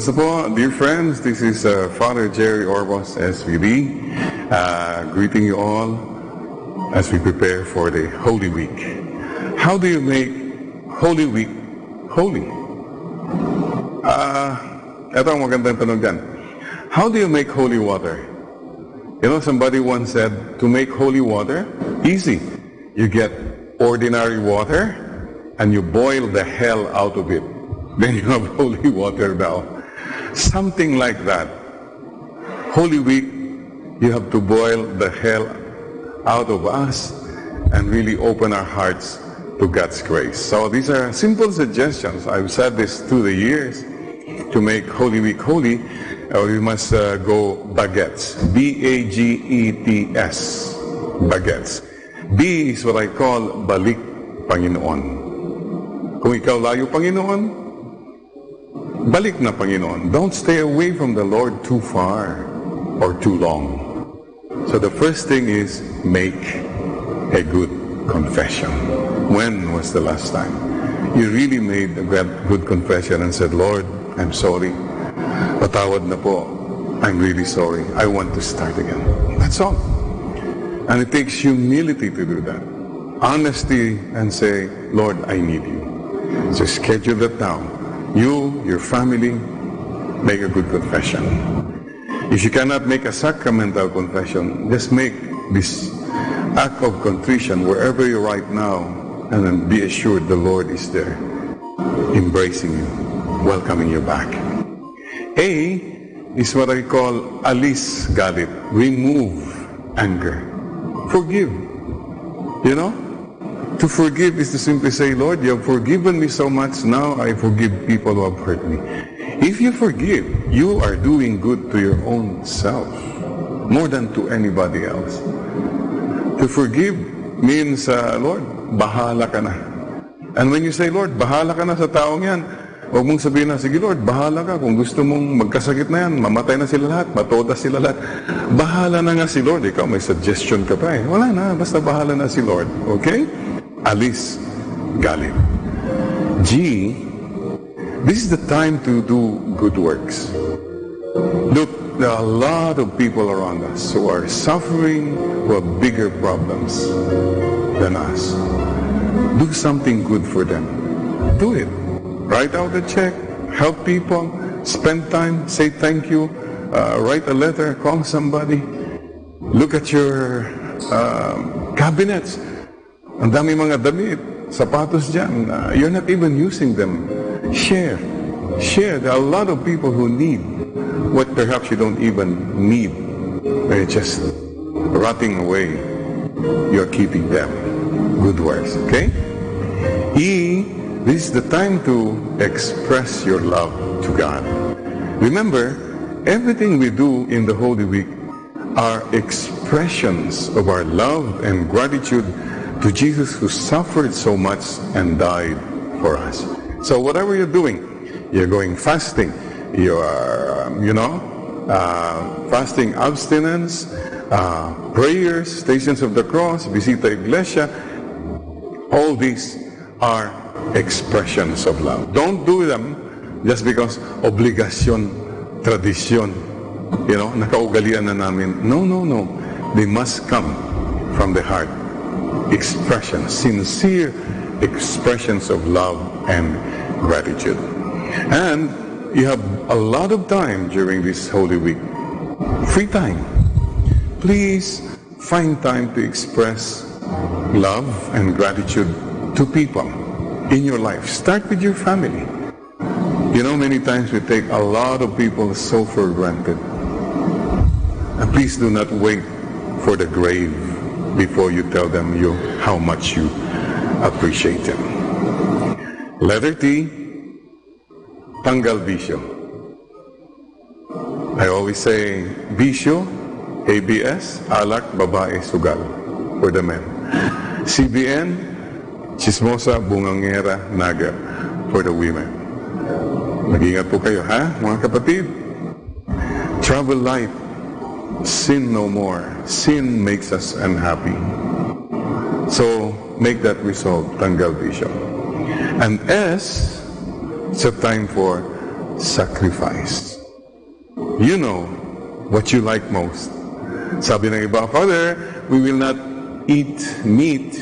Kamusta po, dear friends? This is Father Jerry Orbos, SVD, greeting you all as we prepare for the Holy Week. How do you make Holy Week holy? Ito ang magandang tanong dyan. How do you make holy water? You know, somebody once said, to make holy water, easy. You get ordinary water and you boil the hell out of it. Then you have holy water now. Something like that. Holy Week, you have to boil the hell out of us and really open our hearts to God's grace. So these are simple suggestions. I've said this through the years. To make Holy Week holy, we must go baguettes. B-A-G-E-T-S. Baguettes. B is what I call balik Panginoon. Kung ikaw layo Panginoon, balik na Panginoon. Don't stay away from the Lord too far or too long. So the first thing is make a good confession. When was the last time you really made a good confession and said, Lord, I'm sorry. Patawad na po. I'm really sorry. I want to start again. That's all. And it takes humility to do that. Honesty and say, Lord, I need you. So schedule that down. You, your family, make a good confession. If you cannot make a sacramental confession, just make this act of contrition wherever you're right now, and then be assured the Lord is there, embracing you, welcoming you back. A is what I call alis galit, remove anger, forgive. You know? To forgive is to simply say, Lord, you have forgiven me so much, now I forgive people who have hurt me. If you forgive, you are doing good to your own self, more than to anybody else. To forgive means, Lord, bahala ka na. And when you say, Lord, bahala ka na sa taong yan, huwag mong sabihin na, sige Lord, bahala ka. Kung gusto mong magkasakit na yan, mamatay na sila lahat, matoda sila lahat. Bahala na nga si Lord. Ikaw, may suggestion ka pa eh. Wala na, basta bahala na si Lord. Okay? Alis galit. G, this is the time to do good works. Look, there are a lot of people around us who are suffering, who have bigger problems than us. Do something good for them. Do it. Write out a check, help people, spend time, say thank you, write a letter, call somebody. Look at your cabinets. Ang dami mga damit, sapatos dyan. You're not even using them. Share. Share. There are a lot of people who need what perhaps you don't even need. They're just rotting away. You're keeping them. Good works. Okay? E, this is the time to express your love to God. Remember, everything we do in the Holy Week are expressions of our love and gratitude to Jesus who suffered so much and died for us. So whatever you're doing, you're going fasting, you are, fasting abstinence, prayers, Stations of the Cross, Visita Iglesia, all these are expressions of love. Don't do them just because obligasyon, tradisyon, nakaugalian na namin. No, no, no. They must come from the heart. Expressions, sincere expressions of love and gratitude. And you have a lot of time during this Holy Week. Free time. Please find time to express love and gratitude to people in your life. Start with your family. You know, many times we take a lot of people so for granted. And please do not wait for the grave before you tell them how much you appreciate them. Letter T, tanggal bisyo. I always say, bisyo, ABS, alak, babae, sugal, for the men. CBN, chismosa, bungangera, naga, for the women. Mag-ingat po kayo, ha, mga kapatid? Travel light. Sin no more. Sin makes us unhappy. So, make that resolve, tanggal bisyo. And S, it's a time for sacrifice. You know what you like most. Sabi ng iba, Father, we will not eat meat.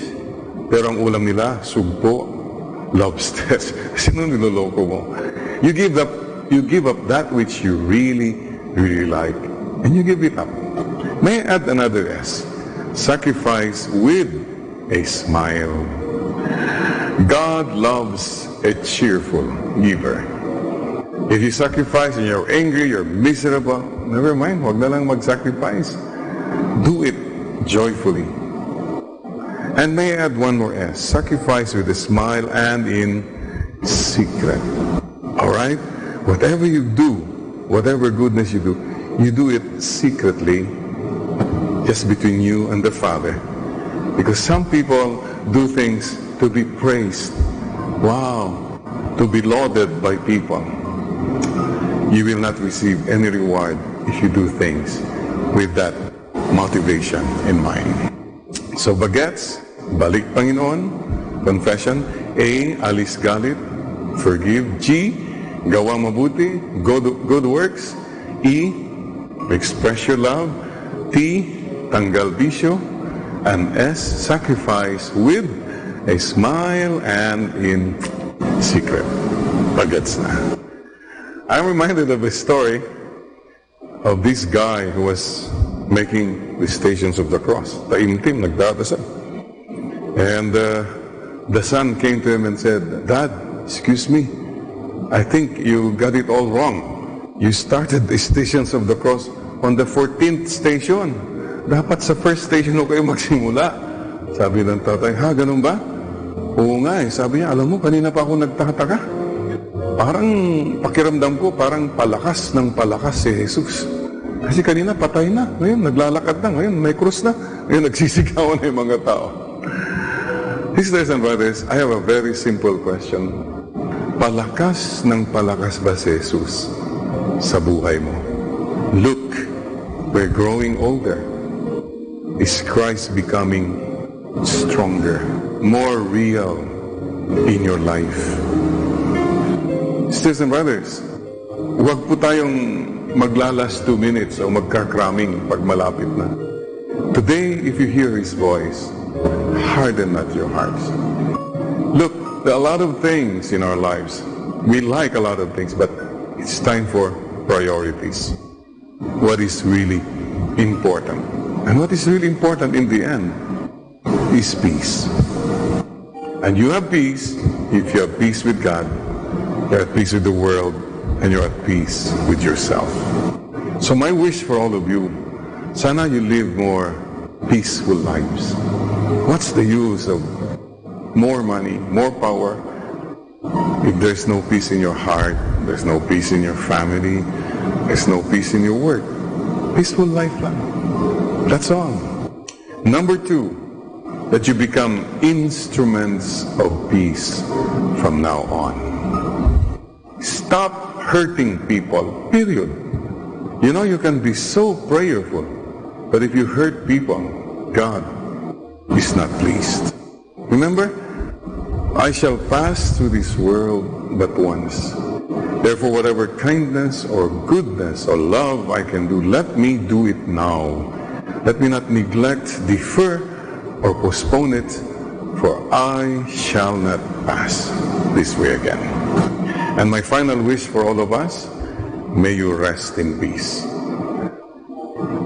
Pero ang ulam nila, sugpo, lobster. Sino niloloko mo? You give up that which you really, really like. And you give it up. May I add another S? Sacrifice with a smile. God loves a cheerful giver. If you sacrifice and you're angry, you're miserable, never mind, huwag na lang mag-sacrifice. Do it joyfully. And may I add one more S, sacrifice with a smile and in secret. Alright? Whatever you do, whatever goodness you do it secretly, just between you and the Father. Because some people do things to be praised. Wow! To be lauded by people. You will not receive any reward if you do things with that motivation in mind. So bagets, balik Panginoon, confession. A, alis galit, forgive. G, gawa mabuti, good works. E, express your love. T, tanggal bisyo. And S, sacrifice with a smile and in secret. Bagets na. I'm reminded of a story of this guy who was making the Stations of the Cross. Taimtim, nagdadasal. And the son came to him and said, Dad, excuse me, I think you got it all wrong. You started the Stations of the Cross on the 14th station. Dapat sa first station ho kayo magsimula. Sabi ng tatay, ha, ganun ba? Oo nga eh. Sabi niya, alam mo, kanina pa ako nagtataka. Parang pakiramdam ko, parang palakas ng palakas si Jesus. Kasi kanina patay na. Ngayon, naglalakad na. Ngayon, may krus na. Ngayon, nagsisigawan na yung mga tao. Sisters and brothers, I have a very simple question. Palakas ng palakas ba si Jesus sa buhay mo? Look, we're growing older. Is Christ becoming stronger, more real in your life? Sisters and brothers, huwag po tayong maglalas 2 minutes o magkakraming pag malapit na. Today, if you hear His voice, harden not your hearts. Look, there are a lot of things in our lives. We like a lot of things, but it's time for priorities. What is really important? And what is really important in the end is peace. And you have peace if you have peace with God, you're at peace with the world, and you're at peace with yourself. So my wish for all of you, sana you live more peaceful lives. What's the use of more money, more power, if there's no peace in your heart, there's no peace in your family, there's no peace in your work? Peaceful life lang. That's all. Number 2, that you become instruments of peace from now on. Stop hurting people, period. You know, you can be so prayerful, but if you hurt people, God is not pleased. Remember, I shall pass through this world but once. Therefore, whatever kindness or goodness or love I can do, let me do it now. Let me not neglect, defer, or postpone it, for I shall not pass this way again. And my final wish for all of us, may you rest in peace.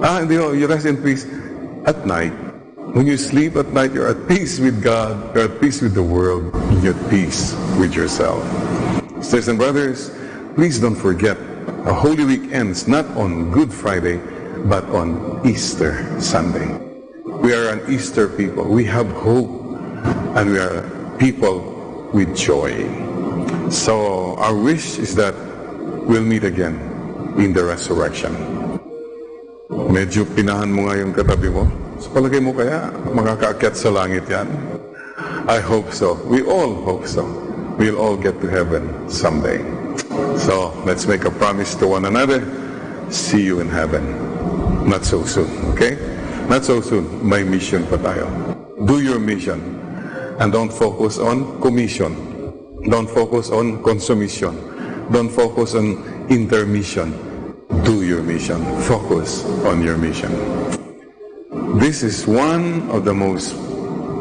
You rest in peace at night. When you sleep at night, you're at peace with God, you're at peace with the world, and you're at peace with yourself. Sisters and brothers, please don't forget, a Holy Week ends not on Good Friday, but on Easter Sunday. We are an Easter people. We have hope, and we are people with joy. So our wish is that we'll meet again in the resurrection. Medyo pinahan mo nga yung katabi mo. Sa palagay mo kaya makakaakyat sa langit yan? I hope so. We all hope so. We'll all get to heaven someday. So let's make a promise to one another. See you in heaven. Not so soon, okay? Not so soon. May mission pa tayo. Do your mission. And don't focus on commission. Don't focus on consumption. Don't focus on intermission. Do your mission. Focus on your mission. This is one of the most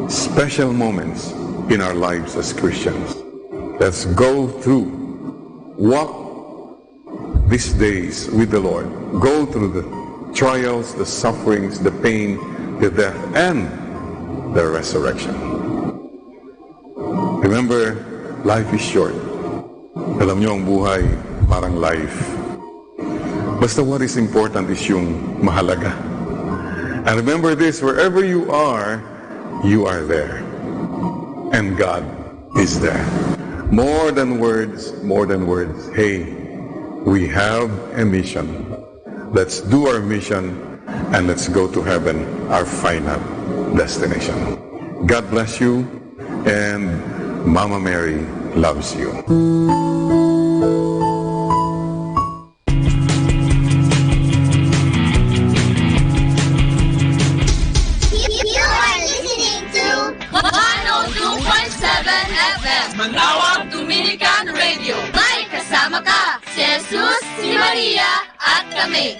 special moments in our lives as Christians. Let's go through, walk these days with the Lord. Go through the trials, the sufferings, the pain, the death, and the resurrection. Remember, life is short. Alam niyo, ang buhay parang life. Basta what is important is yung mahalaga. And remember this, wherever you are there. And God is there. More than words, more than words. Hey, we have a mission. Let's do our mission and let's go to heaven, our final destination. God bless you, and Mama Mary loves you. Manawag Dominican Radio. May kasama ka, si Jesus, si Maria, at kami.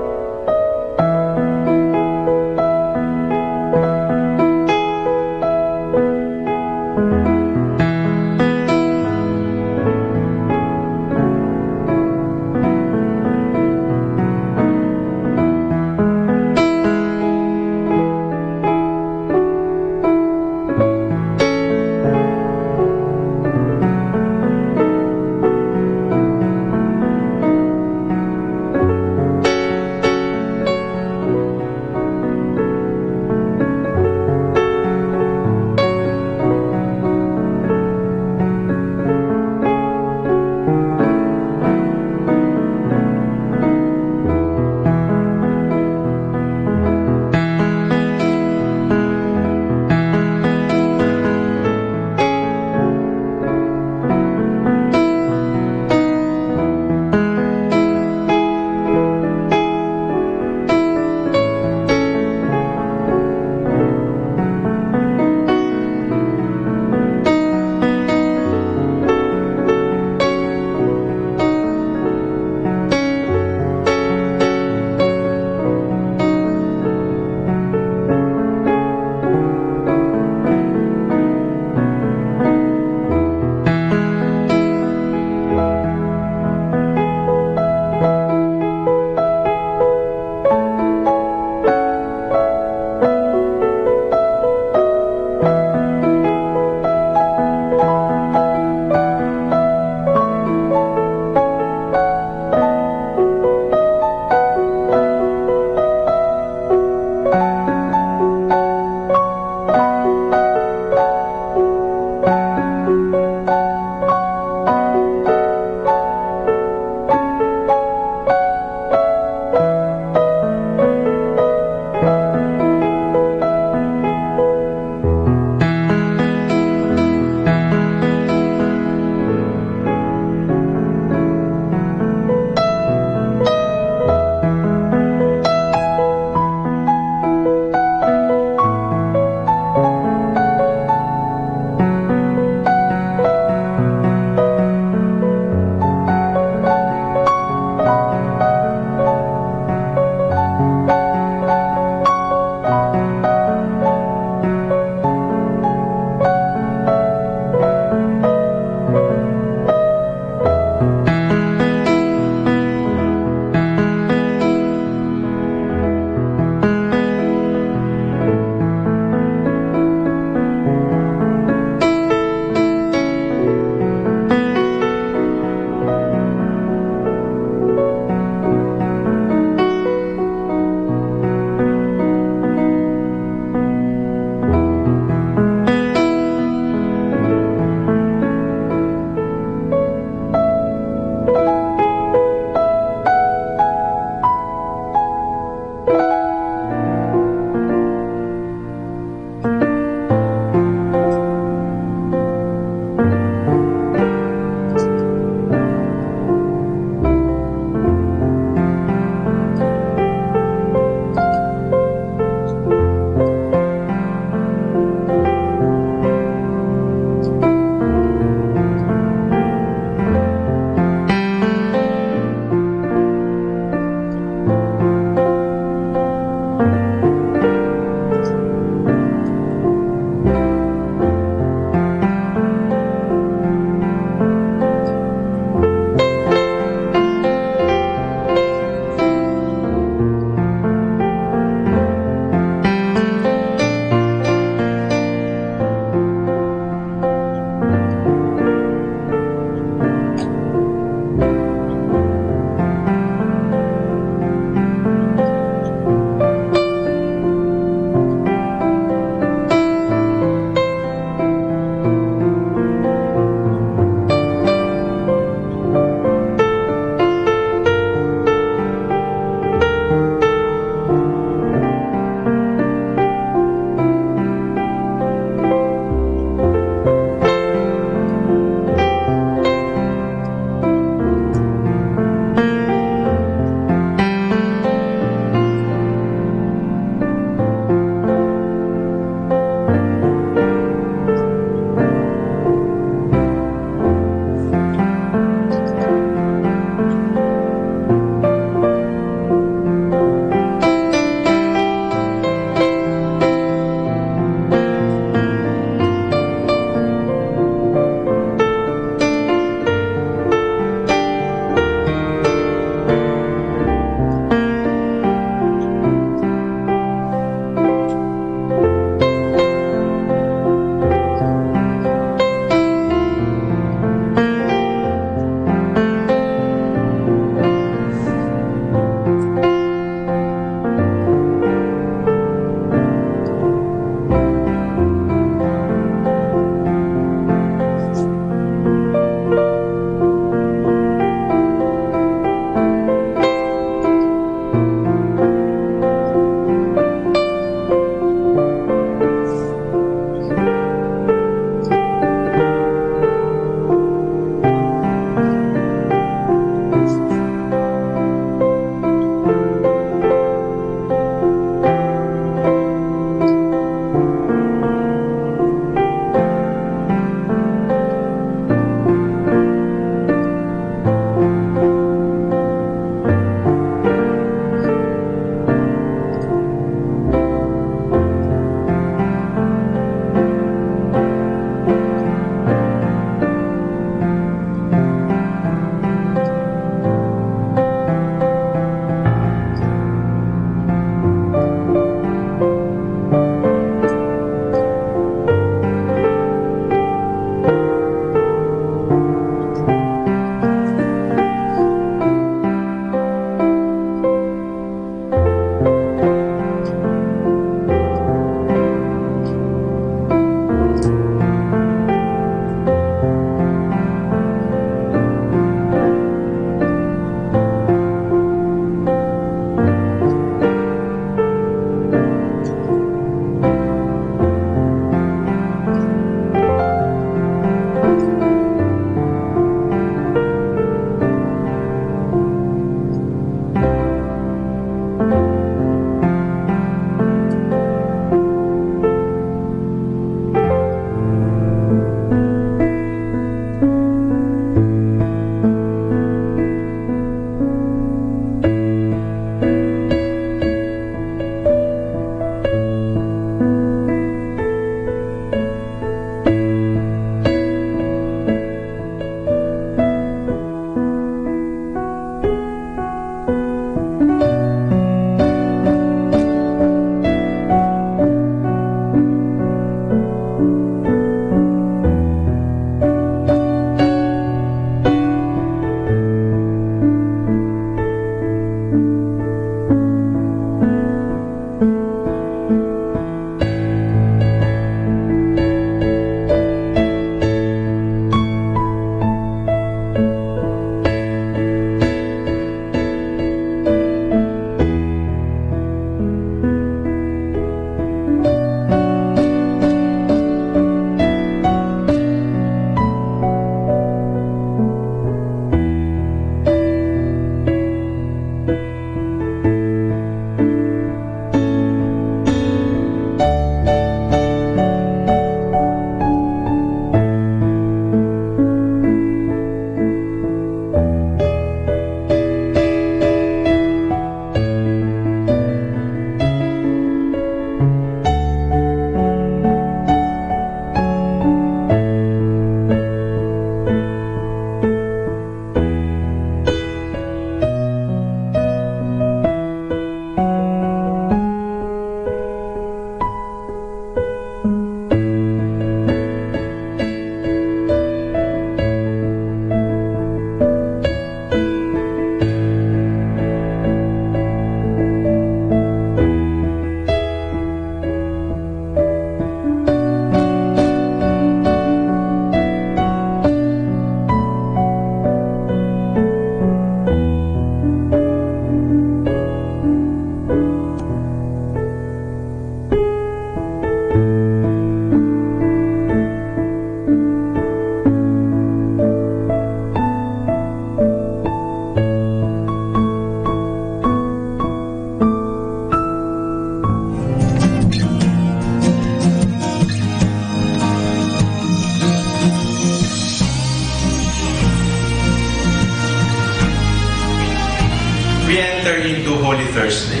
enter into Holy Thursday.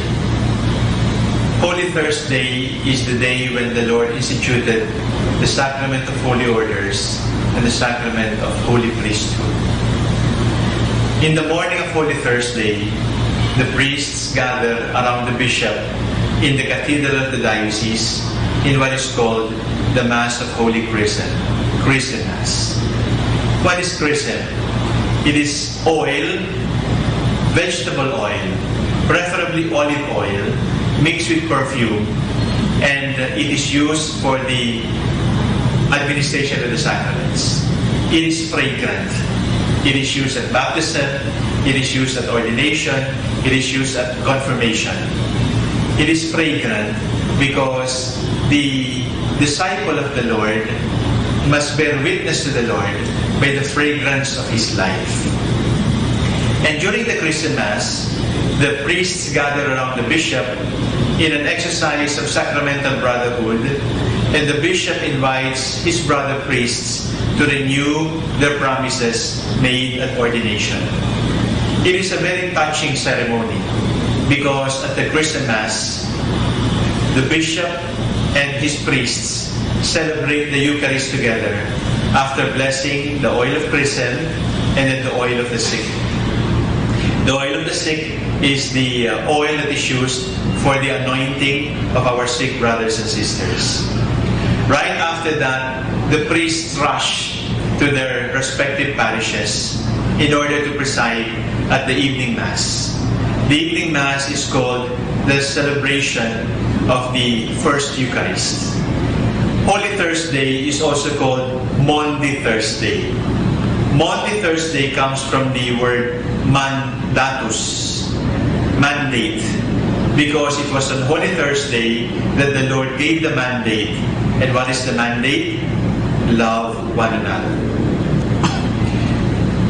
Holy Thursday is the day when the Lord instituted the sacrament of holy orders and the sacrament of holy priesthood. In the morning of Holy Thursday, the priests gather around the bishop in the cathedral of the diocese in what is called the Mass of Holy Chrism, Chrism Mass. What is chrism? It is oil, vegetable oil, preferably olive oil, mixed with perfume, and it is used for the administration of the sacraments. It is fragrant. It is used at baptism, it is used at ordination, it is used at confirmation. It is fragrant because the disciple of the Lord must bear witness to the Lord by the fragrance of his life. And during the Chrism Mass, the priests gather around the bishop in an exercise of sacramental brotherhood, and the bishop invites his brother priests to renew their promises made at ordination. It is a very touching ceremony because at the Chrism Mass, the bishop and his priests celebrate the Eucharist together after blessing the oil of chrism and then the oil of the sick. The oil of the sick is the oil that is used for the anointing of our sick brothers and sisters. Right after that, the priests rush to their respective parishes in order to preside at the evening Mass. The evening Mass is called the celebration of the First Eucharist. Holy Thursday is also called Maundy Thursday. Maundy Thursday comes from the word mandatus, mandate, because it was on Holy Thursday that the Lord gave the mandate. And what is the mandate? Love one another.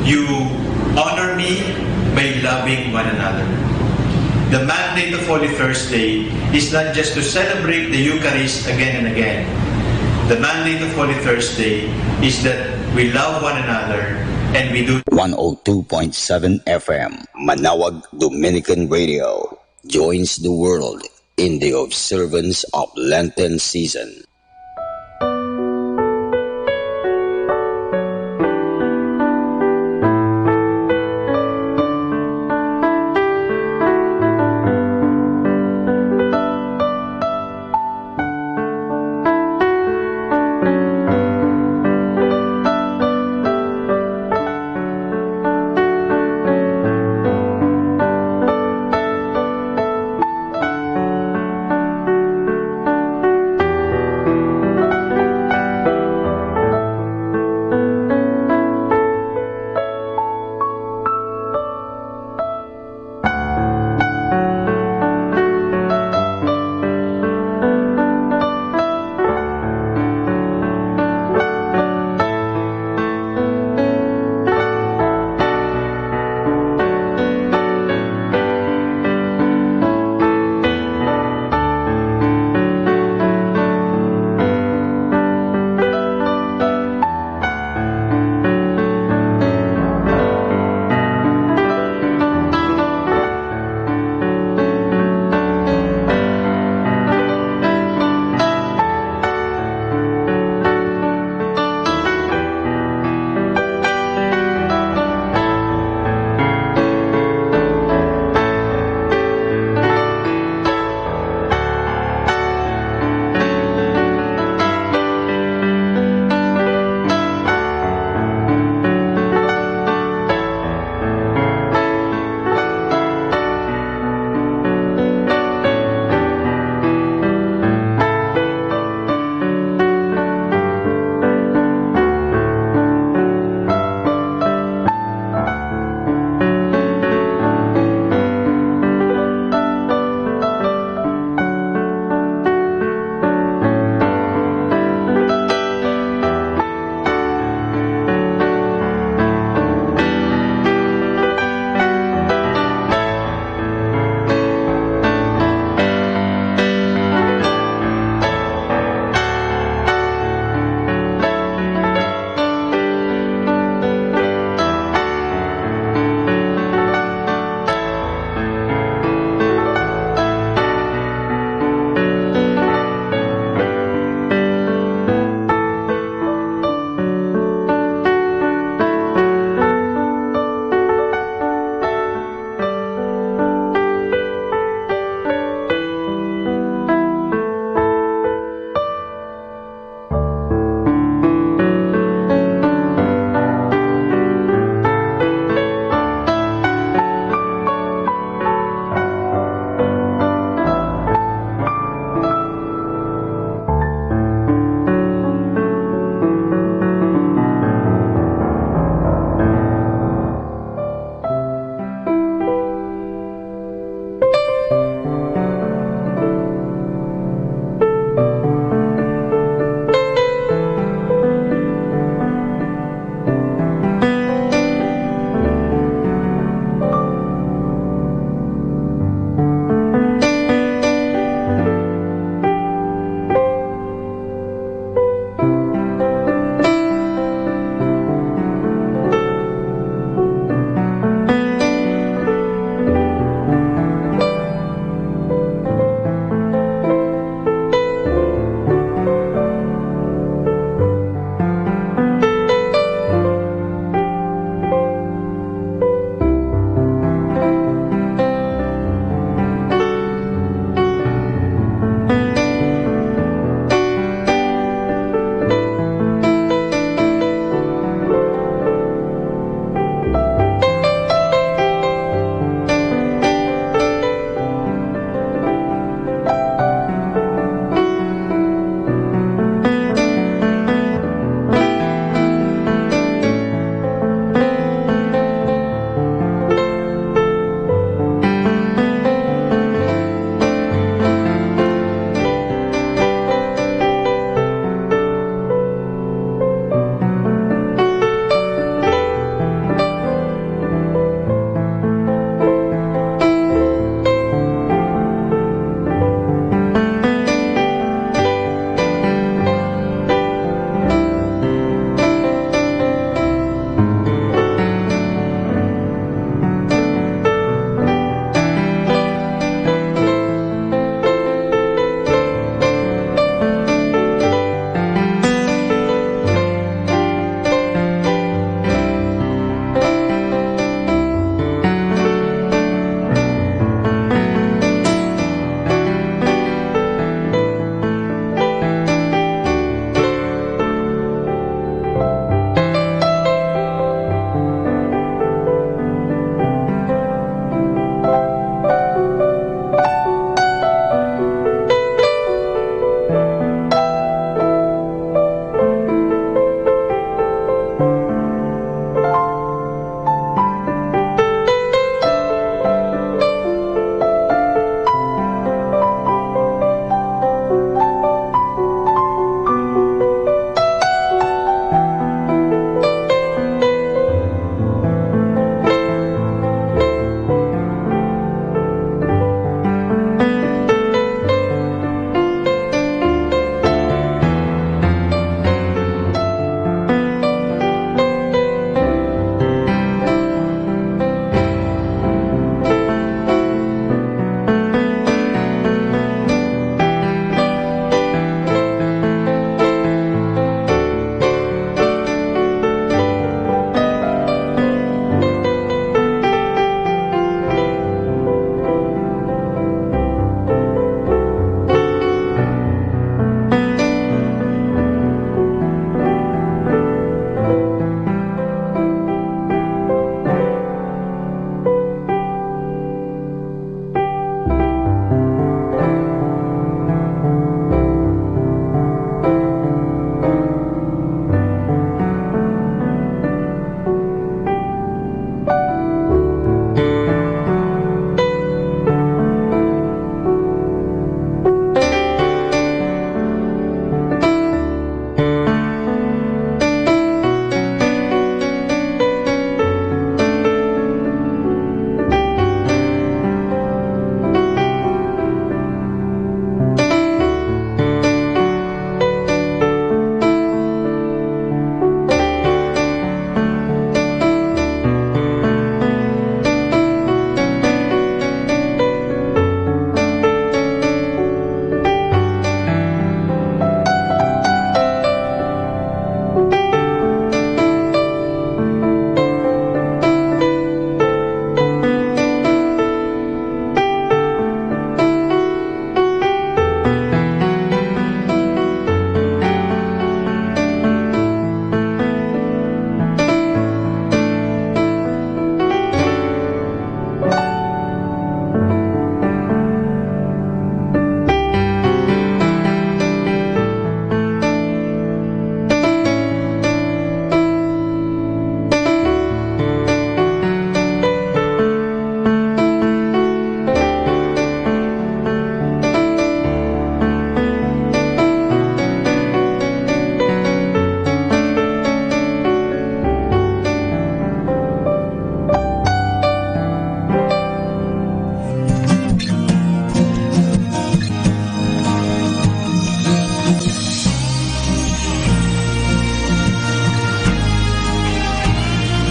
You honor me by loving one another. The mandate of Holy Thursday is not just to celebrate the Eucharist again and again. The mandate of Holy Thursday is that we love one another and we do 102.7 FM Manawag Dominican Radio joins the world in the observance of Lenten season.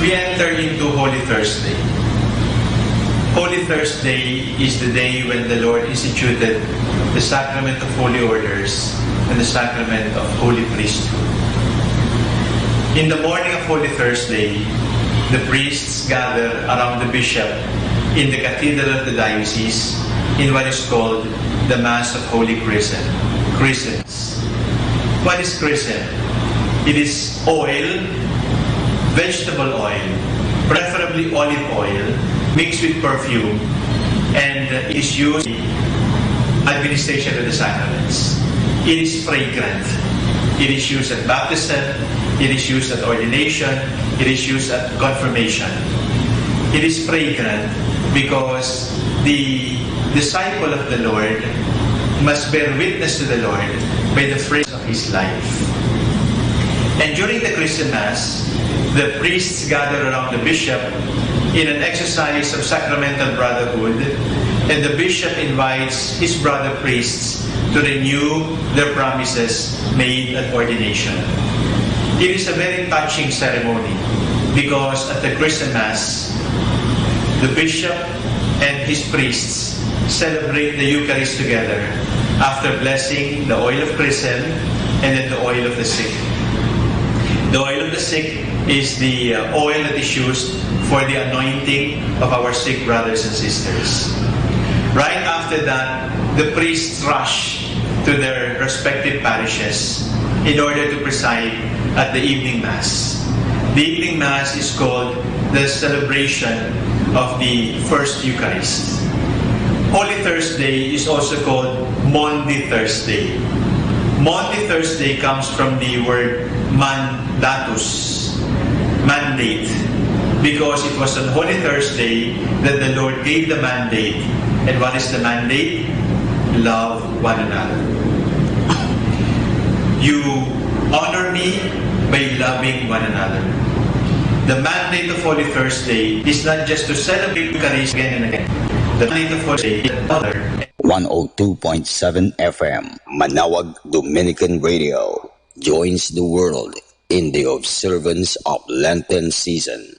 we enter into Holy Thursday. Holy Thursday is the day when the Lord instituted the sacrament of holy orders and the sacrament of holy priesthood. In the morning of Holy Thursday, the priests gather around the bishop in the cathedral of the diocese in what is called the Mass of Holy Chrisms. What is chrism? It is oil, vegetable oil, preferably olive oil, mixed with perfume, and it is used in administration of the sacraments. It is fragrant. It is used at baptism, it is used at ordination, it is used at confirmation. It is fragrant because the disciple of the Lord must bear witness to the Lord by the fragrance of his life. And during the Christian Mass, the priests gather around the bishop in an exercise of sacramental brotherhood, and the bishop invites his brother priests to renew their promises made at ordination. It is a very touching ceremony because at the Christian Mass, the bishop and his priests celebrate the Eucharist together after blessing the oil of chrism and then the oil of the sick. The oil of the sick is the oil that is used for the anointing of our sick brothers and sisters. Right after that, the priests rush to their respective parishes in order to preside at the evening Mass. The evening Mass is called the celebration of the First Eucharist. Holy Thursday is also called Maundy Thursday. Maundy Thursday comes from the word mandatus, mandate, because it was on Holy Thursday that the Lord gave the mandate. And what is the mandate? Love one another. You honor me by loving one another. The mandate of Holy Thursday is not just to celebrate Eucharist again and again. The mandate of Holy Thursday is another. 102.7 FM, Manawag Dominican Radio, joins the world in the observance of Lenten season.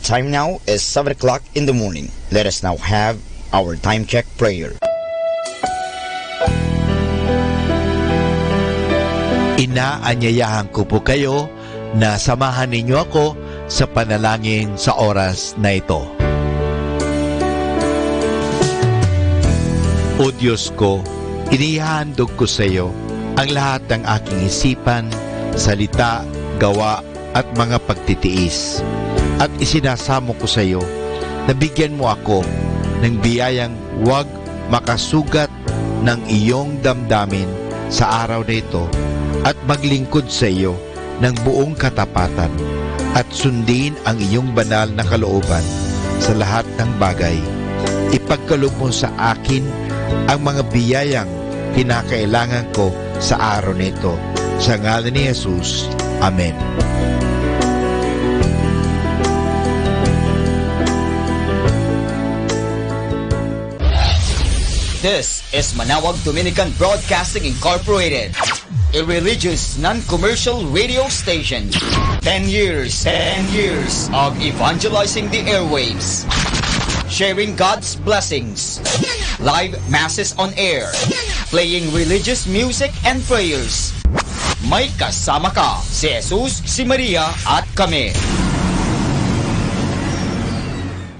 time now is 7 o'clock in the morning. Let us now have our time check prayer. Inaanyayahan ko po kayo na samahan ninyo ako sa panalangin sa oras na ito. O Diyos ko, inihandog ko sa iyo ang lahat ng aking isipan, salita, gawa at mga pagtitiis. At isinasamo ko sa iyo na bigyan mo ako ng biyayang huwag makasugat ng iyong damdamin sa araw na ito at maglingkod sa iyo ng buong katapatan at sundin ang iyong banal na kalooban sa lahat ng bagay. Ipagkaloob mo sa akin ang mga biyayang kinakailangan ko sa araw na ito. Sa ngalan ni Jesus. Amen. This is Manawag Dominican Broadcasting Incorporated, a religious non-commercial radio station. 10 years of evangelizing the airwaves, sharing God's blessings, live masses on air, playing religious music and prayers. May kasama ka, si Jesus, si Maria at kami.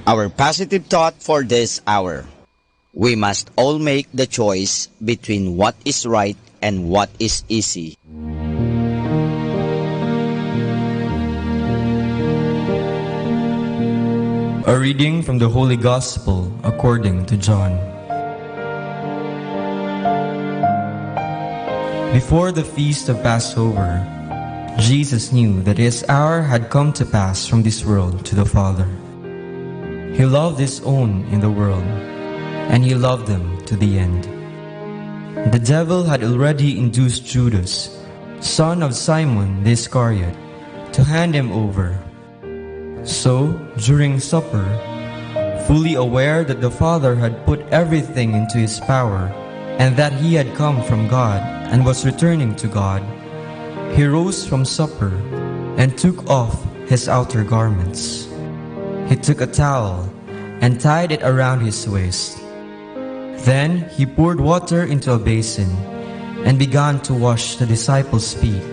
Our positive thought for this hour. We must all make the choice between what is right and what is easy. A reading from the Holy Gospel according to John. Before the feast of Passover, Jesus knew that his hour had come to pass from this world to the Father. He loved his own in the world, and he loved them to the end. The devil had already induced Judas, son of Simon the Iscariot, to hand him over. So, during supper, fully aware that the Father had put everything into his power, and that he had come from God and was returning to God, he rose from supper and took off his outer garments. He took a towel and tied it around his waist. Then he poured water into a basin and began to wash the disciples' feet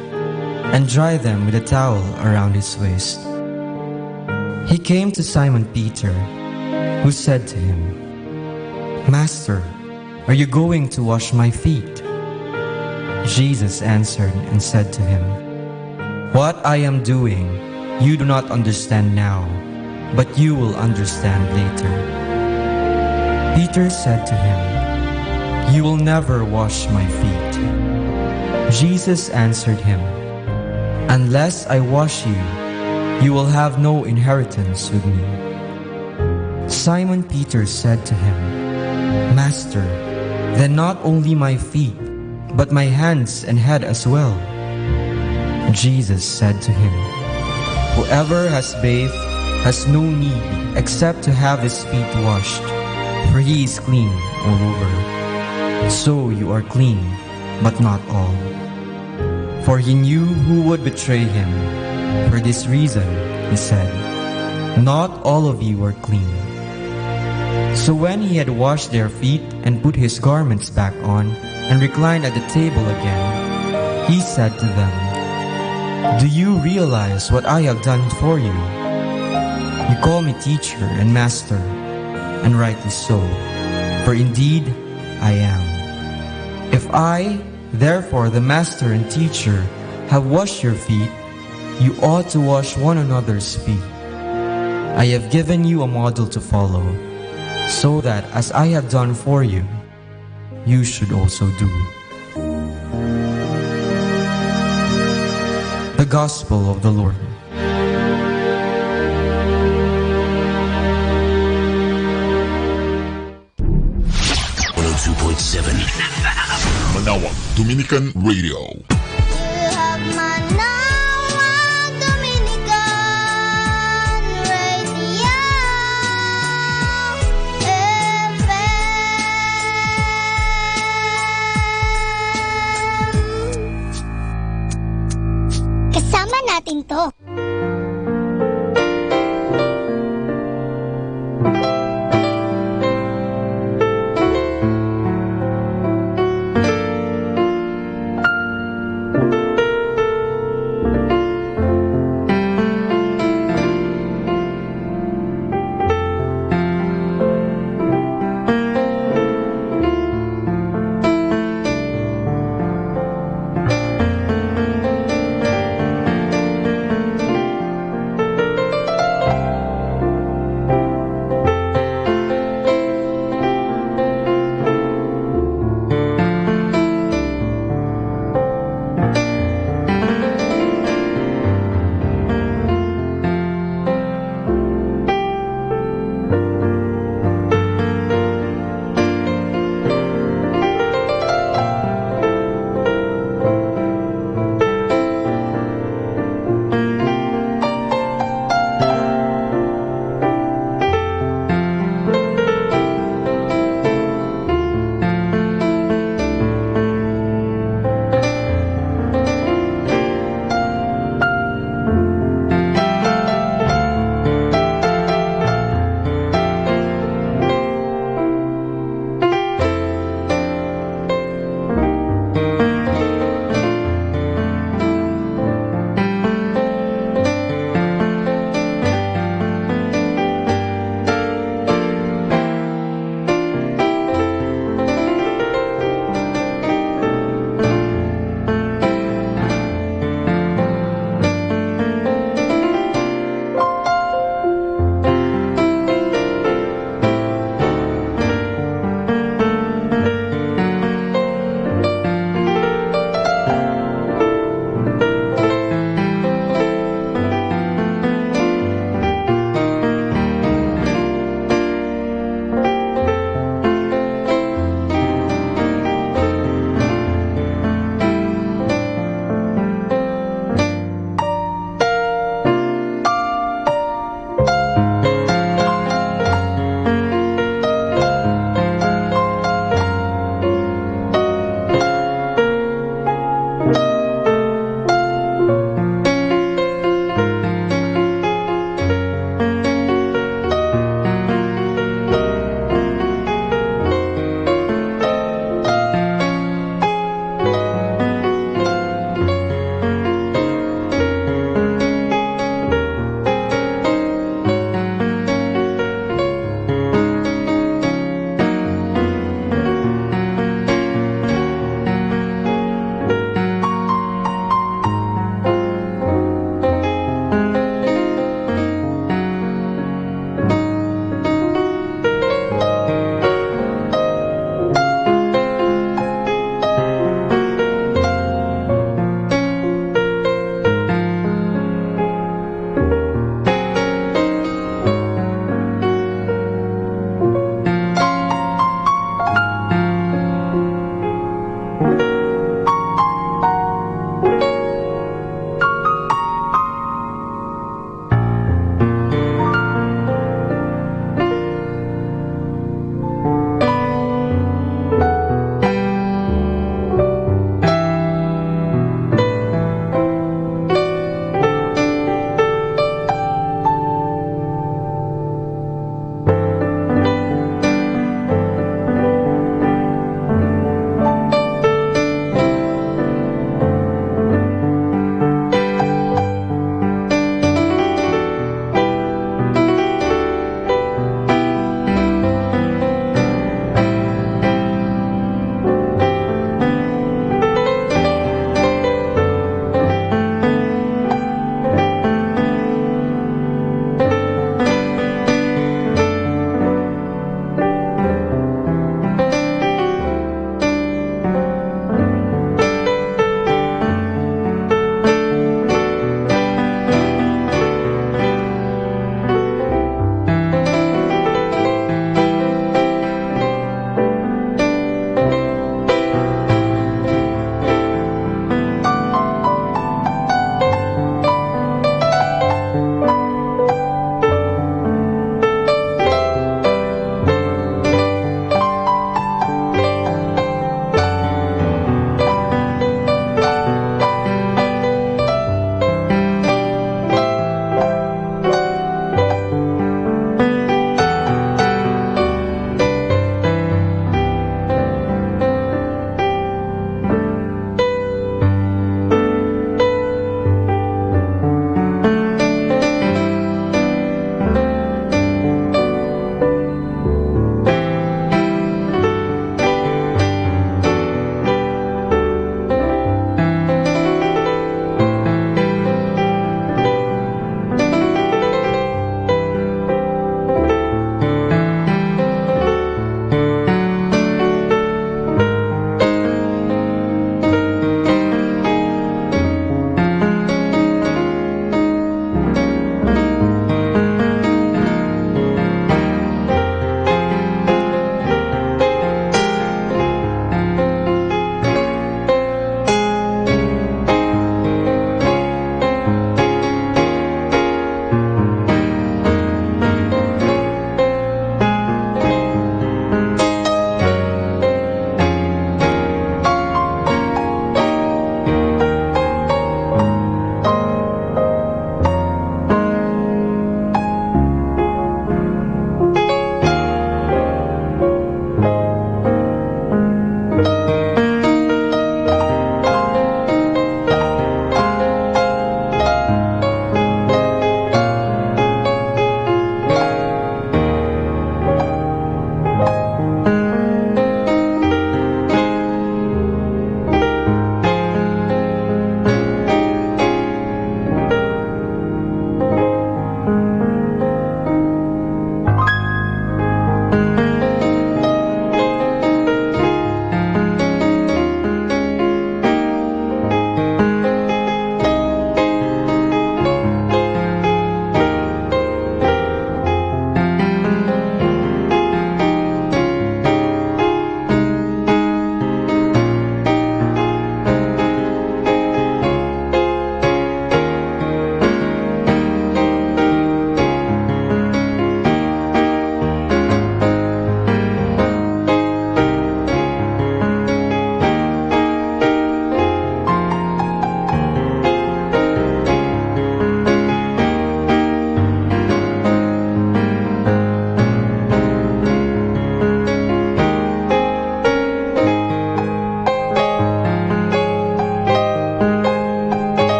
and dry them with a towel around his waist. He came to Simon Peter, who said to him, "Master, are you going to wash my feet?" Jesus answered and said to him, "What I am doing you do not understand now, but you will understand later." Peter said to him, "You will never wash my feet." Jesus answered him, "Unless I wash you, you will have no inheritance with me." Simon Peter said to him, "Master, then not only my feet, but my hands and head as well." Jesus said to him, "Whoever has bathed has no need except to have his feet washed, for he is clean all over. So you are clean, but not all." For he knew who would betray him. For this reason, he said, "Not all of you are clean." So when he had washed their feet and put his garments back on and reclined at the table again, he said to them, "Do you realize what I have done for you? You call me teacher and master, and rightly so, for indeed I am. If I, therefore the master and teacher, have washed your feet, you ought to wash one another's feet. I have given you a model to follow, so that as I have done for you, you should also do." The Gospel of the Lord. Manawag Dominican Radio. You have Manawag Dominican Radio FM. Kasama natin to.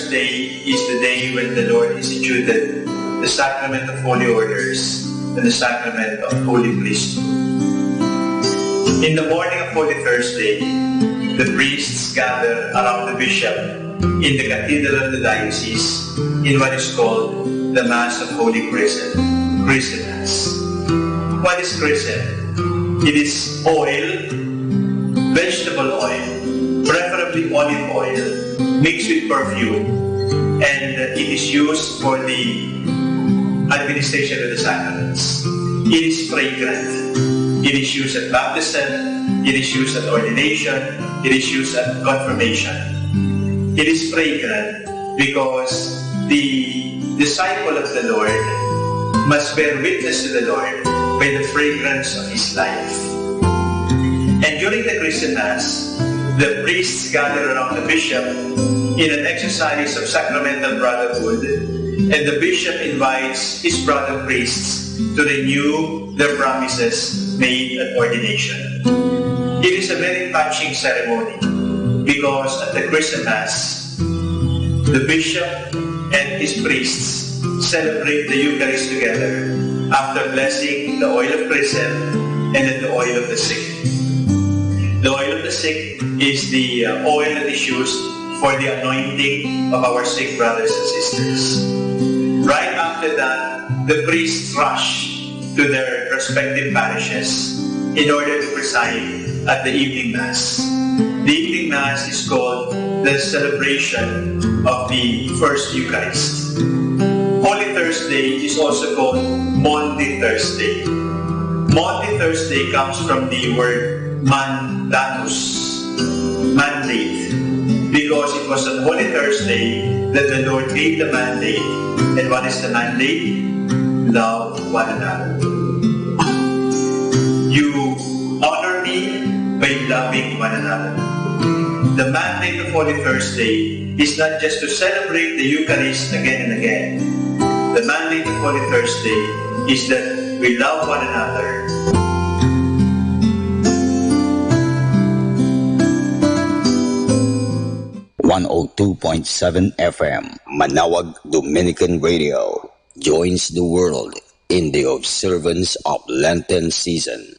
Thursday is the day when the Lord instituted the sacrament of holy orders and the sacrament of holy priesthood. In the morning of Holy Thursday, the priests gather around the bishop in the cathedral of the diocese in what is called the Mass of Holy Chrism, Chrism Mass. What is chrism? It is oil, vegetable oil, preferably olive oil, mixed with perfume, and it is used for the administration of the sacraments. It is fragrant. It is used at baptism, it is used at ordination, it is used at confirmation. It is fragrant because the disciple of the Lord must bear witness to the Lord by the fragrance of his life. And during the Chrism Mass, the priests gather around the bishop in an exercise of sacramental brotherhood, and the bishop invites his brother priests to renew their promises made at ordination. It is a very touching ceremony because at the Chrism Mass, the bishop and his priests celebrate the Eucharist together after blessing the oil of chrism and then the oil of the sick. The oil of the sick is the oil that is used for the anointing of our sick brothers and sisters. Right after that, the priests rush to their respective parishes in order to preside at the evening Mass. The evening Mass is called the celebration of the First Eucharist. Holy Thursday is also called Maundy Thursday. Maundy Thursday comes from the word mandatus, mandate, because it was on Holy Thursday that the Lord gave the mandate. And what is the mandate? Love one another. You honor me by loving one another. The mandate of Holy Thursday is not just to celebrate the Eucharist again and again. The mandate of Holy Thursday is that we love one another. 102.7 FM, Manawag Dominican Radio, joins the world in the observance of Lenten season.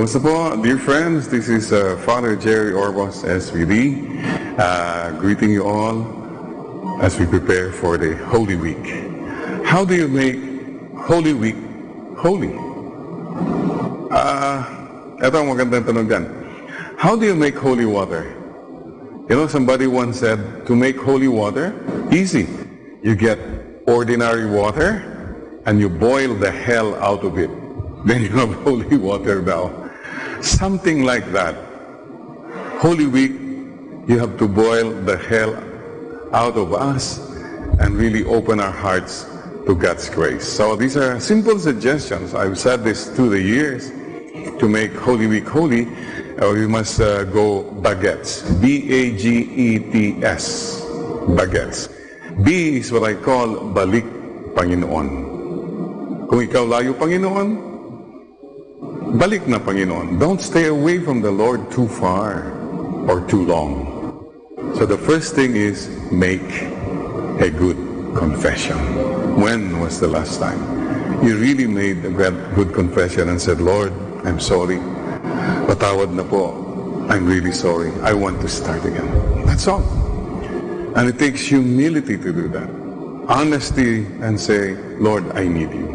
Kumusta po, dear friends? This is Father Jerry Orbos, SVD, greeting you all as we prepare for the Holy Week. How do you make Holy Week holy? Ito ang magandang tanong dyan. How do you make holy water? You know, somebody once said, to make holy water, easy. You get ordinary water and you boil the hell out of it. Then you have holy water now. Something like that. Holy Week, you have to boil the hell out of us and really open our hearts to God's grace. So these are simple suggestions. I've said this through the years. To make Holy Week holy, we must go baguettes. B-A-G-E-T-S. Baguettes. B is what I call balik Panginoon. Kung ikaw layo Panginoon, balik na Panginoon. Don't stay away from the Lord too far or too long. So the first thing is make a good confession. When was the last time you really made a good confession and said, Lord, I'm sorry. Patawad na po. I'm really sorry. I want to start again. That's all. And it takes humility to do that. Honesty and say, Lord, I need you.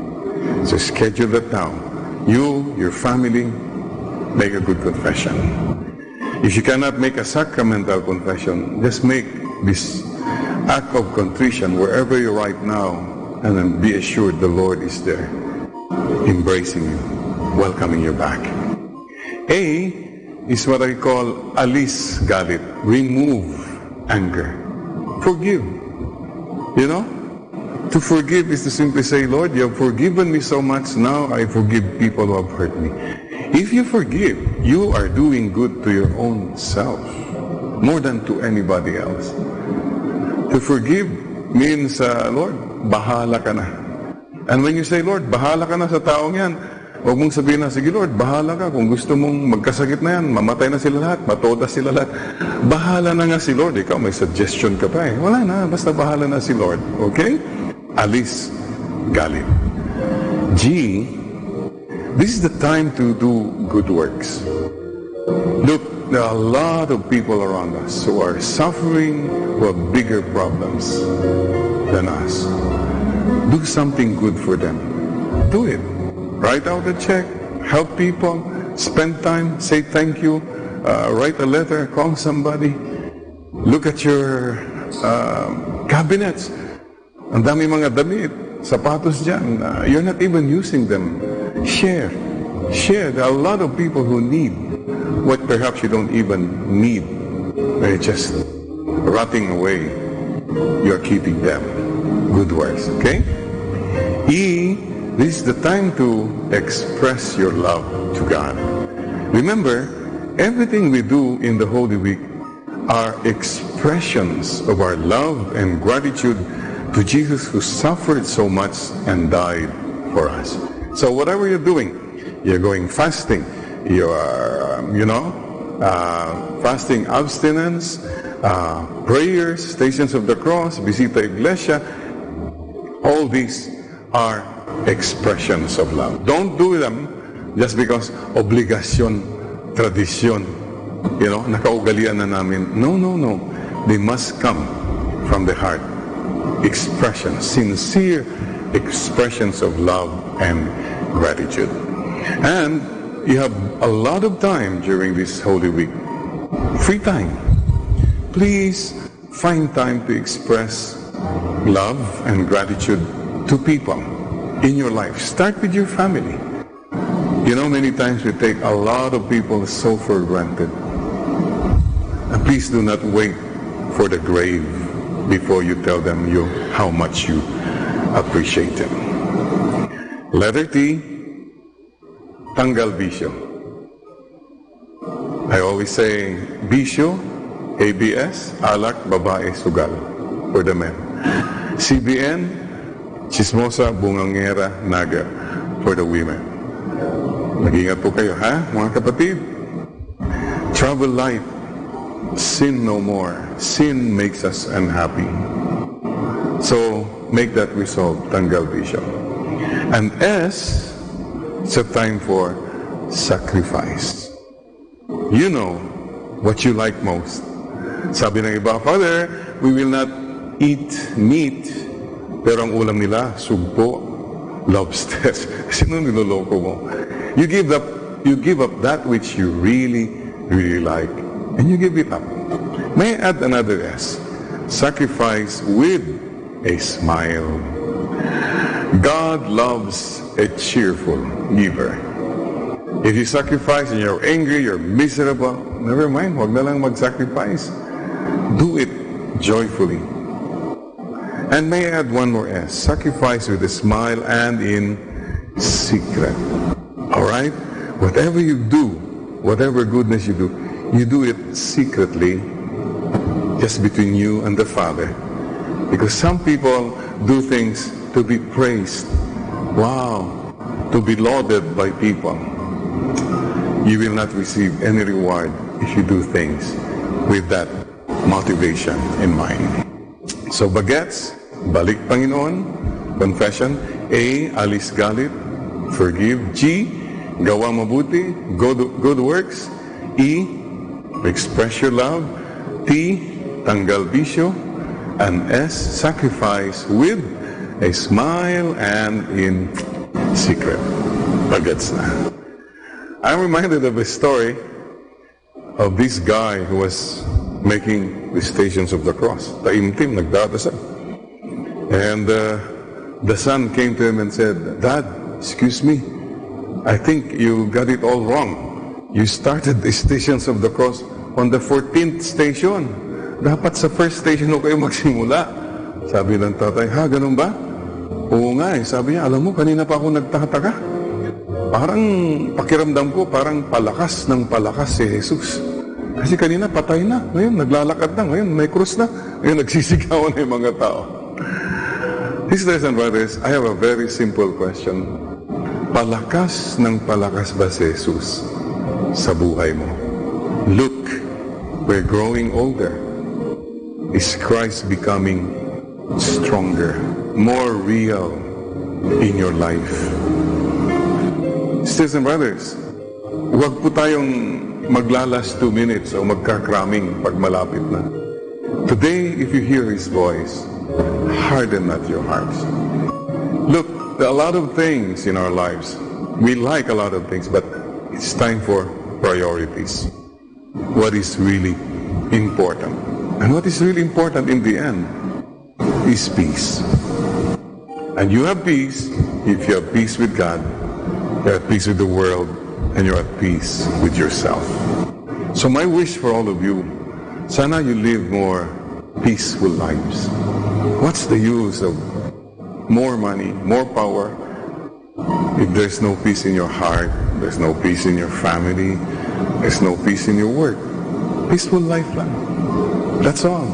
So schedule that down. You, your family, make a good confession. If you cannot make a sacramental confession, just make this act of contrition wherever you're right now, and then be assured the Lord is there, embracing you, welcoming you back. A is what I call alis galit, remove anger, forgive. You know, to forgive is to simply say, Lord, you have forgiven me so much, now I forgive people who have hurt me. If you forgive, you are doing good to your own self, more than to anybody else. To forgive means, Lord, bahala ka na. And when you say, Lord, bahala ka na sa taong yan, huwag mong sabihin na, sige Lord, bahala ka. Kung gusto mong magkasakit na yan, mamatay na sila lahat, matoda sila lahat. Bahala na nga si Lord. Ikaw, may suggestion ka pa eh. Wala na, basta bahala na si Lord. Okay? Alis galit. G, this is the time to do good works. Look, there are a lot of people around us who are suffering with bigger problems than us. Do something good for them. Do it. Write out a check, help people, spend time, say thank you, write a letter, call somebody. Look at your cabinets. Ang dami mga damit, sapatos dyan. You're not even using them. Share. Share. There are a lot of people who need what perhaps you don't even need. They're just rotting away. You're keeping them. Good works, okay? E, this is the time to express your love to God. Remember, everything we do in the Holy Week are expressions of our love and gratitude to Jesus who suffered so much and died for us. So whatever you're doing, you're going fasting, you are, fasting abstinence, prayers, Stations of the Cross, Visita Iglesia, all these are expressions of love. Don't do them just because obligasyon, tradisyon, nakaugalian na namin. No. They must come from the heart. Expressions, sincere expressions of love and gratitude. And you have a lot of time during this Holy Week. Free time. Please find time to express love and gratitude to people in your life. Start with your family. Many times we take a lot of people so for granted. And please do not wait for the grave before you tell them how much you appreciate them. Letter T, tanggal bisyo. I always say, bisyo, ABS, alak, babae, sugal, for the men. CBN, chismosa, bungangera, naga, for the women. Mag-ingat po kayo, ha, mga kapatid? Travel light, sin no more. Sin makes us unhappy. So, make that resolve, tanggal bisyo. And S, it's a time for sacrifice. You know what you like most. Sabi ng iba, Father, we will not eat meat. Pero ang ulam nila, sugpo, lobster. Sino niloloko mo? You give up that which you really, really like, and you give it up. May I add another S? Sacrifice with a smile. God loves a cheerful giver. If you sacrifice and you're angry, you're miserable, never mind, huwag na lang mag-sacrifice. Do it joyfully. And may I add one more S, sacrifice with a smile and in secret. Alright? Whatever you do, whatever goodness you do it secretly, just between you and the Father. Because some people do things to be praised. Wow! To be lauded by people. You will not receive any reward if you do things with that motivation in mind. So bagets, balik Panginoon, confession. A, alis galit, forgive. G, gawa mabuti, good works. E, express your love. T, tanggal bisyo. And S, sacrifice with a smile and in secret. Bagets na. I'm reminded of a story of this guy who was making the Stations of the Cross. Taimtim, nagdadasal. And the son came to him and said, Dad, excuse me, I think you got it all wrong. You started the Stations of the Cross on the 14th station. Dapat sa first station ho kayo magsimula. Sabi ng tatay, ha, ganun ba? Oo nga eh. Sabi niya, alam mo, kanina pa ako nagtataka. Parang pakiramdam ko, parang palakas ng palakas si Jesus. Kasi kanina patay na, ngayon naglalakad na, ngayon may krus na, ngayon nagsisigawan na yung mga tao. Sisters and brothers, I have a very simple question. Palakas ng palakas ba si Jesus sa buhay mo? Look, we're growing older. Is Christ becoming stronger, more real in your life? Sisters and brothers, huwag po tayong maglalas 2 minutes o magkakraming pag malapit na. Today, if you hear His voice, harden not your hearts. Look, there are a lot of things in our lives. We like a lot of things, but it's time for priorities. What is really important? And what is really important in the end is peace. And you have peace if you have peace with God, you're at peace with the world, and you're at peace with yourself. So my wish for all of you, sana you live more peaceful lives. What's the use of more money, more power, if there's no peace in your heart, there's no peace in your family, there's no peace in your work? Peaceful life lang. That's all.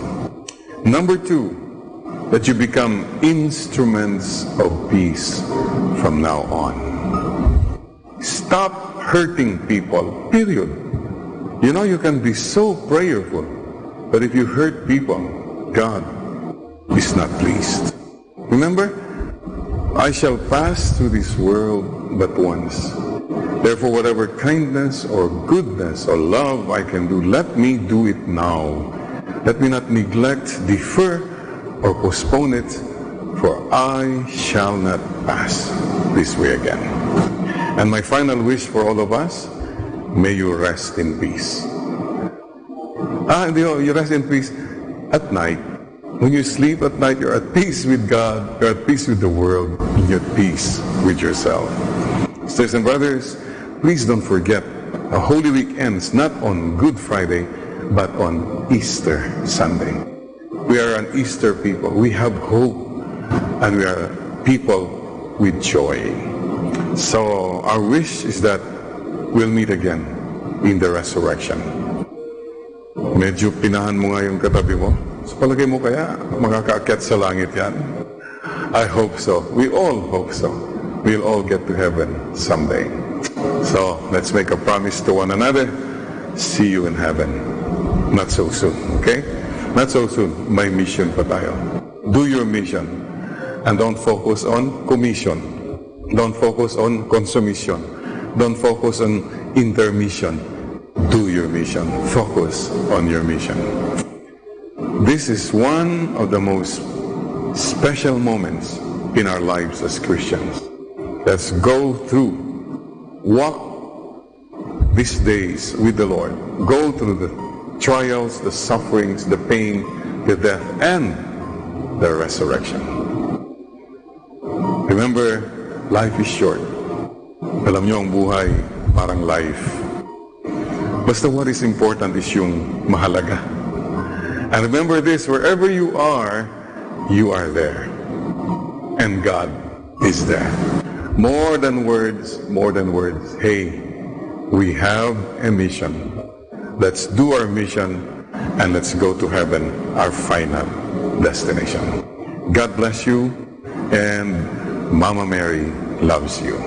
Number 2, that you become instruments of peace from now on. Stop hurting people, period. You know, you can be so prayerful, but if you hurt people, God is not pleased. Remember, I shall pass through this world but once. Therefore, whatever kindness or goodness or love I can do, let me do it now. Let me not neglect, defer, or postpone it, for I shall not pass this way again. And my final wish for all of us, may you rest in peace. You rest in peace at night. When you sleep at night, you're at peace with God, you're at peace with the world, and you're at peace with yourself. Sisters and brothers, please don't forget, a Holy Week ends not on Good Friday, but on Easter Sunday. We are an Easter people. We have hope, and we are people with joy. So our wish is that we'll meet again in the resurrection. Medyo pinahan mo nga yung katabi mo. Sa palagay mo kaya makakaakyat sa langit yan? I hope so. We all hope so. We'll all get to heaven someday. So let's make a promise to one another. See you in heaven. Not so soon, okay? Not so soon. May mission pa tayo. Do your mission. And don't focus on commission. Don't focus on consummation. Don't focus on intermission. Do your mission. Focus on your mission. This is one of the most special moments in our lives as Christians. Let's go through, walk these days with the Lord. Go through the trials, the sufferings, the pain, the death, and the resurrection. Remember, life is short. Alam niyo, ang buhay parang life. Basta what is important is yung mahalaga. And remember this, wherever you are there. And God is there. More than words, hey, we have a mission. Let's do our mission and let's go to heaven, our final destination. God bless you, and Mama Mary loves you.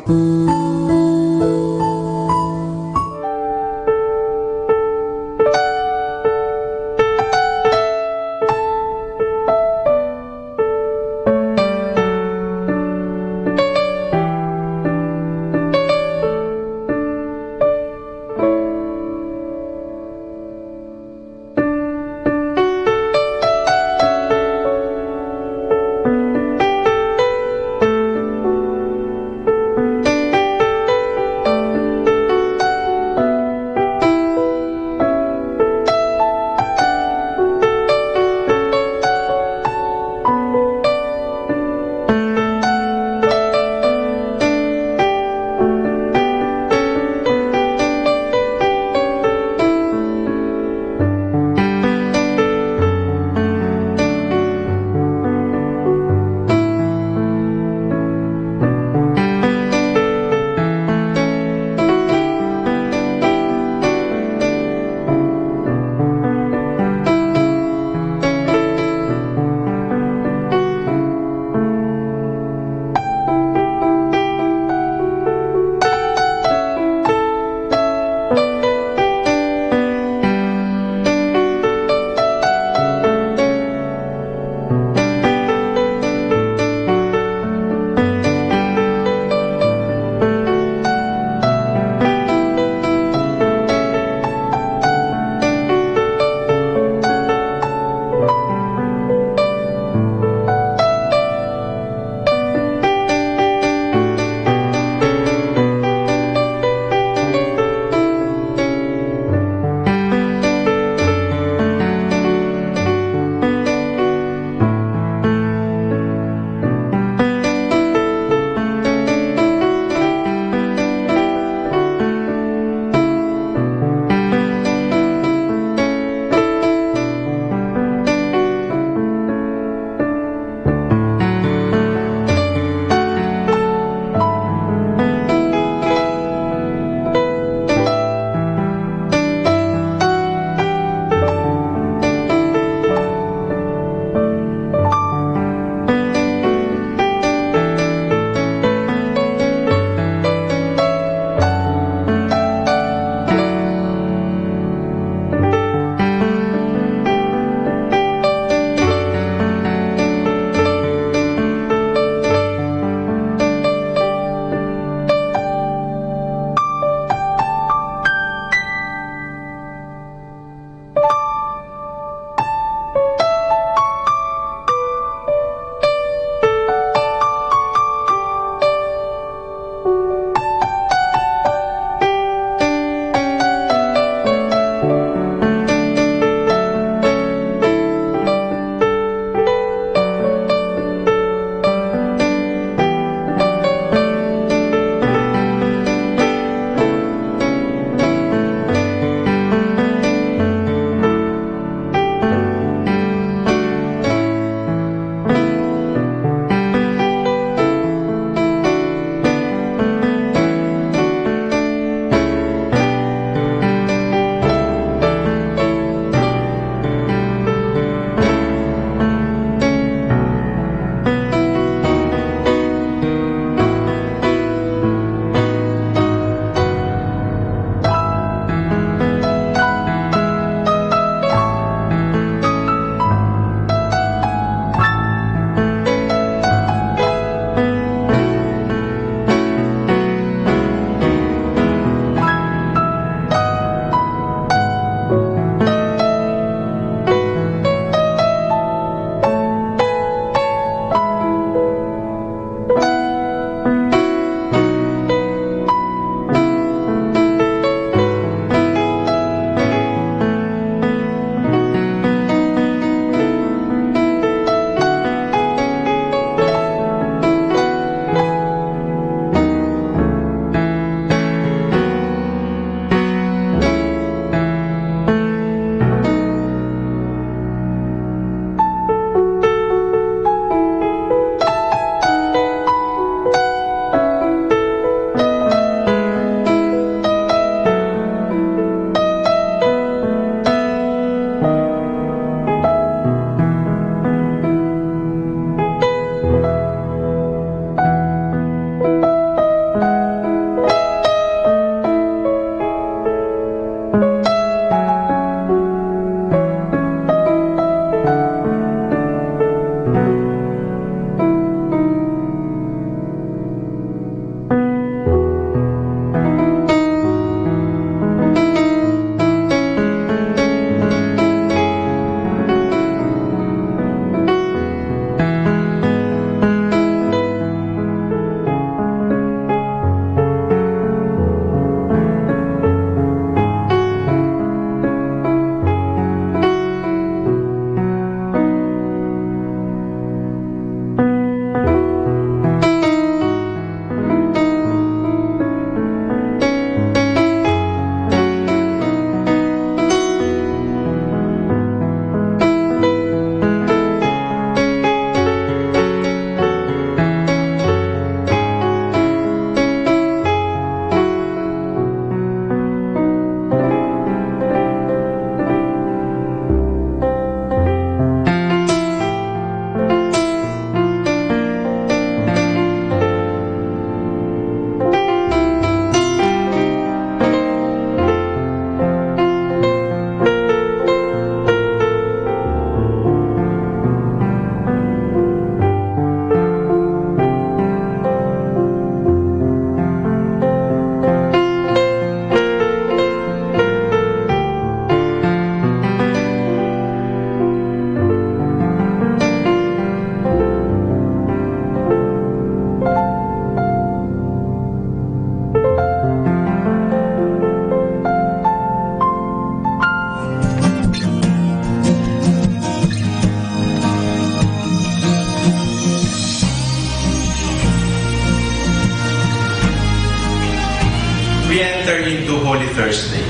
we enter into Holy Thursday.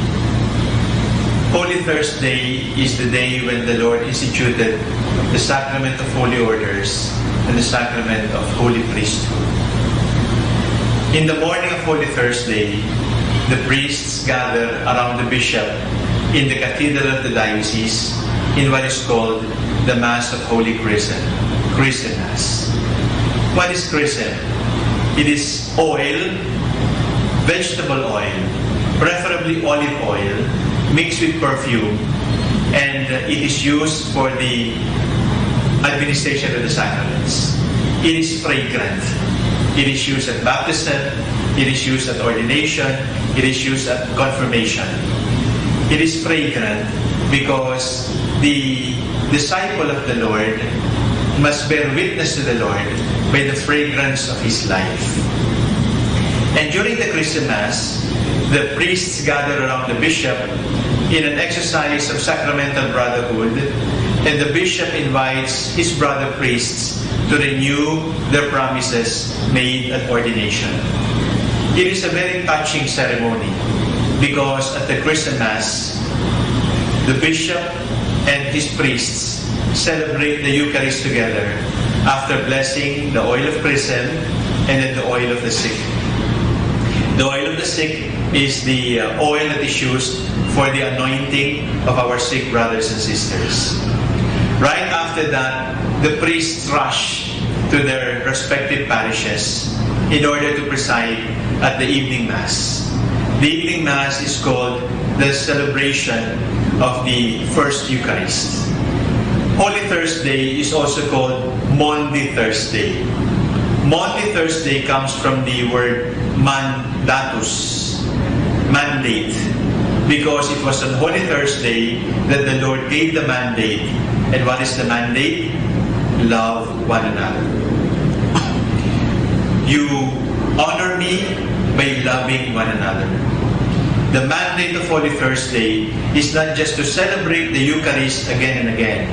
Holy Thursday is the day when the Lord instituted the sacrament of holy orders and the sacrament of holy priesthood. In the morning of Holy Thursday, the priests gather around the bishop in the cathedral of the diocese in what is called the Mass of Holy Chrism, Chrism Mass. What is chrism? It is oil, vegetable oil, preferably olive oil, mixed with perfume, and it is used for the administration of the sacraments. It is fragrant. It is used at baptism, it is used at ordination, it is used at confirmation. It is fragrant because the disciple of the Lord must bear witness to the Lord by the fragrance of his life. And during the Chrism Mass, the priests gather around the bishop in an exercise of sacramental brotherhood, and the bishop invites his brother priests to renew their promises made at ordination. It is a very touching ceremony because at the Chrism Mass, the bishop and his priests celebrate the Eucharist together after blessing the oil of chrism and then the oil of the sick. The oil of the sick is the oil that is used for the anointing of our sick brothers and sisters. Right after that, the priests rush to their respective parishes in order to preside at the evening Mass. The evening Mass is called the celebration of the First Eucharist. Holy Thursday is also called Maundy Thursday. Maundy Thursday comes from the word mandatus, mandate, because it was on Holy Thursday that the Lord gave the mandate. And what is the mandate? Love one another. You honor me by loving one another. The mandate of Holy Thursday is not just to celebrate the Eucharist again and again.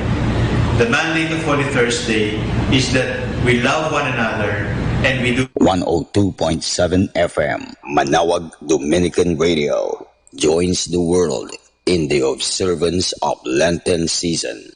The mandate of Holy Thursday is that we love one another and we do 102.7 FM Manawag Dominican Radio joins the world in the observance of Lenten season.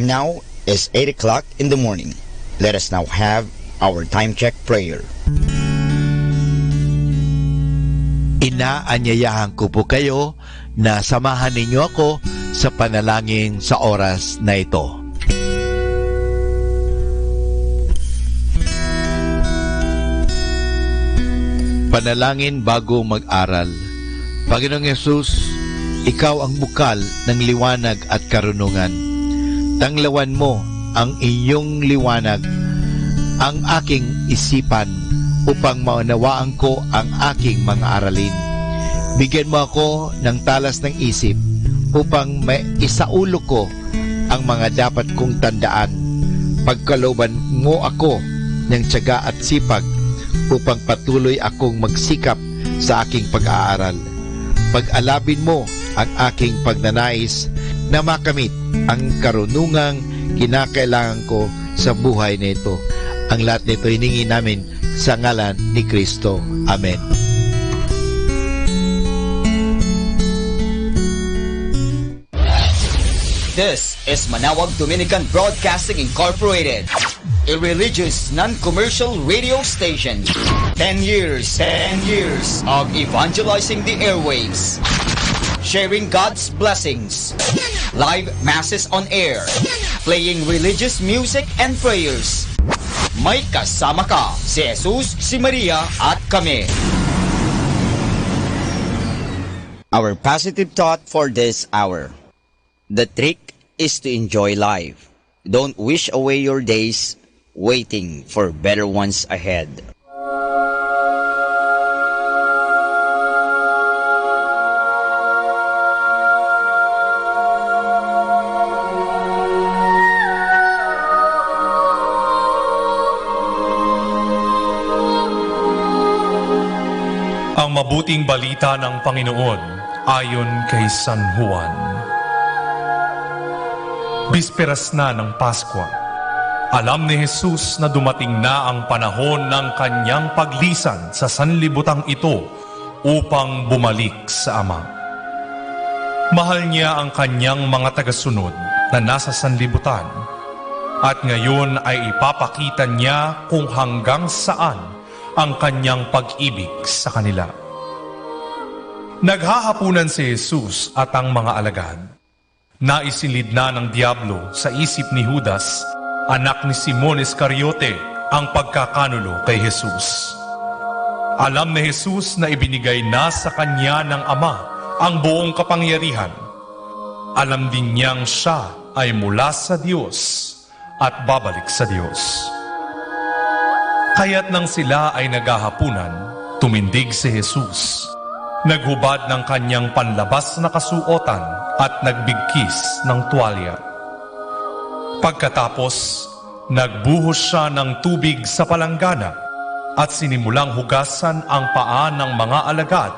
time now is 8 o'clock in the morning. Let us now have our time check prayer. Inaanyayahan ko po kayo na samahan ninyo ako sa panalangin sa oras na ito. Panalangin bago mag-aral. Panginoong Yesus, Ikaw ang bukal ng liwanag at karunungan. Tanglawan mo ang iyong liwanag, ang aking isipan, upang maunawaan ko ang aking mga aralin. Bigyan mo ako ng talas ng isip upang maisaulo ko ang mga dapat kong tandaan. Pagkalooban mo ako ng tiyaga at sipag upang patuloy akong magsikap sa aking pag-aaral. Pag-alabin mo ang aking pagnanais na makamit ang karunungang kinakailangan ko sa buhay nito. Ang lahat nito hiningi namin sa ngalan ni Kristo. Amen. This is Manawag Dominican Broadcasting Incorporated, a religious non-commercial radio station. 10 years of evangelizing the airwaves, sharing God's blessings, live masses on air, playing religious music and prayers. May kasama ka, si Jesus, si Maria at kami. Our positive thought for this hour. The trick is to enjoy life. Don't wish away your days waiting for better ones ahead. Ang mabuting balita ng Panginoon ayon kay San Juan. Bisperas na ng Paskwa. Alam ni Jesus na dumating na ang panahon ng kanyang paglisan sa sanlibutang ito upang bumalik sa Ama. Mahal niya ang kanyang mga tagasunod na nasa sanlibutan at ngayon ay ipapakita niya kung hanggang saan ang kanyang pag-ibig sa kanila. Naghahapunan si Jesus at ang mga alagad. Naisilid na ng Diablo sa isip ni Judas, anak ni Simon Iscariote, ang pagkakanulo kay Jesus. Alam ni Jesus na ibinigay na sa kanya ng Ama ang buong kapangyarihan. Alam din niyang siya ay mula sa Diyos at babalik sa Diyos. Kaya't nang sila ay naghahapunan, tumindig si Jesus. Naghubad ng kanyang panlabas na kasuotan at nagbigkis ng tuwalya. Pagkatapos, nagbuhos siya ng tubig sa palanggana at sinimulang hugasan ang paa ng mga alagad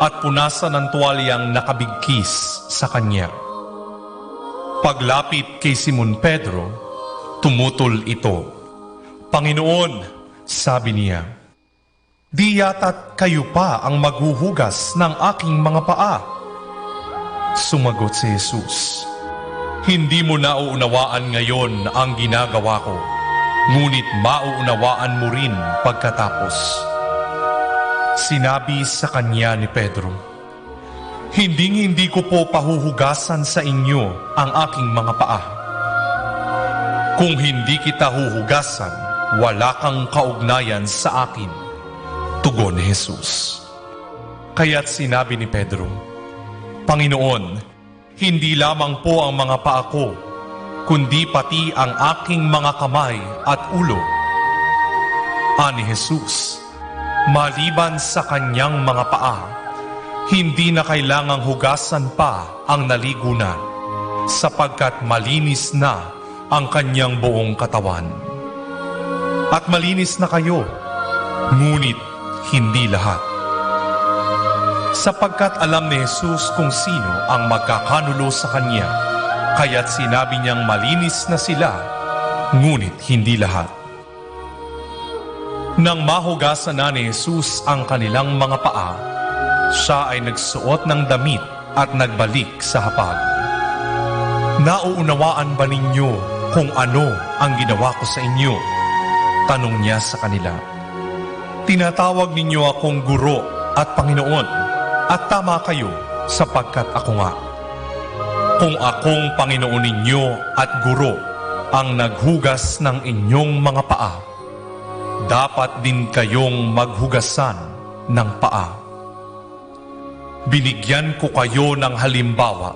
at punasan ng tuwalyang nakabigkis sa kanya. Paglapit kay Simon Pedro, tumutol ito. "Panginoon," sabi niya, "di yata't kayo pa ang maghuhugas ng aking mga paa." Sumagot si Jesus, "Hindi mo nauunawaan ngayon ang ginagawa ko, ngunit mauunawaan mo rin pagkatapos." Sinabi sa kanya ni Pedro, Hindi ko po pahuhugasan sa inyo ang aking mga paa. Kung hindi kita huhugasan, wala kang kaugnayan sa akin," tugon ni Jesus. Kaya't sinabi ni Pedro, "Panginoon, hindi lamang po ang mga paa ko, kundi pati ang aking mga kamay at ulo." Ani Jesus, maliban sa kanyang mga paa, hindi na kailangang hugasan pa ang naligo na, sapagkat malinis na ang kanyang buong katawan. At malinis na kayo, ngunit hindi lahat. Sapagkat alam ni Jesus kung sino ang magkakanulo sa kanya, kaya't sinabi niyang malinis na sila, ngunit hindi lahat. Nang mahugasan na ni Jesus ang kanilang mga paa, siya ay nagsuot ng damit at nagbalik sa hapag. Nauunawaan ba ninyo kung ano ang ginawa ko sa inyo? Tanong niya sa kanila. Tinatawag ninyo akong guro at Panginoon, at tama kayo sapagkat ako nga. Kung akong Panginoon ninyo at guro ang naghugas ng inyong mga paa, dapat din kayong maghugasan ng paa. Binigyan ko kayo ng halimbawa,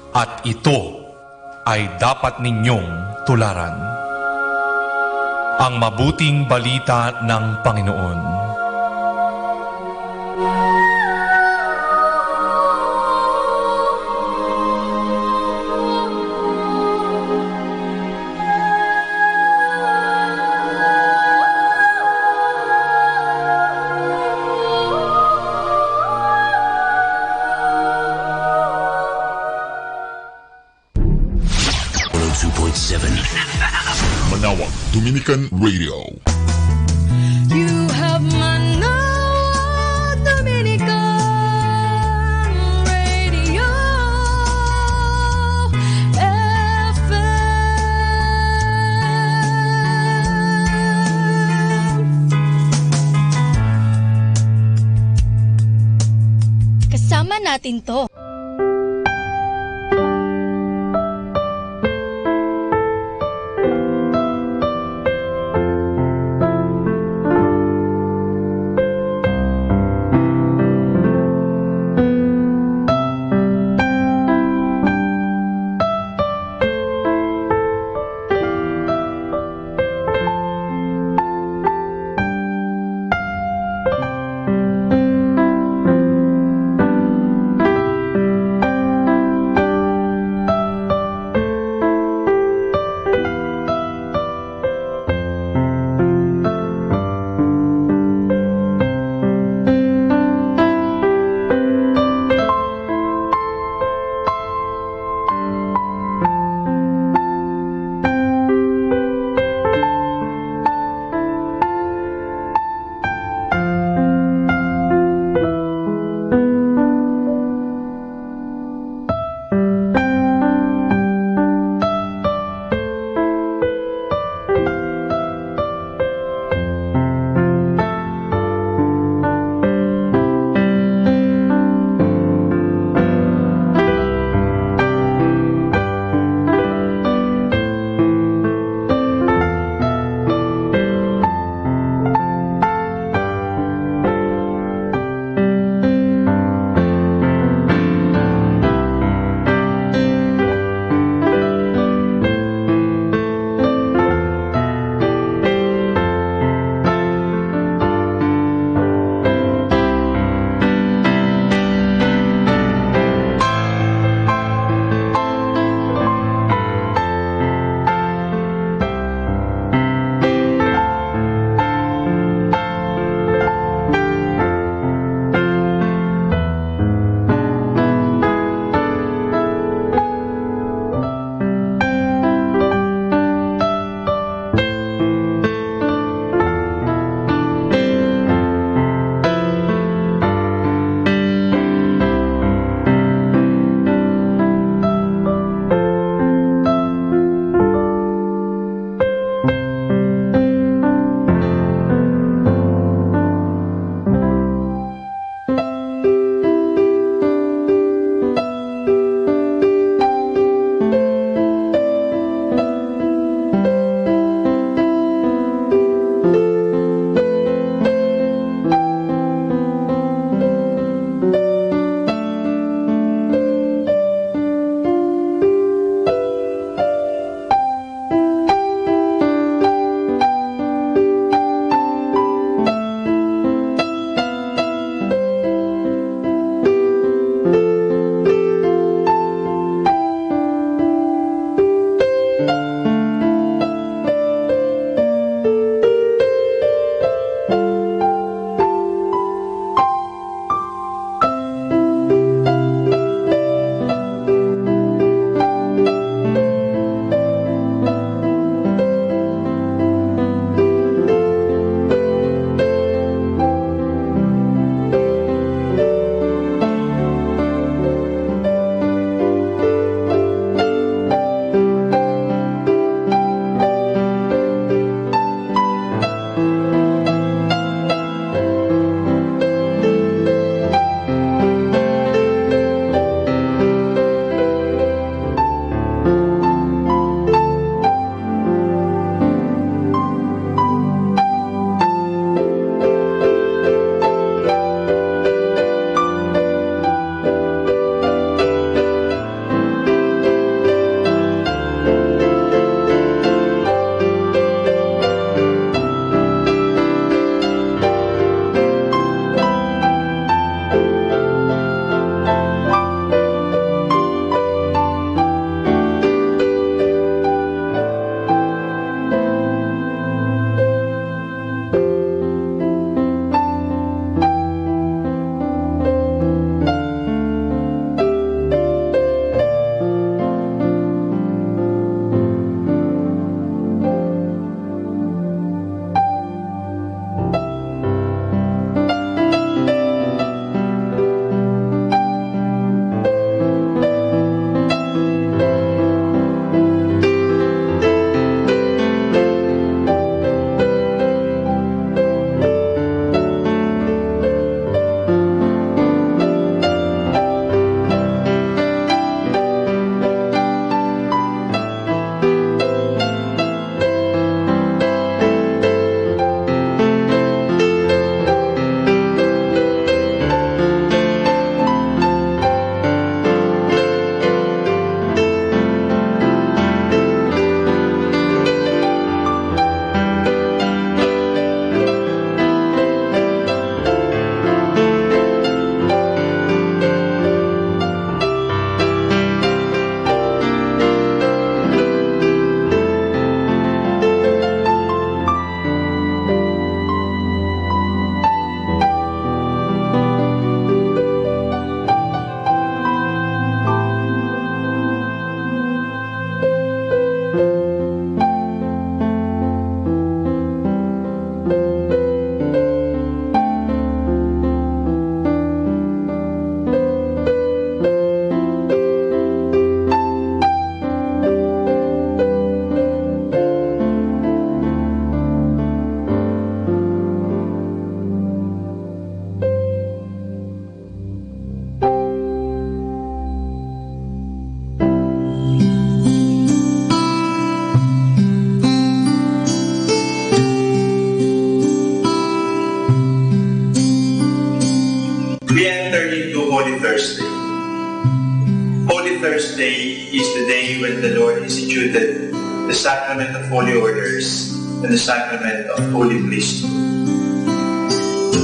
at ito ay dapat ninyong tularan. Ang mabuting balita ng Panginoon. Manawag Dominican Radio. You have Manawag Dominican Radio FM. Kasama natin to. is the day when the Lord instituted the sacrament of holy orders and the sacrament of holy priesthood.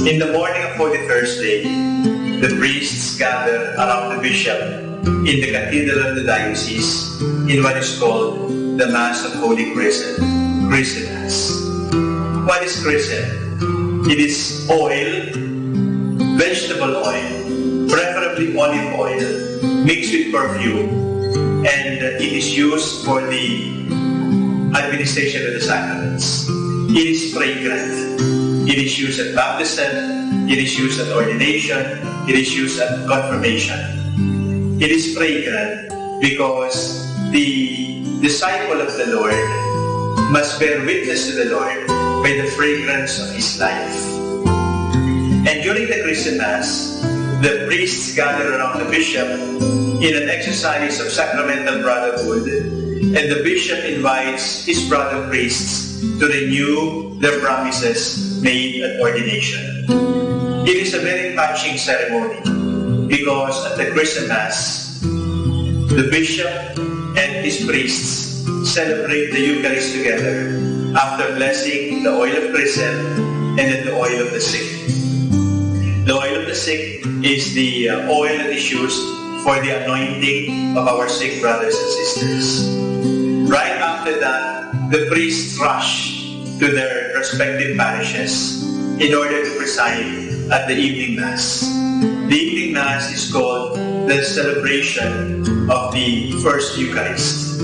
In the morning of Holy Thursday, the priests gather around the bishop in the cathedral of the diocese in what is called the Mass of Holy Chrism, Christmas. What is Chrism? It is oil, vegetable oil, preferably olive oil, mixed with perfume, and it is used for the administration of the sacraments. It is fragrant. It is used at baptism, it is used at ordination, it is used at confirmation. It is fragrant because the disciple of the Lord must bear witness to the Lord by the fragrance of his life. And during the Christian Mass, the priests gather around the bishop in an exercise of sacramental brotherhood, and the bishop invites his brother priests to renew their promises made at ordination. It is a very touching ceremony because at the Christian Mass, the bishop and his priests celebrate the Eucharist together after blessing the oil of chrism and then the oil of the sick. The oil of the sick is the oil that is used for the anointing of our sick brothers and sisters. Right after that, the priests rush to their respective parishes in order to preside at the evening Mass. The evening Mass is called the celebration of the First Eucharist.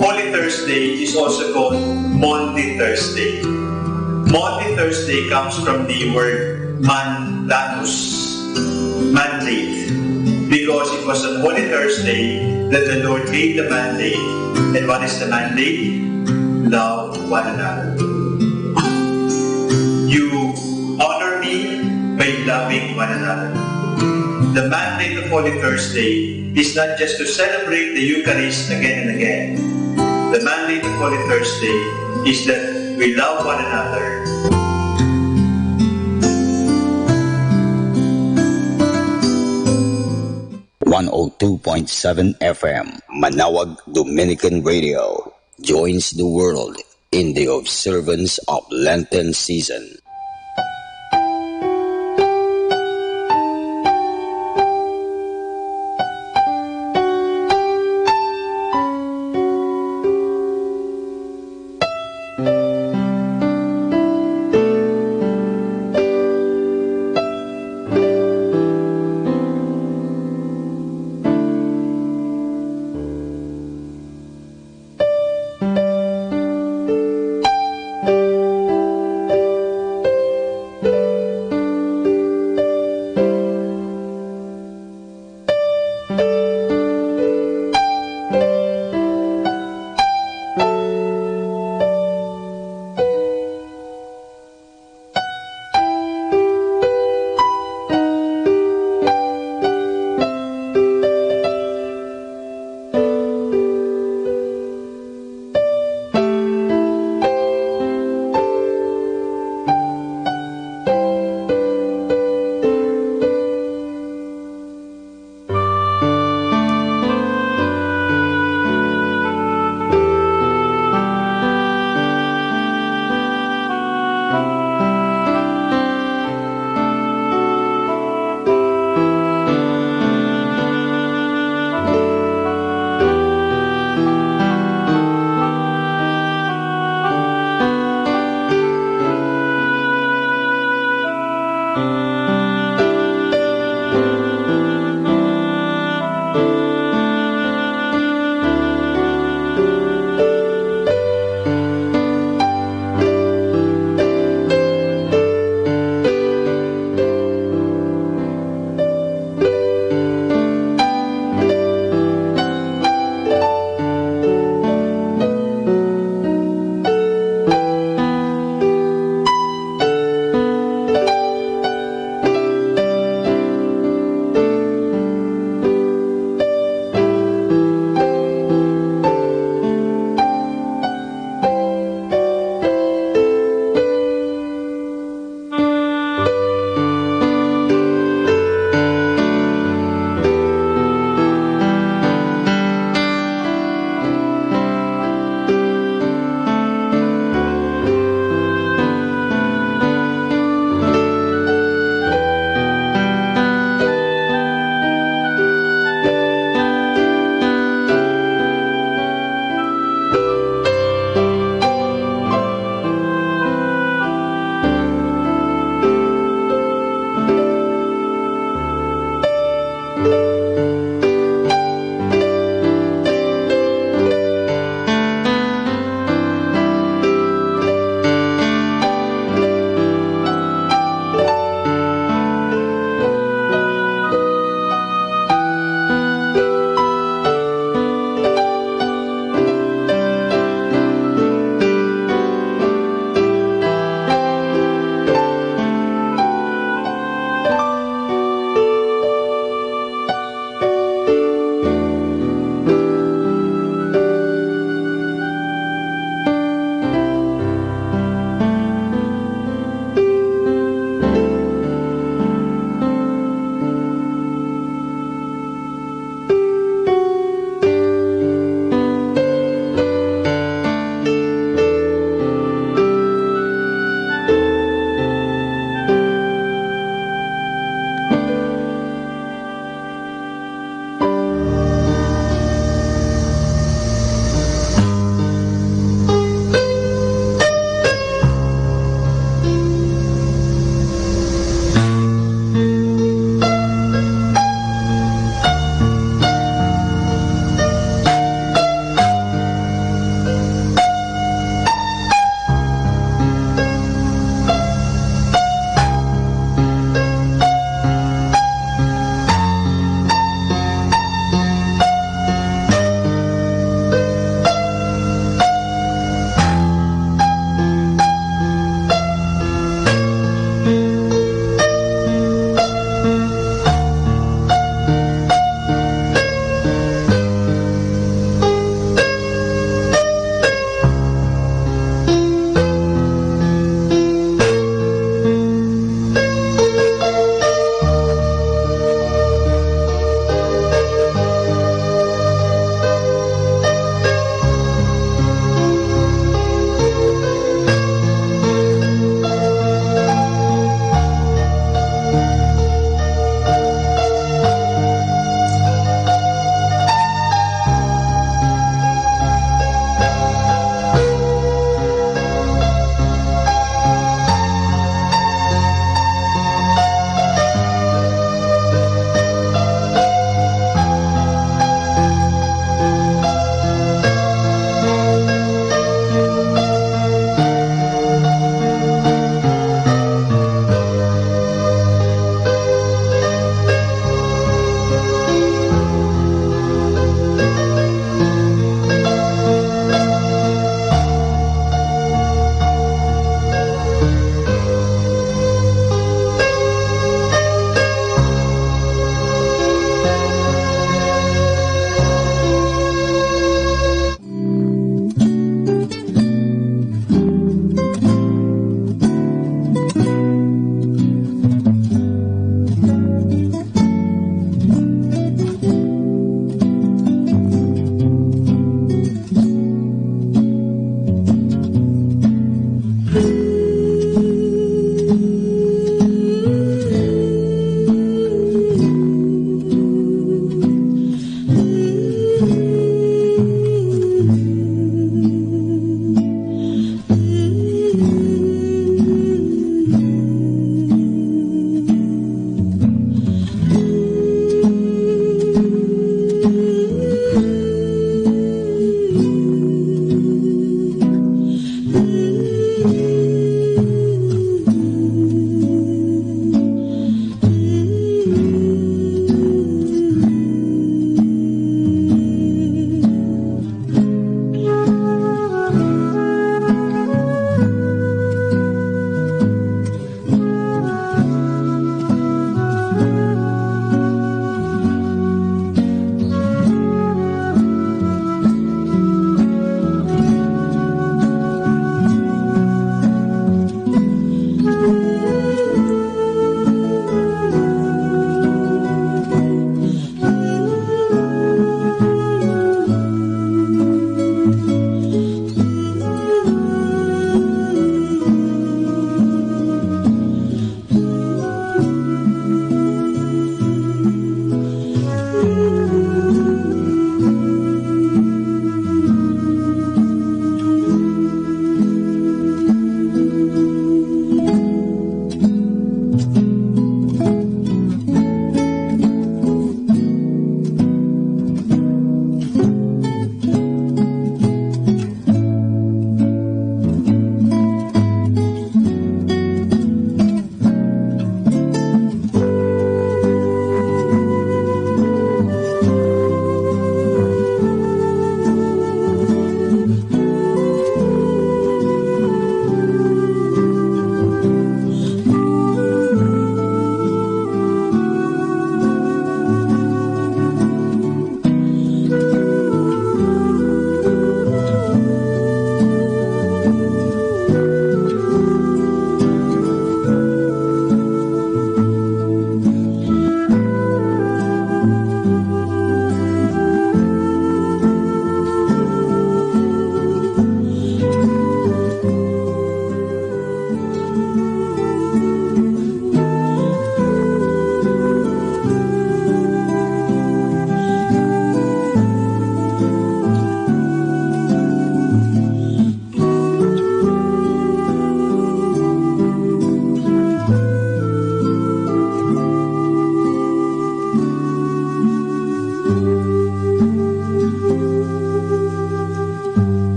Holy Thursday is also called Maundy Thursday. Maundy Thursday comes from the word mandatus, mandate, because it was on Holy Thursday that the Lord gave the mandate. And what is the mandate? Love one another. You honor me by loving one another. The mandate of Holy Thursday is not just to celebrate the Eucharist again and again. The mandate of Holy Thursday is that we love one another. .7 FM, Manawag Dominican Radio, joins the world in the observance of Lenten season.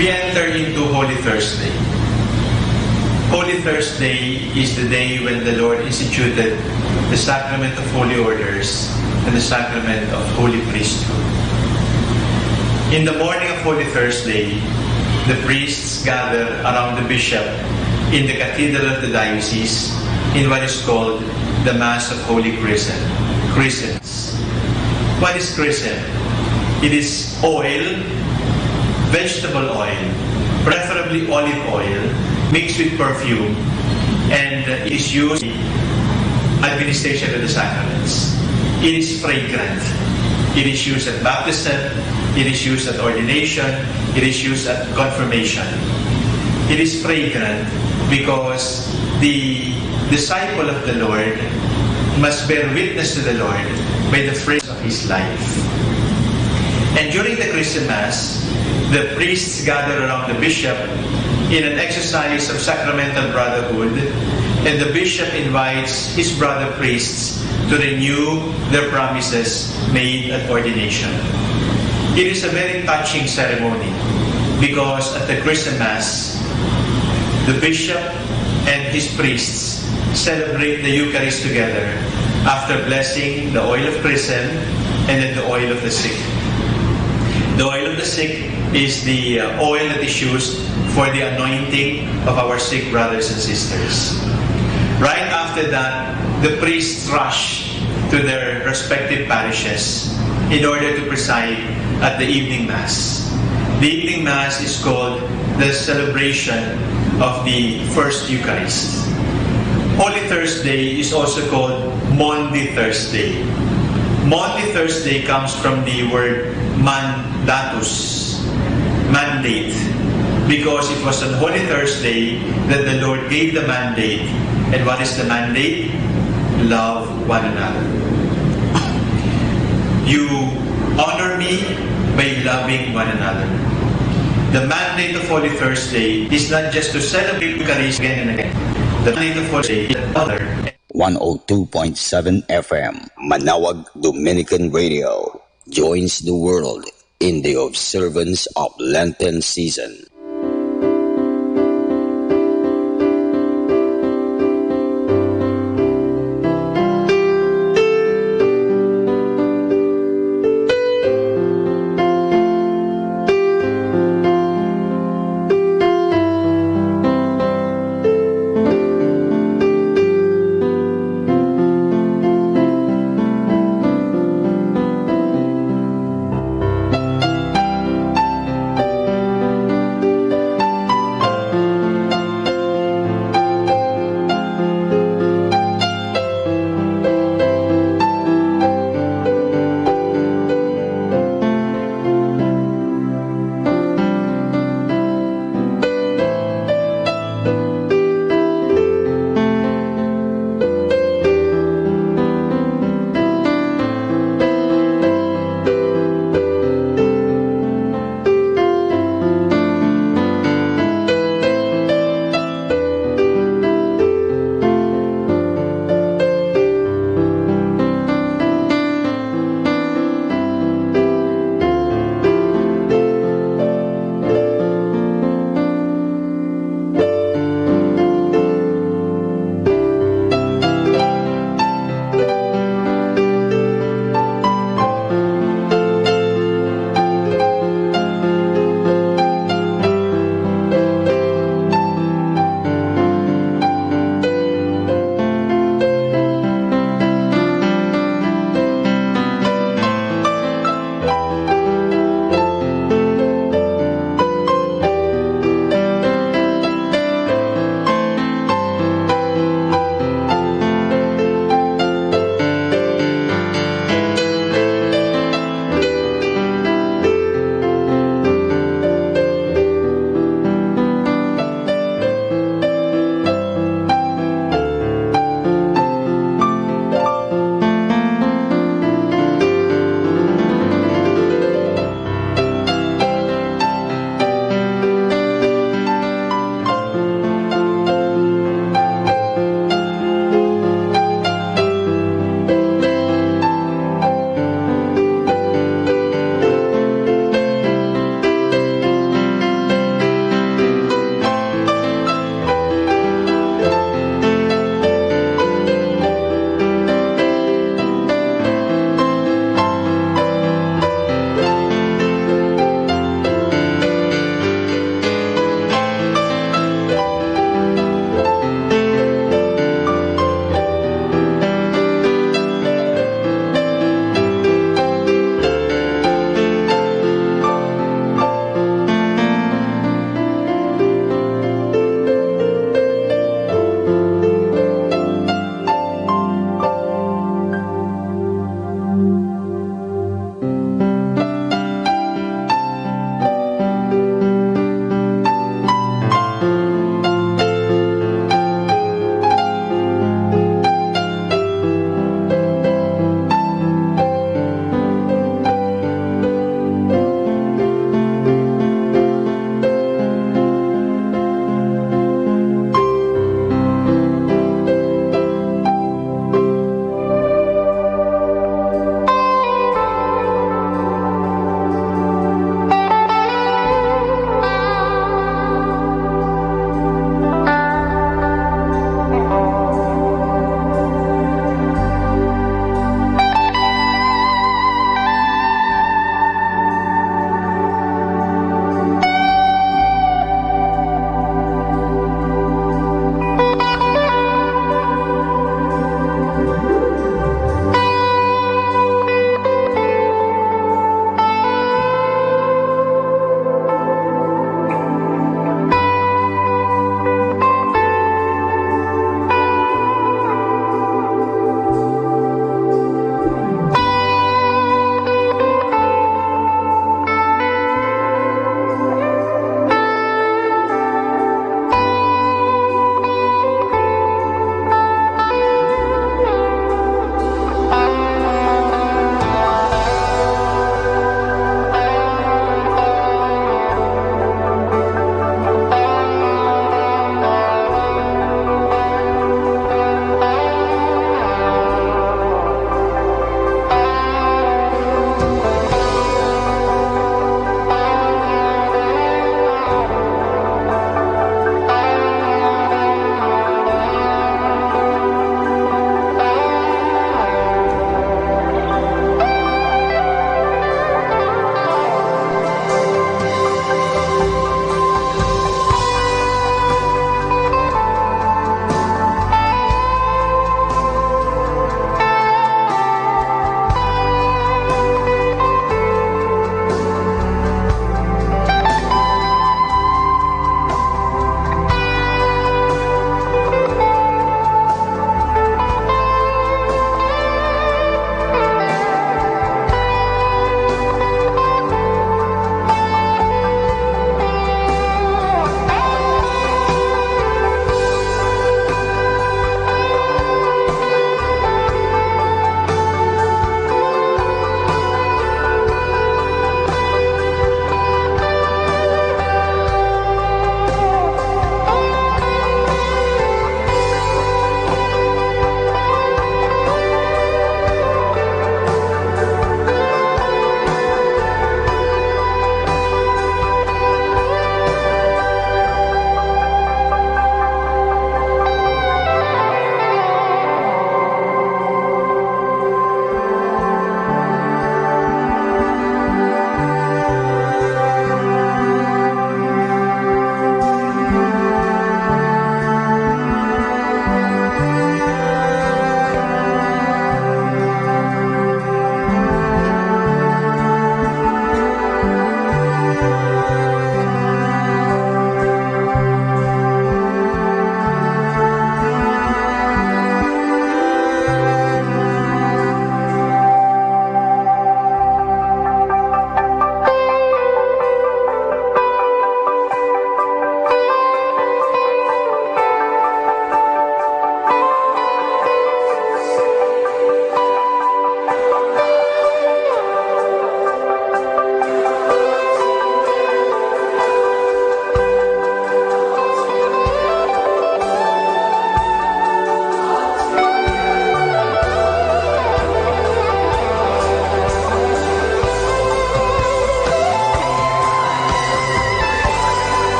we enter into Holy Thursday. Holy Thursday is the day when the Lord instituted the sacrament of holy orders and the sacrament of holy priesthood. In the morning of Holy Thursday, the priests gather around the bishop in the cathedral of the diocese in what is called the Mass of Holy Chrisms. What is chrism? It is oil, vegetable oil, preferably olive oil, mixed with perfume, and it is used in administration of the sacraments. It is fragrant. It is used at baptism, it is used at ordination, it is used at confirmation. It is fragrant because the disciple of the Lord must bear witness to the Lord by the fragrance of his life. And during the Christian Mass, the priests gather around the bishop in an exercise of sacramental brotherhood, and the bishop invites his brother priests to renew their promises made at ordination. It is a very touching ceremony because at the Christian Mass, the bishop and his priests celebrate the Eucharist together after blessing the oil of chrism and then the oil of the sick. The oil of the sick is the oil that is used for the anointing of our sick brothers and sisters. Right after that, the priests rush to their respective parishes in order to preside at the evening Mass. The evening Mass is called the celebration of the First Eucharist. Holy Thursday is also called Maundy Thursday. Maundy Thursday comes from the word mandatus, mandate, because it was on Holy Thursday that the Lord gave the mandate. And what is the mandate? Love one another. You honor me by loving one another. The mandate of Holy Thursday is not just to celebrate Eucharist again and again. The mandate of Holy Thursday is another. 102.7 FM, Manawag Dominican Radio, joins the world in the observance of Lenten season.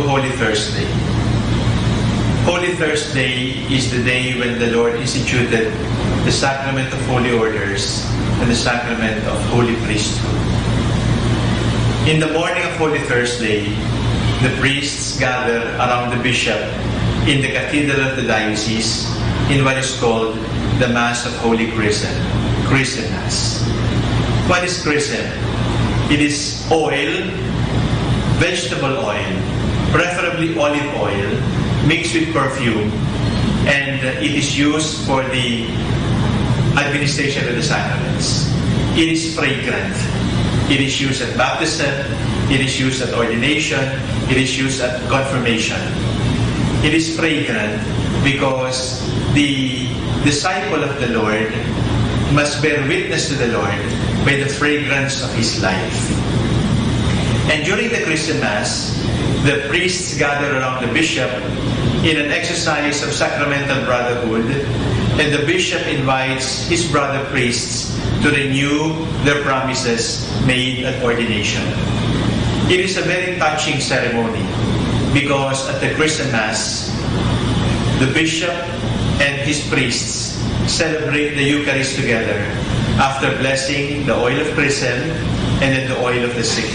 Holy Thursday. Holy Thursday is the day when the Lord instituted the sacrament of holy orders and the sacrament of holy priesthood. In the morning of Holy Thursday, the priests gather around the bishop in the cathedral of the diocese in what is called the Mass of Holy Chrism, Chrism Mass. What is chrism? It is oil, vegetable oil, preferably olive oil, mixed with perfume, and it is used for the administration of the sacraments. It is fragrant. It is used at baptism, it is used at ordination, it is used at confirmation. It is fragrant because the disciple of the Lord must bear witness to the Lord by the fragrance of his life. And during the Chrism Mass, the priests gather around the bishop in an exercise of sacramental brotherhood, and the bishop invites his brother priests to renew their promises made at ordination. It is a very touching ceremony because at the Chrism Mass, the bishop and his priests celebrate the Eucharist together after blessing the oil of chrism and then the oil of the sick.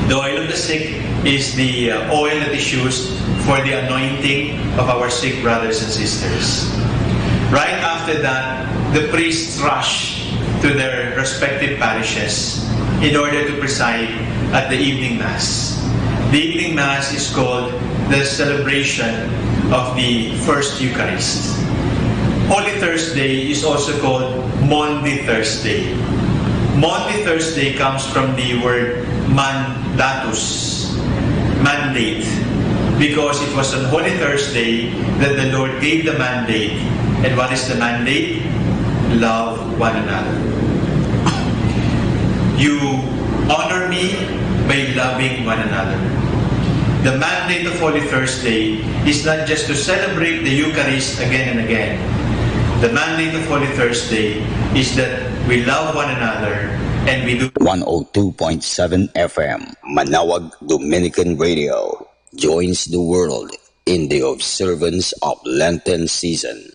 The oil of the sick is the oil that is used for the anointing of our sick brothers and sisters. Right after that, the priests rush to their respective parishes in order to preside at the evening Mass. The evening Mass is called the celebration of the First Eucharist. Holy Thursday is also called Maundy Thursday. Maundy Thursday comes from the word mandatus, mandate, because it was on Holy Thursday that the Lord gave the mandate. And what is the mandate? Love one another. You honor me by loving one another. The mandate of Holy Thursday is not just to celebrate the Eucharist again and again. The mandate of Holy Thursday is that we love one another and we do 102.7 FM Manawag Dominican Radio joins the world in the observance of Lenten season.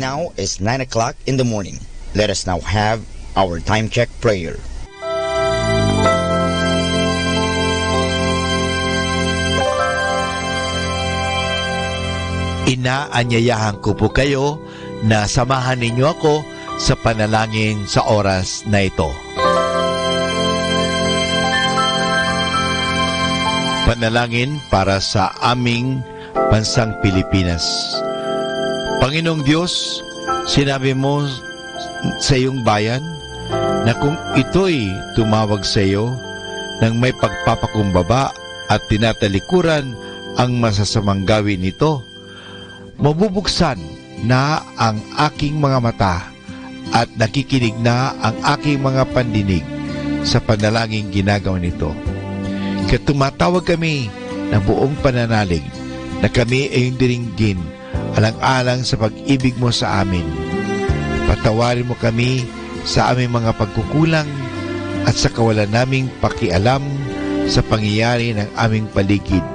time now is 9 o'clock in the morning. Let us now have our time check prayer. Inaanyayahan ko po kayo na samahan ninyo ako sa panalangin sa oras na ito. Panalangin para sa aming bansang Pilipinas. Panginoong Diyos, sinabi mo sa iyong bayan na kung ito'y tumawag sa iyo ng may pagpapakumbaba at tinatalikuran ang masasamang gawin nito, mabubuksan na ang aking mga mata at nakikinig na ang aking mga pandinig sa panalangin ginagawa nito. Kaya tumatawag kami na buong pananalig na kami ay diringgin alang-alang sa pag-ibig mo sa amin. Patawarin mo kami sa aming mga pagkukulang at sa kawalan naming pakialam sa pangyayari ng aming paligid,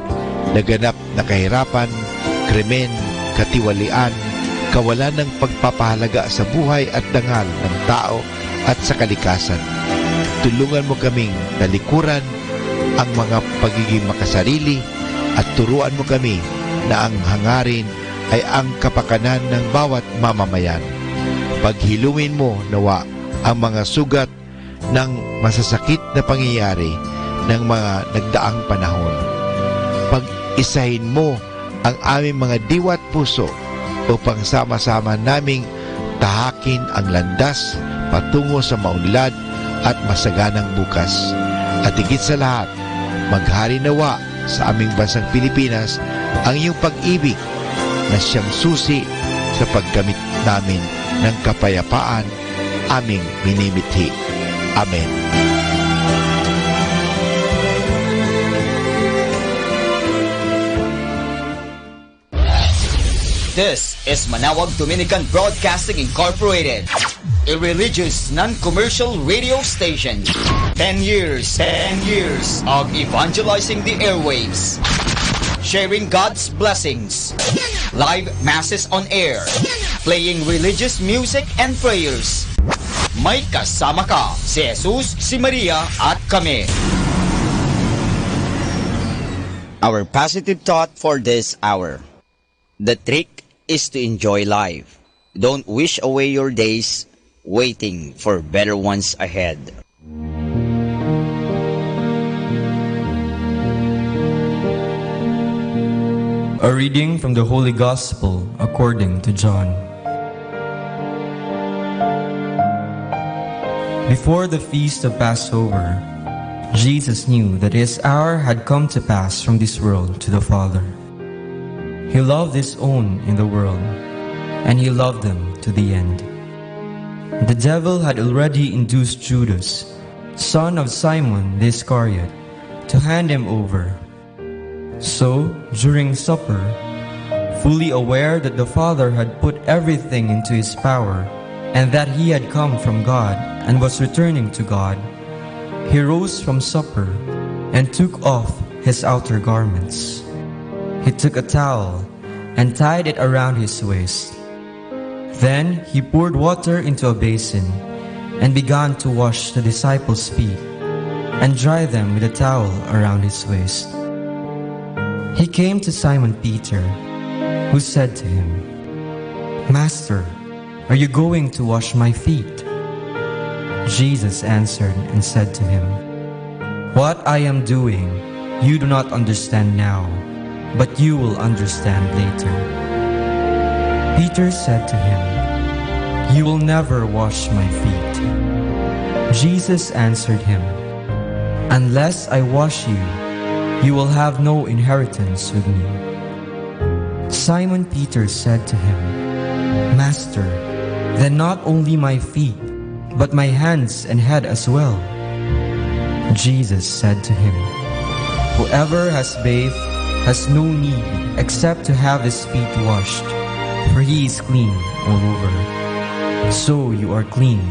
naganap na kahirapan, krimen, katiwalian, kawalan ng pagpapahalaga sa buhay at dangal ng tao at sa kalikasan. Tulungan mo kaming talikuran ang mga pagiging makasarili at turuan mo kami na ang hangarin ay ang kapakanan ng bawat mamamayan. Paghilumin mo nawa ang mga sugat ng masasakit na pangyayari ng mga nagdaang panahon. Pag-isahin mo ang aming mga diwa at puso upang sama-sama naming tahakin ang landas patungo sa maunlad at masaganang bukas. At higit sa lahat, maghari nawa sa aming bansang Pilipinas ang iyong pag-ibig na siyang susi sa paggamit namin ng kapayapaan aming minimithi. Amen. This is Manawag Dominican Broadcasting Incorporated, a religious non-commercial radio station. 10 years of evangelizing the airwaves, sharing God's blessings, live masses on air, playing religious music and prayers. May kasama ka, si Jesus, si Maria, at kami. Our positive thought for this hour. The trick is to enjoy life. Don't wish away your days waiting for better ones ahead. A reading from the Holy Gospel according to John. Before the feast of Passover, Jesus knew that his hour had come to pass from this world to the Father. He loved his own in the world, and he loved them to the end. The devil had already induced Judas, son of Simon the Iscariot, to hand him over. So, during supper, fully aware that the Father had put everything into his power, and that he had come from God and was returning to God, he rose from supper and took off his outer garments. He took a towel and tied it around his waist. Then he poured water into a basin and began to wash the disciples' feet and dry them with a towel around his waist. He came to Simon Peter, who said to him, "Master, are you going to wash my feet?" Jesus answered and said to him, "What I am doing you do not understand now, but you will understand later." Peter said to him, "You will never wash my feet." Jesus answered him, "Unless I wash you, you will have no inheritance with me." Simon Peter said to him, "Master, then not only my feet, but my hands and head as well." Jesus said to him, "Whoever has bathed has no need except to have his feet washed, for he is clean all over. So you are clean,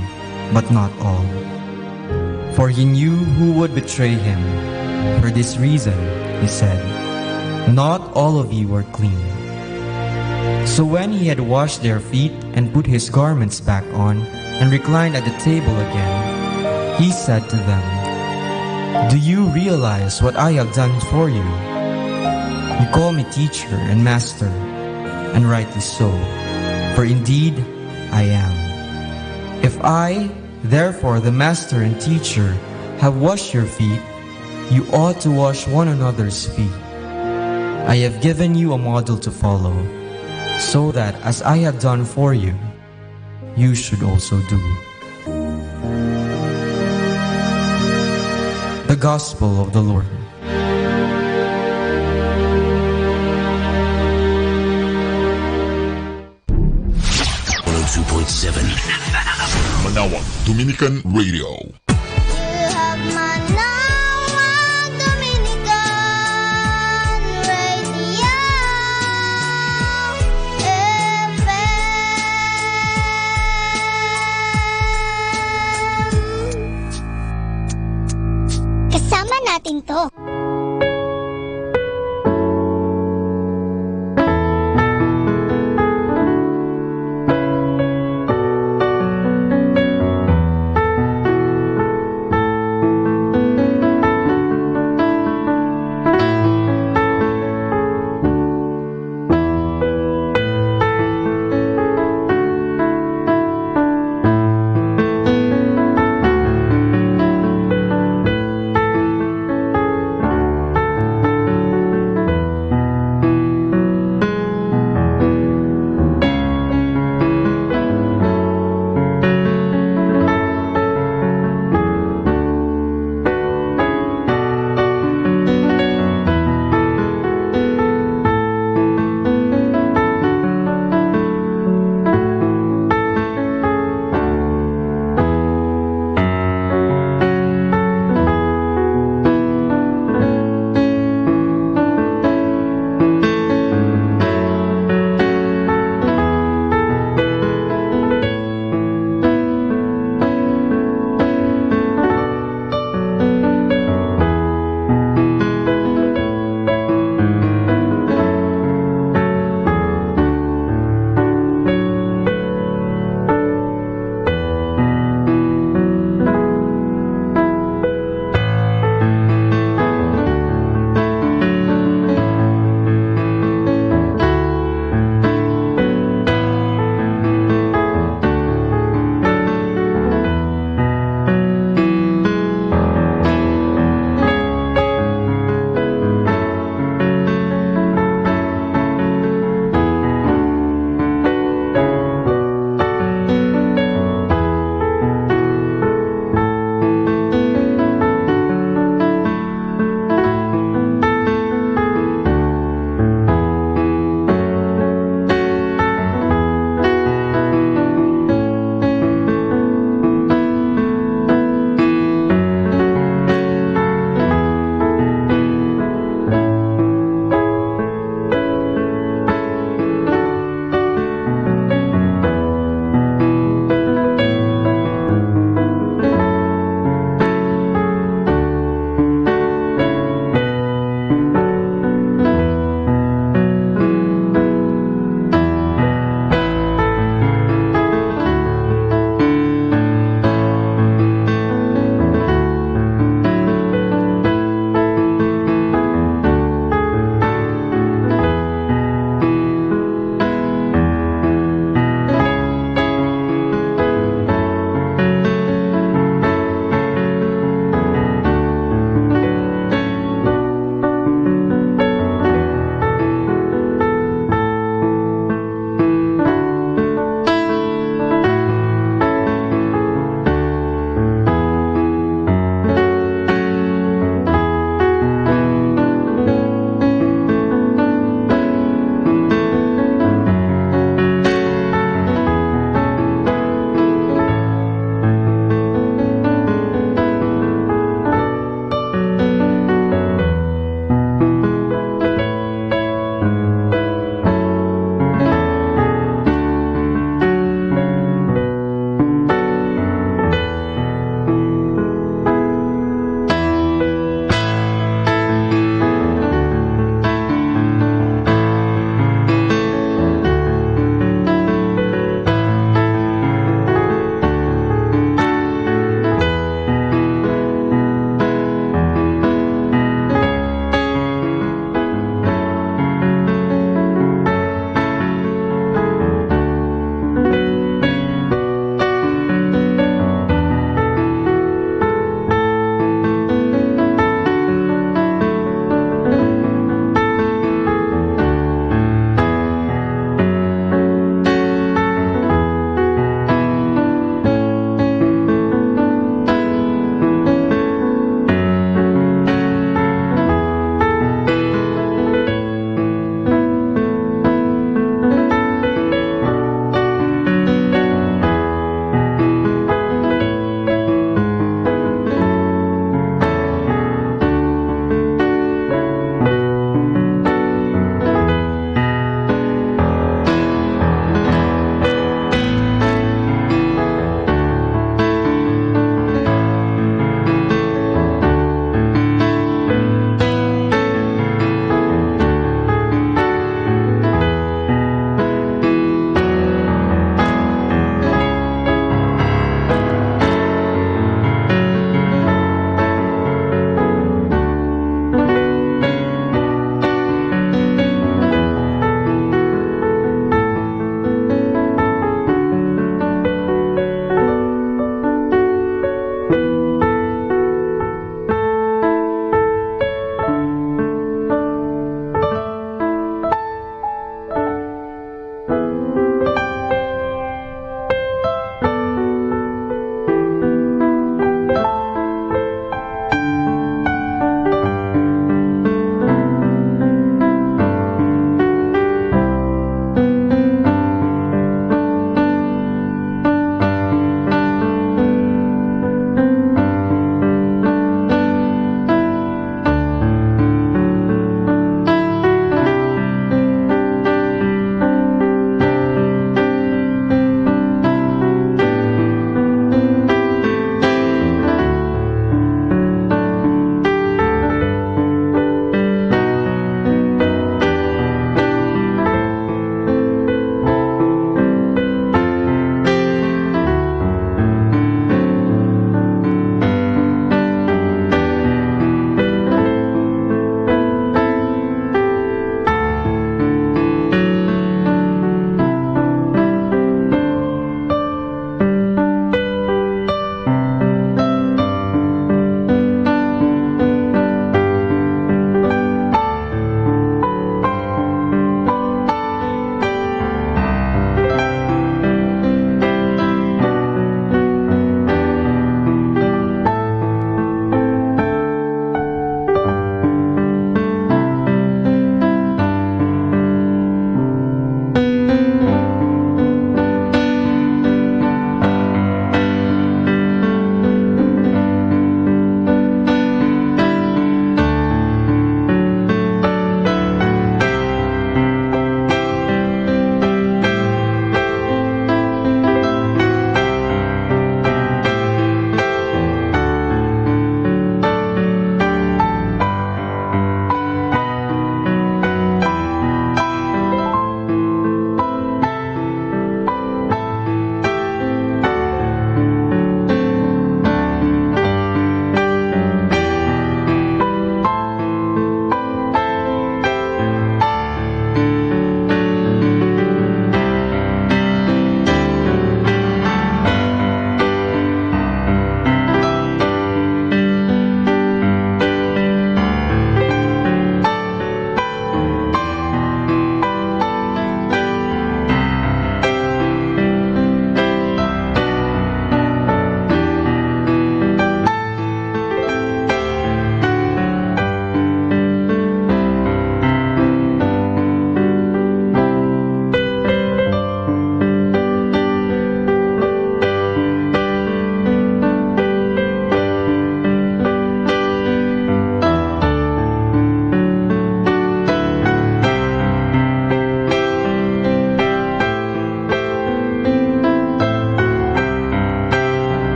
but not all." For he knew who would betray him. For this reason, he said, "Not all of you are clean." So when he had washed their feet and put his garments back on and reclined at the table again, he said to them, "Do you realize what I have done for you? You call me teacher and master, and rightly so, for indeed I am. If I, therefore the master and teacher, have washed your feet, you ought to wash one another's feet. I have given you a model to follow, so that as I have done for you, you should also do." The Gospel of the Lord. Manawag Dominican Radio. You have Manawag Dominican Radio FM. Kasama natin to.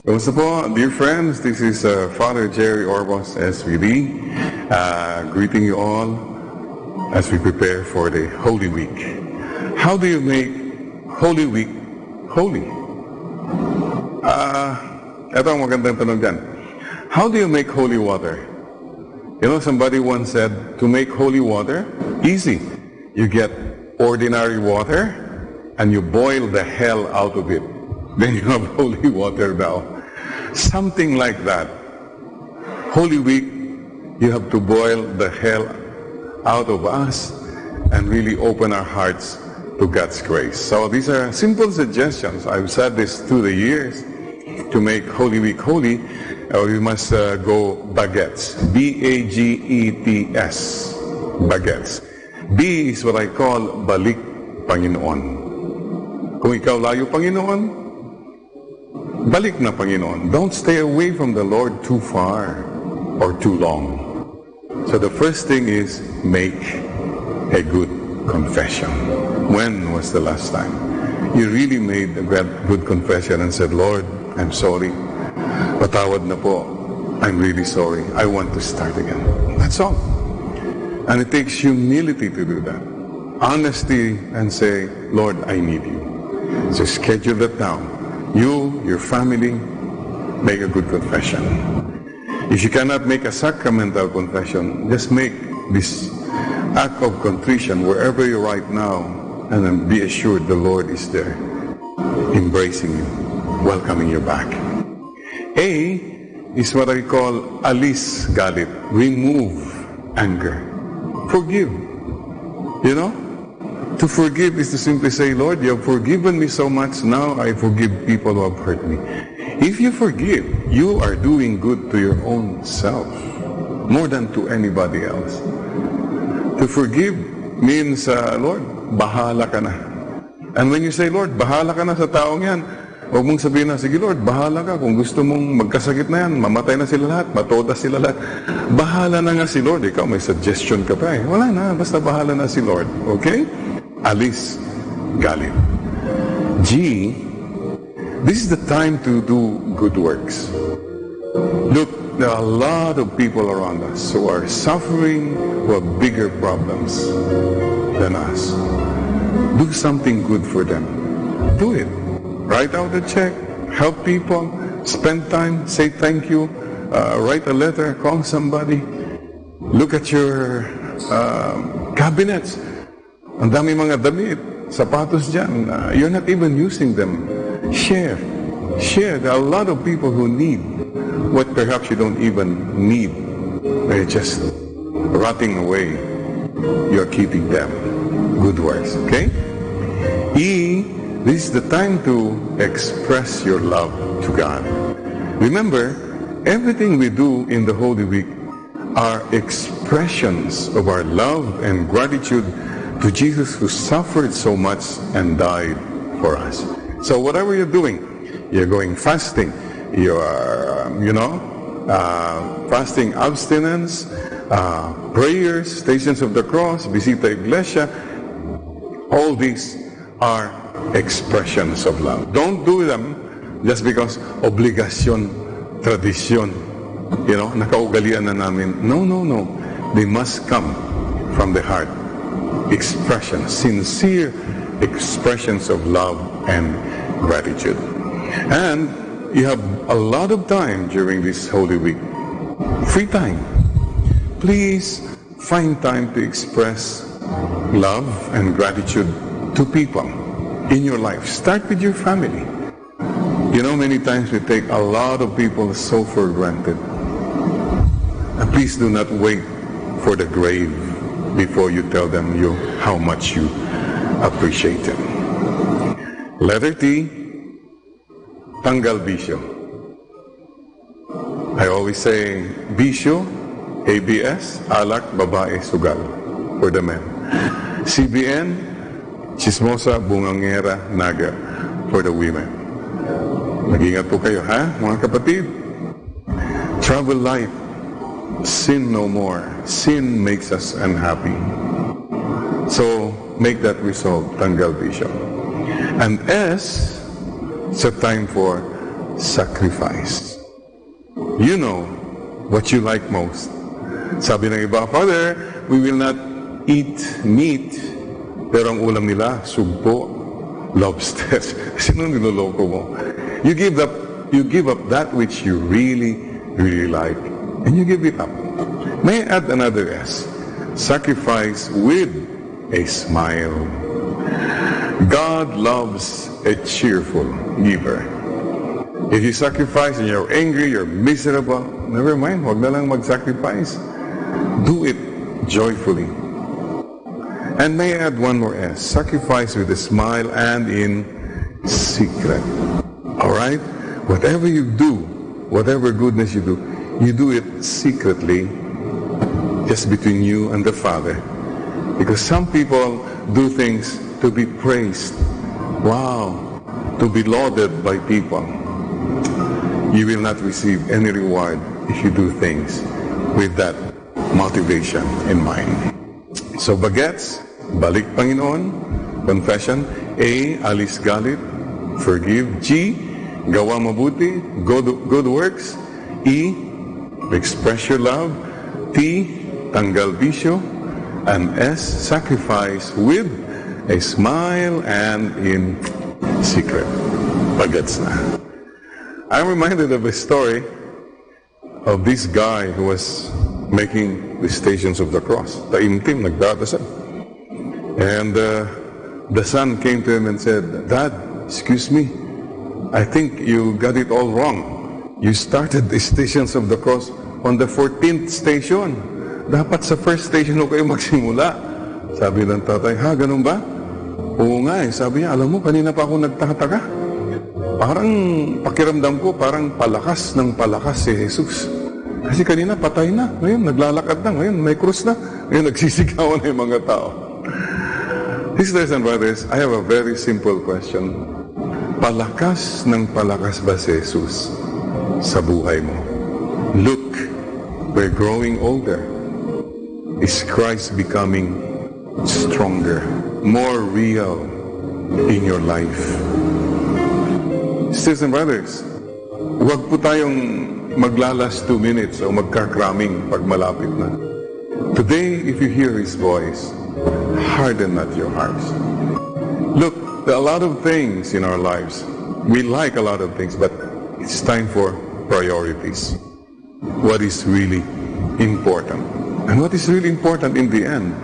Kamusta po, dear friends? This is Father Jerry Orbos, SVD, greeting you all as we prepare for the Holy Week. How do you make Holy Week holy? Ito ang magandang tanong dyan. How do you make holy water? You know, somebody once said, to make holy water, easy. You get ordinary water and you boil the hell out of it. Then you have holy water now. Something like that. Holy Week, you have to boil the hell out of us and really open our hearts to God's grace. So these are simple suggestions. I've said this through the years. To make Holy Week holy, we must go baguettes. B-A-G-E-T-S. Baguettes. B is what I call balik Panginoon. Kung ikaw layo Panginoon, balik na Panginoon. Don't stay away from the Lord too far or too long. So the first thing is make a good confession. When was the last time you really made a good confession and said, Lord, I'm sorry. Patawad na po. I'm really sorry. I want to start again. That's all. And it takes humility to do that. Honesty and say, Lord, I need you. So schedule that down. You, your family, make a good confession. If you cannot make a sacramental confession, just make this act of contrition wherever you're right now, and then be assured the Lord is there, embracing you, welcoming you back. A is what I call alis galit, remove anger, forgive. You know, to forgive is to simply say, Lord, you have forgiven me so much, now I forgive people who have hurt me. If you forgive, you are doing good to your own self, more than to anybody else. To forgive means, Lord, bahala ka na. And when you say, Lord, bahala ka na sa taong yan, huwag mong sabihin na, sige Lord, bahala ka. Kung gusto mong magkasakit na yan, mamatay na sila lahat, matodas sila lahat. Bahala na nga si Lord. Ikaw, may suggestion ka pa eh. Wala na, basta bahala na si Lord. Okay? Alis galit. G, this is the time to do good works. Look, there are a lot of people around us who are suffering, who have bigger problems than us. Do something good for them. Do it. Write out a check, help people, spend time, say thank you, write a letter, call somebody. Look at your cabinets. Ang dami mga damit, sapatos dyan. You're not even using them. Share. Share. There are a lot of people who need what perhaps you don't even need. They're just rotting away. You're keeping them. Good works. Okay? E, this is the time to express your love to God. Remember, everything we do in the Holy Week are expressions of our love and gratitude to Jesus who suffered so much and died for us. So whatever you're doing, you're going fasting, you are, fasting abstinence, prayers, Stations of the Cross, Visita Iglesia, all these are expressions of love. Don't do them just because obligasyon, tradisyon, nakaugalian na namin. No. They must come from the heart. Expressions, sincere expressions of love and gratitude. And you have a lot of time during this Holy Week. Free time. Please find time to express love and gratitude to people in your life. Start with your family. Many times we take a lot of people so for granted. And please do not wait for the grave before you tell them how much you appreciate them. Letter T, tanggal bisyo. I always say, bisyo, ABS, alak, babae, sugal, for the men. CBN, chismosa, bungangera, naga, for the women. Mag-ingat po kayo, ha, mga kapatid? Travel light. Sin no more. Sin makes us unhappy. So, make that resolve, tanggal bisyo. And S, it's a time for sacrifice. You know what you like most. Sabi ng iba, Father, we will not eat meat, pero ang ulam nila, sugpo, lobster. Sino niloloko mo? You give up that which you really, really like, and you give it up. May I add another S? Sacrifice with a smile. God loves a cheerful giver. If you sacrifice and you're angry, you're miserable, never mind, huwag na lang mag-sacrifice. Do it joyfully. And may I add one more S, sacrifice with a smile and in secret. Alright? Whatever you do, whatever goodness you do it secretly, just between you and the Father. Because some people do things to be praised. Wow! To be lauded by people. You will not receive any reward if you do things with that motivation in mind. So bagets, balik Panginoon, confession. A, alis galit, forgive. G, gawa mabuti, good works. E, express your love. T, tanggal bisyo. And S, sacrifice with a smile and in secret. Bagets na. I'm reminded of a story of this guy who was making the Stations of the Cross. Taimtim, nagdadasal. And the son came to him and said, Dad, excuse me, I think you got it all wrong. You started the Stations of the Cross on the 14th station. Dapat sa first station ho kayo magsimula. Sabi ng tatay, ha, ganun ba? Oo nga eh. Sabi niya, alam mo, kanina pa ako nagtataka. Parang pakiramdam ko, parang palakas ng palakas si Jesus. Kasi kanina patay na. Ngayon, naglalakad na. Ngayon, may krus na. Ngayon, nagsisigawan na yung mga tao. Sisters and brothers, I have a very simple question. Palakas ng palakas ba si Jesus sa buhay mo? Look, we're growing older. Is Christ becoming stronger, more real in your life? Sisters and brothers, huwag po tayong maglalas 2 minutes o magkakraming pag malapit na. Today, if you hear His voice, harden not your hearts. Look, there are a lot of things in our lives. We like a lot of things, but it's time for priorities. What is really important? And what is really important in the end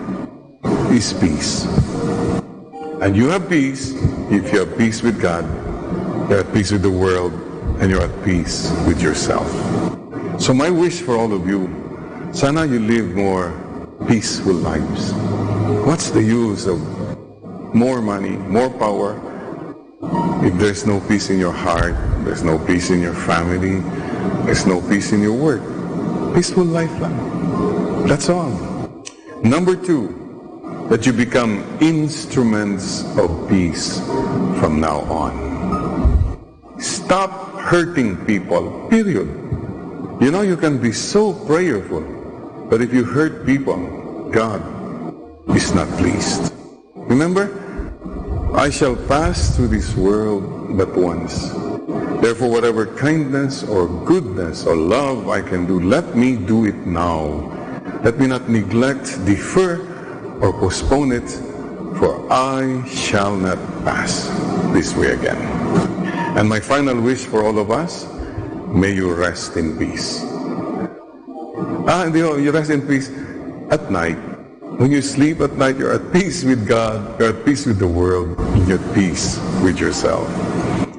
is peace. And you have peace if you have peace with God, you're at peace with the world, and you're at peace with yourself. So my wish for all of you, sana you live more peaceful lives. What's the use of more money, more power, if there's no peace in your heart, there's no peace in your family, there's no peace in your work? Peaceful life lang. That's all. Number 2, that you become instruments of peace from now on. Stop hurting people, period. You know, you can be so prayerful, but if you hurt people, God is not pleased. Remember, I shall pass through this world but once. Therefore, whatever kindness or goodness or love I can do, let me do it now. Let me not neglect, defer, or postpone it, for I shall not pass this way again. And my final wish for all of us, may you rest in peace. You rest in peace at night. When you sleep at night, you're at peace with God, you're at peace with the world, and you're at peace with yourself.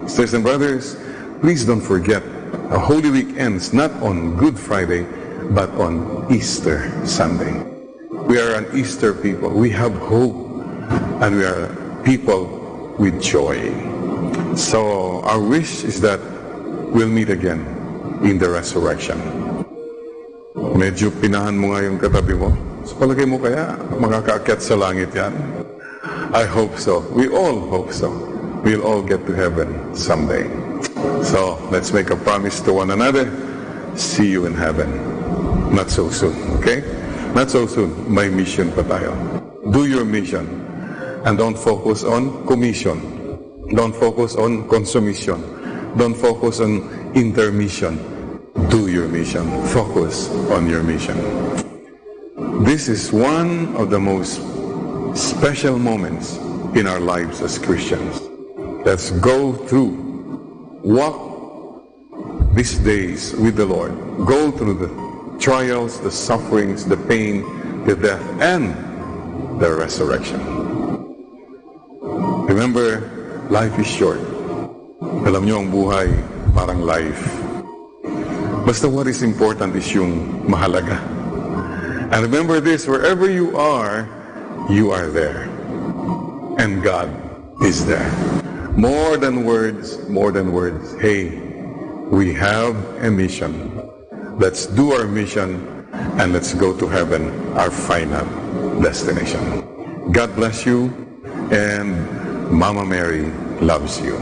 Sisters and brothers, please don't forget, a Holy Week ends not on Good Friday, but on Easter Sunday. We are an Easter people. We have hope, and we are people with joy. So our wish is that we'll meet again in the resurrection. Medyo pinahan mo nga yung katabi mo. Sa palagay mo kaya makakaakyat sa langit yan? I hope so. We all hope so. We'll all get to heaven someday. So let's make a promise to one another. See you in heaven. Not so soon, okay? Not so soon. May mission pa tayo. Do your mission. And don't focus on commission. Don't focus on consummation. Don't focus on intermission. Do your mission. Focus on your mission. This is one of the most special moments in our lives as Christians. Let's go through, walk these days with the Lord. Go through the trials, the sufferings, the pain, the death, and the resurrection. Remember, life is short. Alam niyo, ang buhay parang life. Basta what is important is yung mahalaga. And remember this, wherever you are there. And God is there. More than words, more than words. Hey, we have a mission. Let's do our mission and let's go to heaven, our final destination. God bless you, and Mama Mary loves you.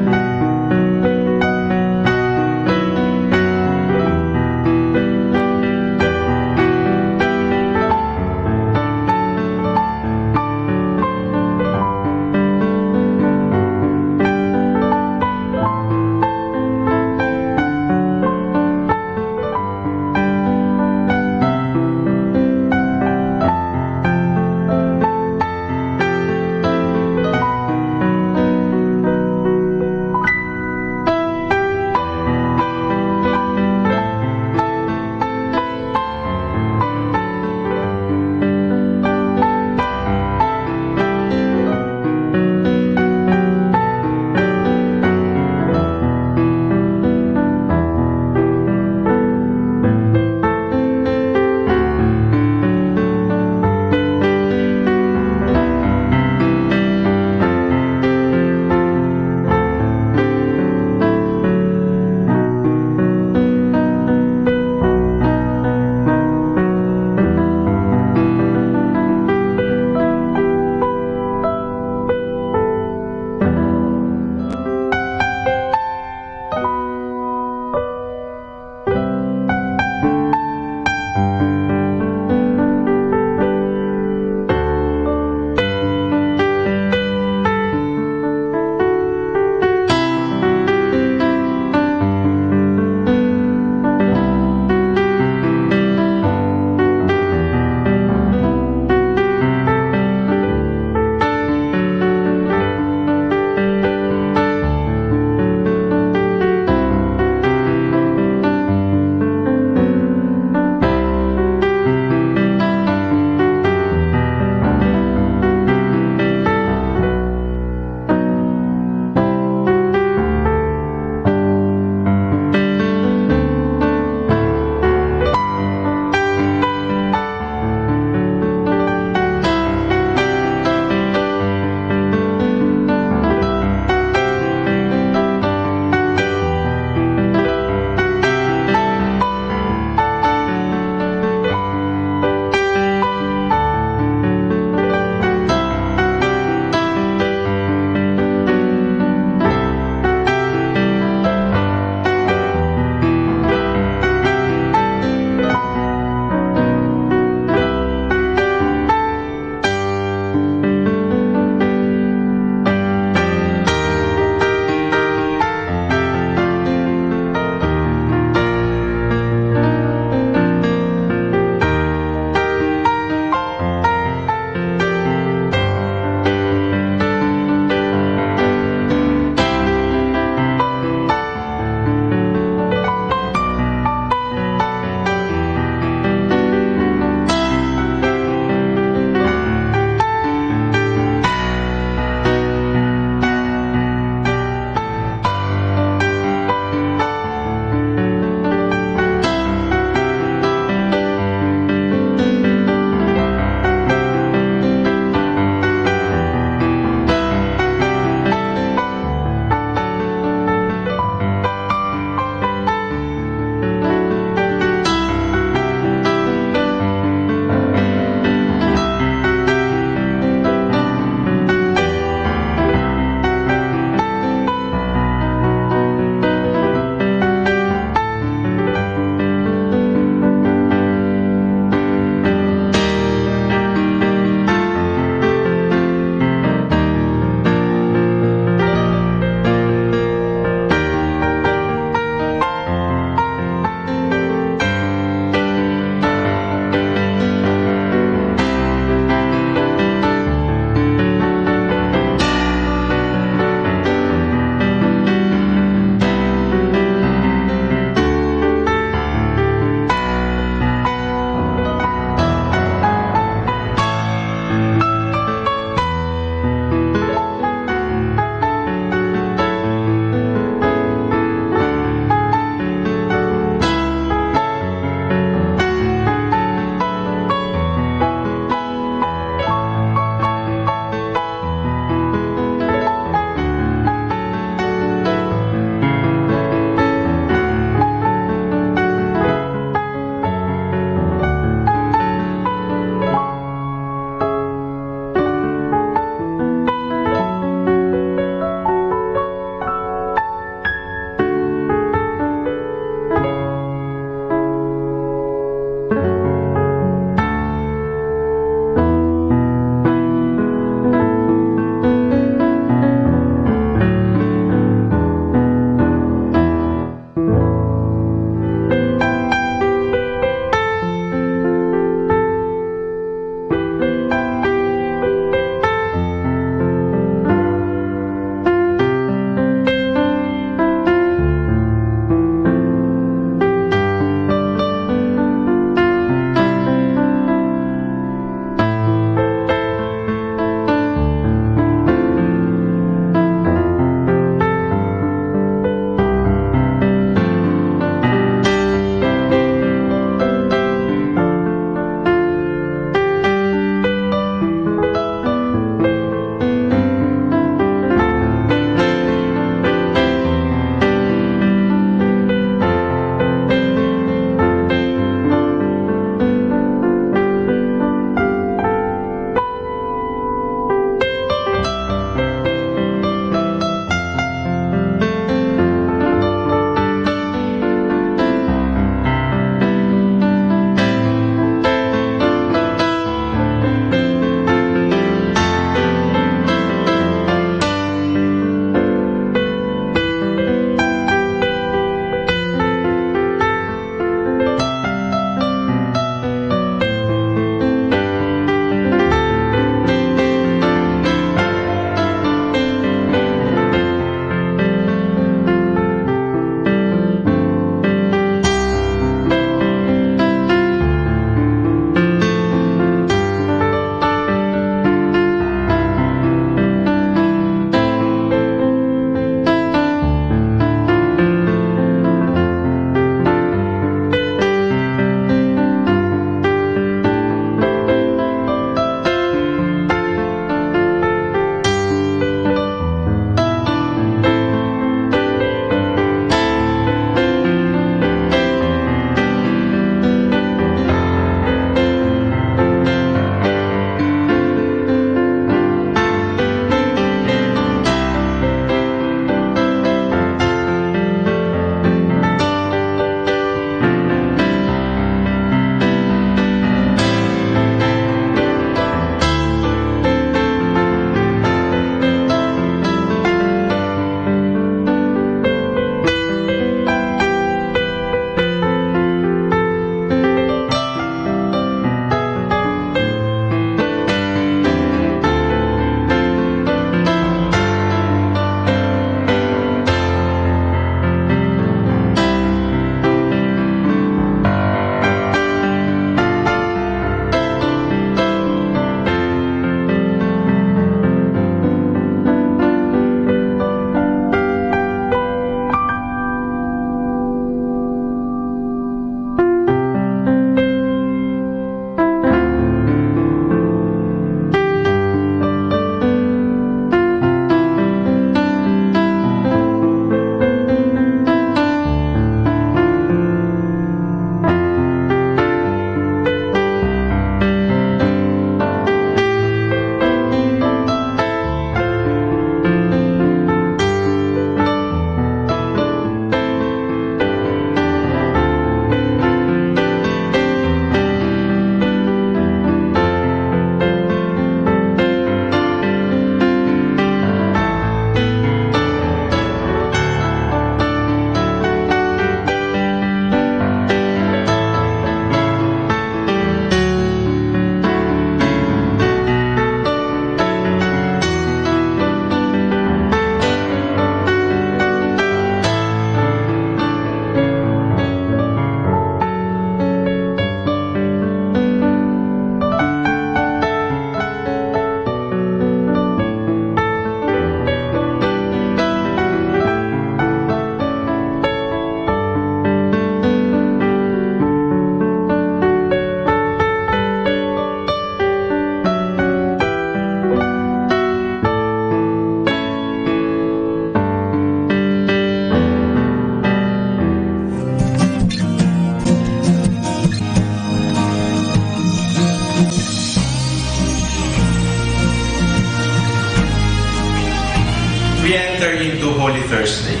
to Holy Thursday.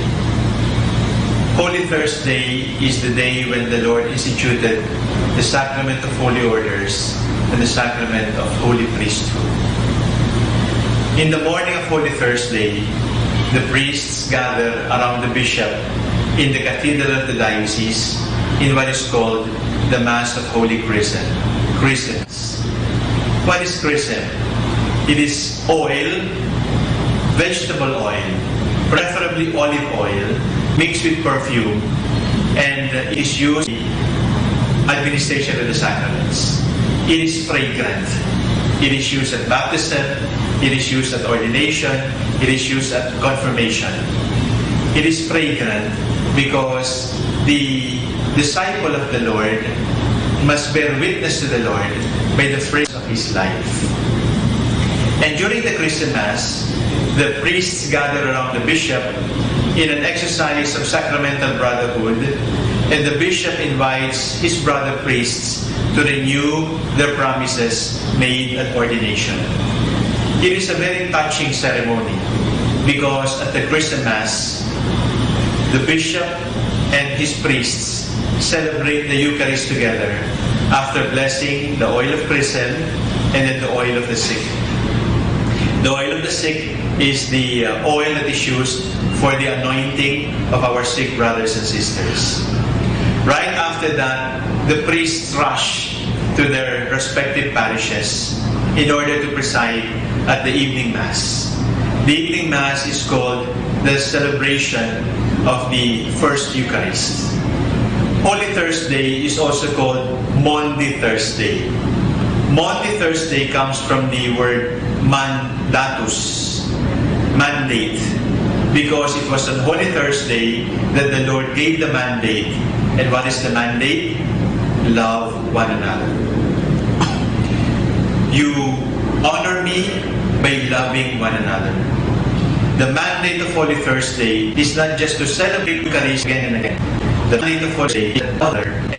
Holy Thursday is the day when the Lord instituted the sacrament of holy orders and the sacrament of holy priesthood. In the morning of Holy Thursday, the priests gather around the bishop in the cathedral of the diocese in what is called the Mass of Holy Chrisms. What is chrism? It is oil, vegetable oil, preferably olive oil, mixed with perfume, and it is used in administration of the sacraments. It is fragrant. It is used at baptism, it is used at ordination, it is used at confirmation. It is fragrant because the disciple of the Lord must bear witness to the Lord by the fruit of his life. And during the Christian Mass, the priests gather around the bishop in an exercise of sacramental brotherhood, and the bishop invites his brother priests to renew their promises made at ordination. It is a very touching ceremony because at the Christian Mass, the bishop and his priests celebrate the Eucharist together after blessing the oil of chrism and then the oil of the sick. The oil of the sick is the oil that is used for the anointing of our sick brothers and sisters. Right after that, the priests rush to their respective parishes in order to preside at the evening Mass. The evening Mass is called the celebration of the First Eucharist. Holy Thursday is also called Maundy Thursday. Maundy Thursday comes from the word mandatus, mandate, because it was on Holy Thursday that the Lord gave the mandate. And what is the mandate? Love one another. You honor me by loving one another. The mandate of Holy Thursday is not just to celebrate Eucharist again and again. The mandate of Holy Thursday is another.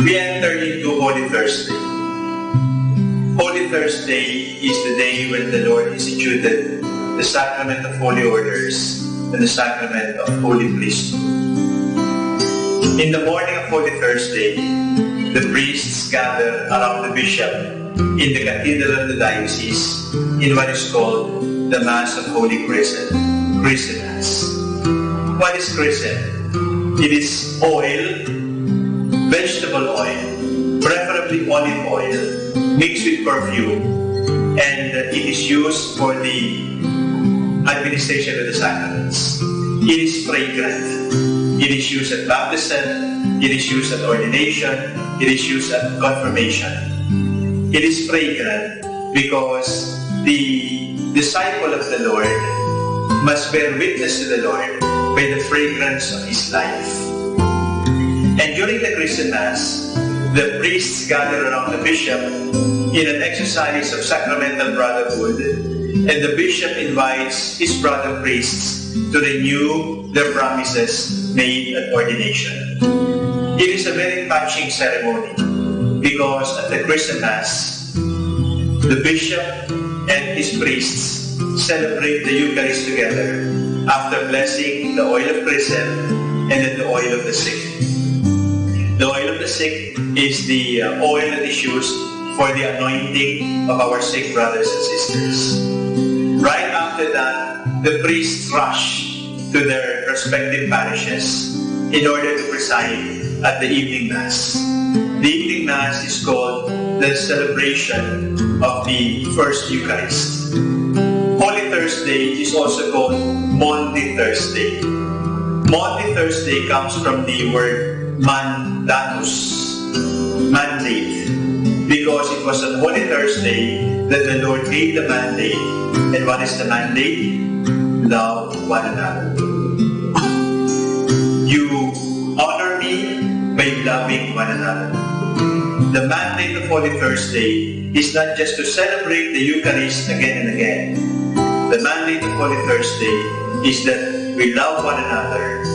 we enter into Holy Thursday. Holy Thursday is the day when the Lord instituted the sacrament of holy orders and the sacrament of holy priesthood. In the morning of Holy Thursday, the priests gather around the bishop in the cathedral of the diocese in what is called the Mass of Holy Chrism, Christmas. What is chrism? It is oil, vegetable oil, preferably olive oil, mixed with perfume, and it is used for the administration of the sacraments. It is fragrant. It is used at baptism, it is used at ordination, it is used at confirmation. It is fragrant because the disciple of the Lord must bear witness to the Lord by the fragrance of his life. And during the Christian Mass, the priests gather around the bishop in an exercise of sacramental brotherhood, and the bishop invites his brother priests to renew their promises made at ordination. It is a very touching ceremony because at the Christian Mass, the bishop and his priests celebrate the Eucharist together after blessing the oil of chrism and then the oil of the sick. The oil of the sick is the oil that is used for the anointing of our sick brothers and sisters. Right after that, the priests rush to their respective parishes in order to preside at the evening Mass. The evening Mass is called the celebration of the First Eucharist. Holy Thursday is also called Maundy Thursday. Maundy Thursday comes from the word mandatus, mandate, because it was on Holy Thursday that the Lord gave the mandate. And what is the mandate? Love one another. You honor me by loving one another. The mandate of Holy Thursday is not just to celebrate the Eucharist again and again. The mandate of Holy Thursday is that we love one another.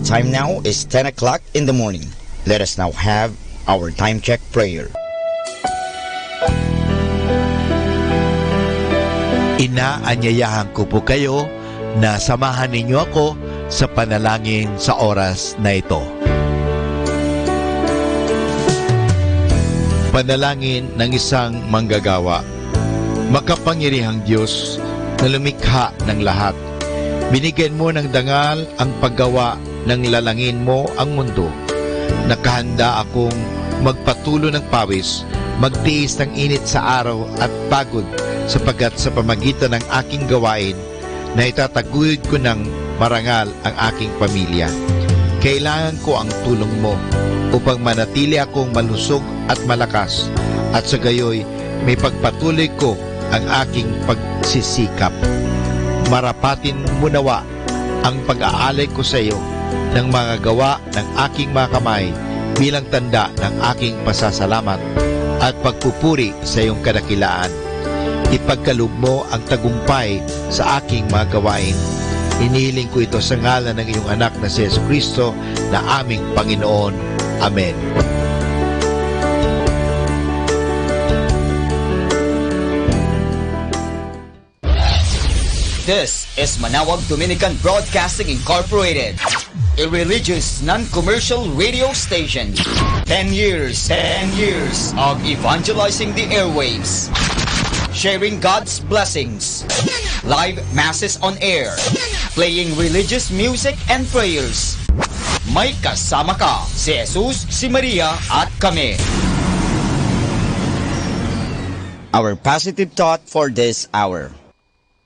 time now is 10 o'clock in the morning. Let us now have our time check prayer. Inaanyayahan ko po kayo na samahan ninyo ako sa panalangin sa oras na ito. Panalangin ng isang manggagawa. Makapangyarihang Diyos na lumikha ng lahat, binigyan mo ng dangal ang paggawa ng lalangin mo ang mundo. Nakahanda akong magpatulo ng pawis, magtiis ng init sa araw at pagod, sapagkat sa pamagitan ng aking gawain na itataguyod ko ng marangal ang aking pamilya. Kailangan ko ang tulong mo upang manatili akong malusog at malakas, at sa gayoy may pagpatuloy ko ang aking pagsisikap. Marapatin mo nawa ang pag-aalay ko sa iyo ng mga gawa ng aking mga kamay bilang tanda ng aking pasasalamat at pagpupuri sa iyong kadakilaan. Ipagkaloob mo ang tagumpay sa aking mga gawain. Inihiling ko ito sa ngalan ng iyong anak na si Jesucristo na aming Panginoon. Amen. This is Manawag Dominican Broadcasting Incorporated, a religious non-commercial radio station. 10 years of evangelizing the airwaves, sharing God's blessings, live masses on air, playing religious music and prayers. May kasama ka, si Jesus, si Maria, at kami. Our positive thought for this hour.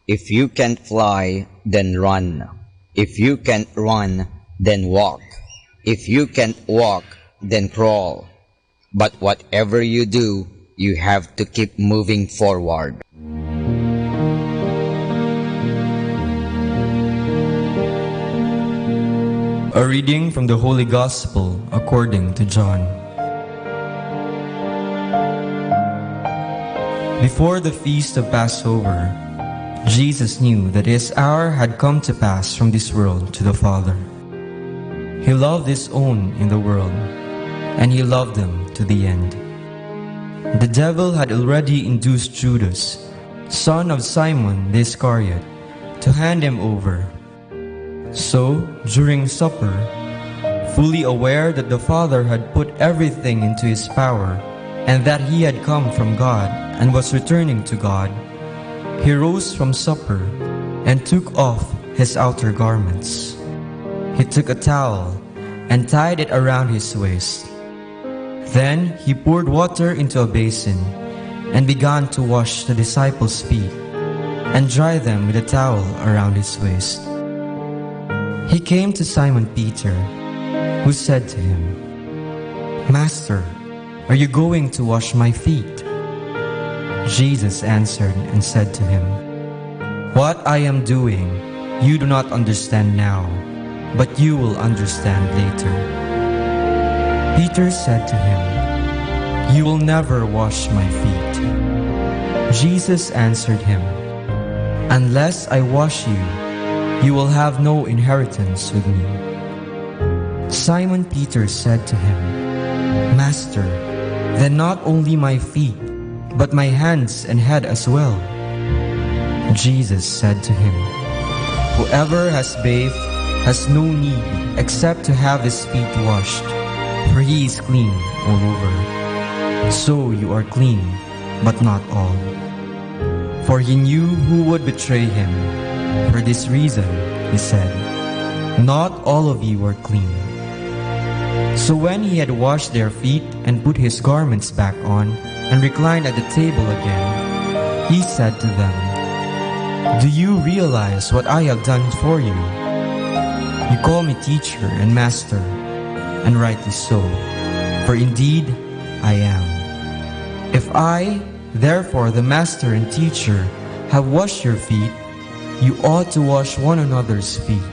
If you can't fly, then run. If you can't run, then walk. If you can't walk, then crawl. But whatever you do, you have to keep moving forward. A reading from the Holy Gospel according to John. Before the feast of Passover, Jesus knew that his hour had come to pass from this world to the Father. He loved his own in the world, and he loved them to the end. The devil had already induced Judas, son of Simon the Iscariot, to hand him over. So, during supper, fully aware that the Father had put everything into his power, and that he had come from God and was returning to God, he rose from supper and took off his outer garments. He took a towel and tied it around his waist. Then he poured water into a basin and began to wash the disciples' feet and dry them with a towel around his waist. He came to Simon Peter, who said to him, "Master, are you going to wash my feet?" Jesus answered and said to him, "What I am doing, you do not understand now, but you will understand later." Peter said to him, "You will never wash my feet." Jesus answered him, "Unless I wash you, you will have no inheritance with me." Simon Peter said to him, "Master, then not only my feet, but my hands and head as well." Jesus said to him, "Whoever has bathed has no need except to have his feet washed, for he is clean all over. So you are clean, but not all." For he knew who would betray him. For this reason, he said, "Not all of you are clean." So when he had washed their feet and put his garments back on, and reclined at the table again, he said to them, "Do you realize what I have done for you? You call me teacher and master, and rightly so, for indeed I am. If I, therefore the master and teacher, have washed your feet, you ought to wash one another's feet.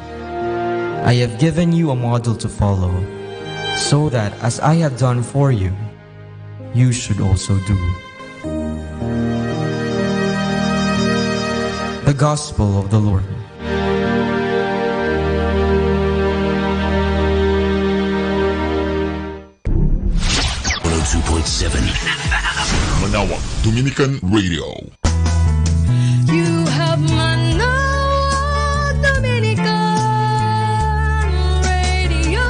I have given you a model to follow, so that as I have done for you, you should also do." The Gospel of the Lord. Dominican Radio. You have Manawag Dominican Radio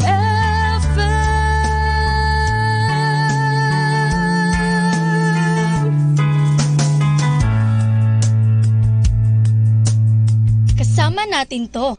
FM. Kasama natin to.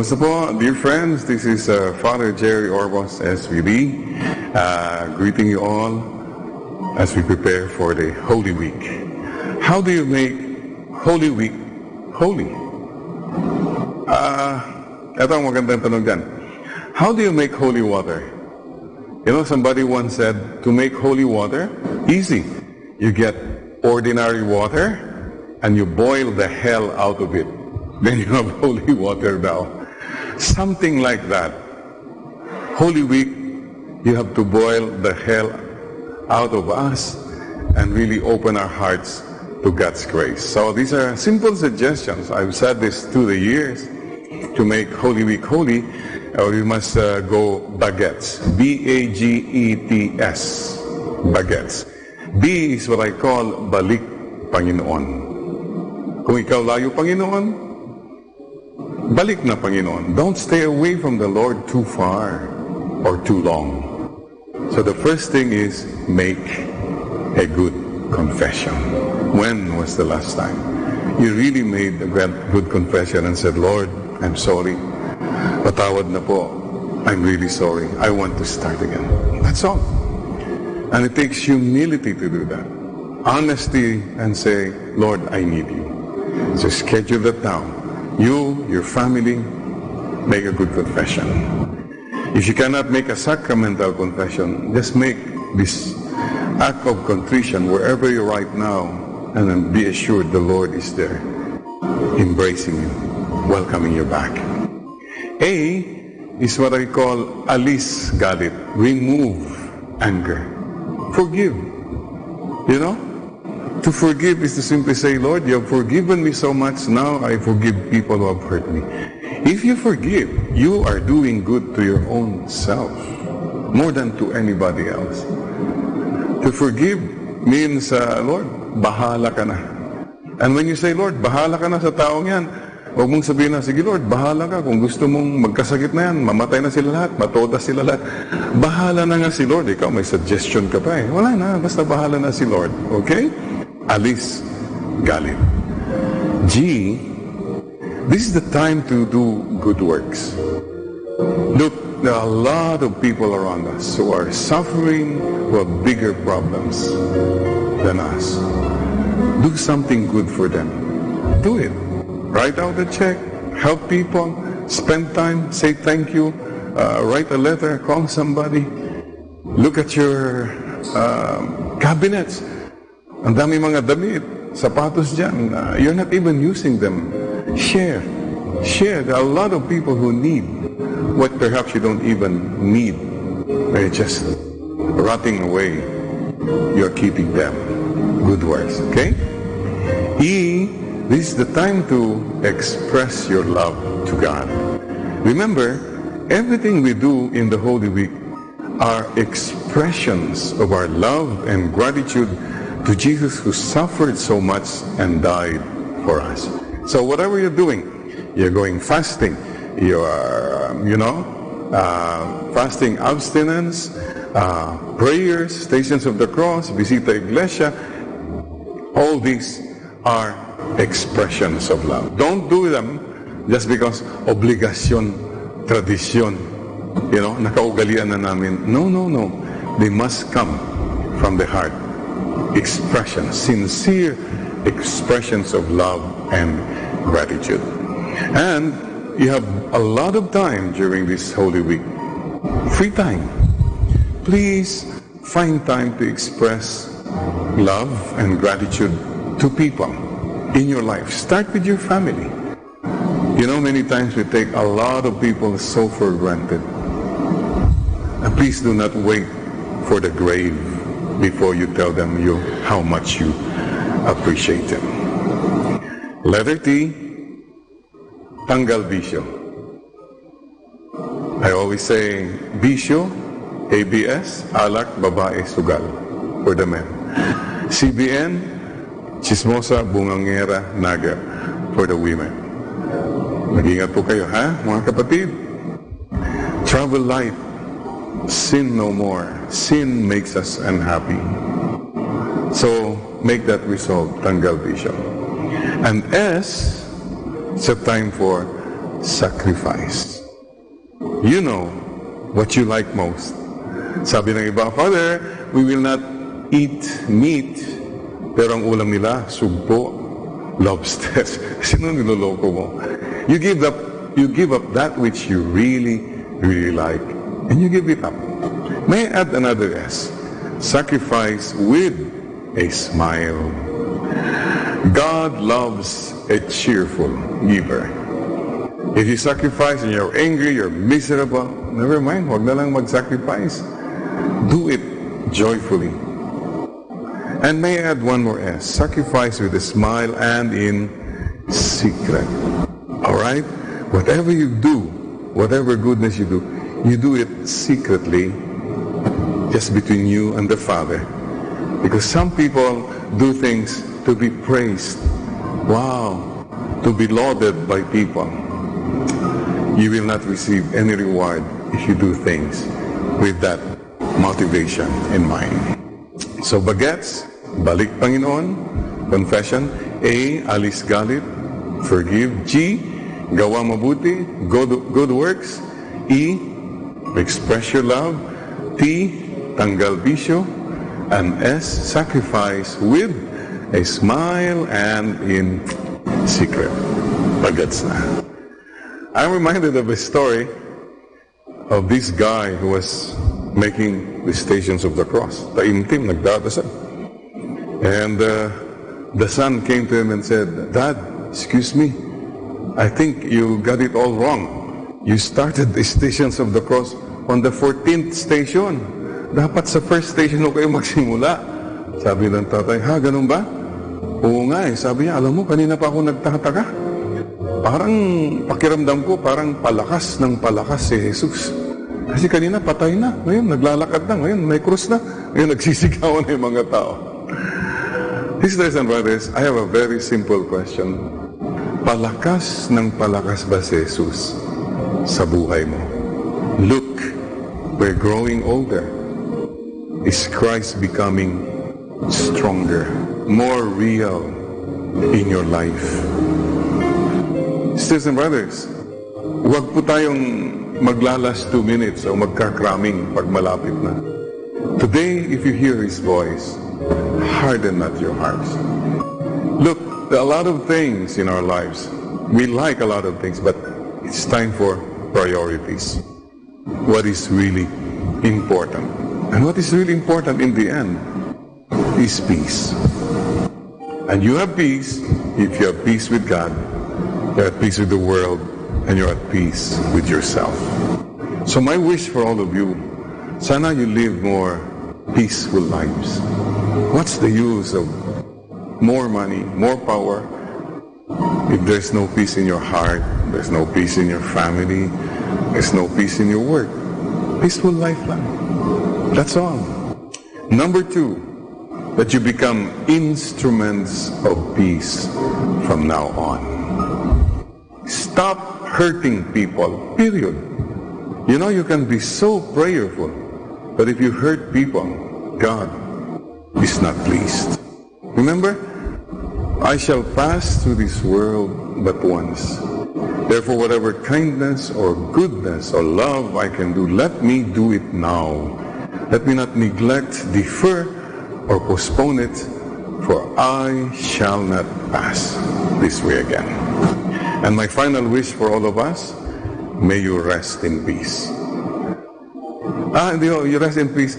Kamusta po, dear friends? This is Father Jerry Orbos, SVD, greeting you all as we prepare for the Holy Week. How do you make Holy Week holy? Ito ang magandang tanong dyan. How do you make holy water? You know, somebody once said, to make holy water, easy. You get ordinary water and you boil the hell out of it. Then you have holy water now. Something like that. Holy Week, you have to boil the hell out of us and really open our hearts to God's grace. So these are simple suggestions. I've said this through the years. To make Holy Week holy, we must go baguettes. B-A-G-E-T-S. Baguettes. B is what I call balik Panginoon. Kung ikaw layo Panginoon, balik na Panginoon. Don't stay away from the Lord too far or too long. So the first thing is make a good confession. When was the last time you really made a good confession and said, Lord, I'm sorry. Patawad na po. I'm really sorry. I want to start again. That's all. And it takes humility to do that. Honesty and say, Lord, I need you. So schedule that down. You, your family, make a good confession. If you cannot make a sacramental confession, just make this act of contrition wherever you're right now, and then be assured the Lord is there, embracing you, welcoming you back. A is what I call alis galit, remove anger, forgive. You know, to forgive is to simply say, Lord, you have forgiven me so much, now I forgive people who have hurt me. If you forgive, you are doing good to your own self, more than to anybody else. To forgive means, Lord, bahala ka na. And when you say, Lord, bahala ka na sa taong yan, huwag mong sabihin na, sige Lord, bahala ka. Kung gusto mong magkasakit na yan, mamatay na sila lahat, matoda sila lahat. Bahala na nga si Lord. Ikaw, may suggestion ka pa eh. Wala na, basta bahala na si Lord. Okay? Alis galit. G, this is the time to do good works. Look, there are a lot of people around us who are suffering, who have bigger problems than us. Do something good for them. Do it. Write out a check, help people, spend time, say thank you, write a letter, call somebody. Look at your cabinets. Ang dami mga damit, sapatos dyan. You're not even using them. Share. Share. There are a lot of people who need what perhaps you don't even need. They're just rotting away. You're keeping them. Good works, okay? E, this is the time to express your love to God. Remember, everything we do in the Holy Week are expressions of our love and gratitude to Jesus who suffered so much and died for us. So whatever you're doing, you're going fasting, you are, fasting abstinence, prayers, Stations of the Cross, Visita Iglesia, all these are expressions of love. Don't do them just because obligasyon, tradisyon, nakaugalian na namin. No. They must come from the heart. Expressions, sincere expressions of love and gratitude. And you have a lot of time during this Holy Week. Free time. Please find time to express love and gratitude to people in your life. Start with your family. Many times we take a lot of people so for granted. And please do not wait for the grave before you tell them how much you appreciate them. Letter T, tanggal bisyo. I always say, bisyo, ABS, alak, babae, sugal, for the men. CBN, chismosa, bungangera, naga, for the women. Mag-ingat po kayo, ha, mga kapatid? Travel light, sin no more. Sin makes us unhappy. So, make that resolve, tanggal bisyo. And S, it's a time for sacrifice. You know what you like most. Sabi ng iba, Father, we will not eat meat. Pero ang ulam nila, sugpo, lobster. Sino niloloko mo? You give up that which you really, really like. And you give it up. May I add another S? Sacrifice with a smile. God loves a cheerful giver. If you sacrifice and you're angry, you're miserable, never mind, huwag na lang mag-sacrifice. Do it joyfully. And may I add one more S, sacrifice with a smile and in secret. Alright? Whatever you do, whatever goodness you do it secretly, just between you and the Father. Because some people do things to be praised. Wow! To be lauded by people. You will not receive any reward if you do things with that motivation in mind. So bagets, balik Panginoon, confession. A, alis galit, forgive. G, gawa mabuti, good works. E, express your love. T, tanggal bisyo. And S, sacrifice with a smile and in secret. Bagets na. I'm reminded of a story of this guy who was making the Stations of the Cross. Taimtim, nagdadasal. And the son came to him and said, Dad, excuse me, I think you got it all wrong. You started the Stations of the Cross on the 14th station. Dapat sa first station ho kayo magsimula. Sabi ng tatay, ha, ganun ba? Oo nga eh. Sabi niya, alam mo, kanina pa ako nagtataka. Parang pakiramdam ko, parang palakas ng palakas si Jesus. Kasi kanina patay na. Ngayon, naglalakad na. Ngayon, may krus na. Ngayon, nagsisigawan na yung mga tao. Sisters and brothers, I have a very simple question. Palakas ng palakas ba si Jesus sa buhay mo? Look, we're growing older. Is Christ becoming stronger, more real in your life? Sisters and brothers, huwag po tayong maglalas 2 minutes o magkakraming pag malapit na. Today, if you hear His voice, harden not your hearts. Look, there are a lot of things in our lives. We like a lot of things, but it's time for priorities. What is really important? And what is really important in the end is peace. And you have peace if you have peace with God, you're at peace with the world, and you're at peace with yourself. So my wish for all of you, sana you live more peaceful lives. What's the use of more money, more power, if there's no peace in your heart, there's no peace in your family, there's no peace in your work? Peaceful life lang. That's all. Number 2, that you become instruments of peace from now on. Stop hurting people, period. You know, you can be so prayerful, but if you hurt people, God is not pleased. Remember, I shall pass through this world but once. Therefore, whatever kindness or goodness or love I can do, let me do it now. Let me not neglect, defer, or postpone it, for I shall not pass this way again. And my final wish for all of us, may you rest in peace. You rest in peace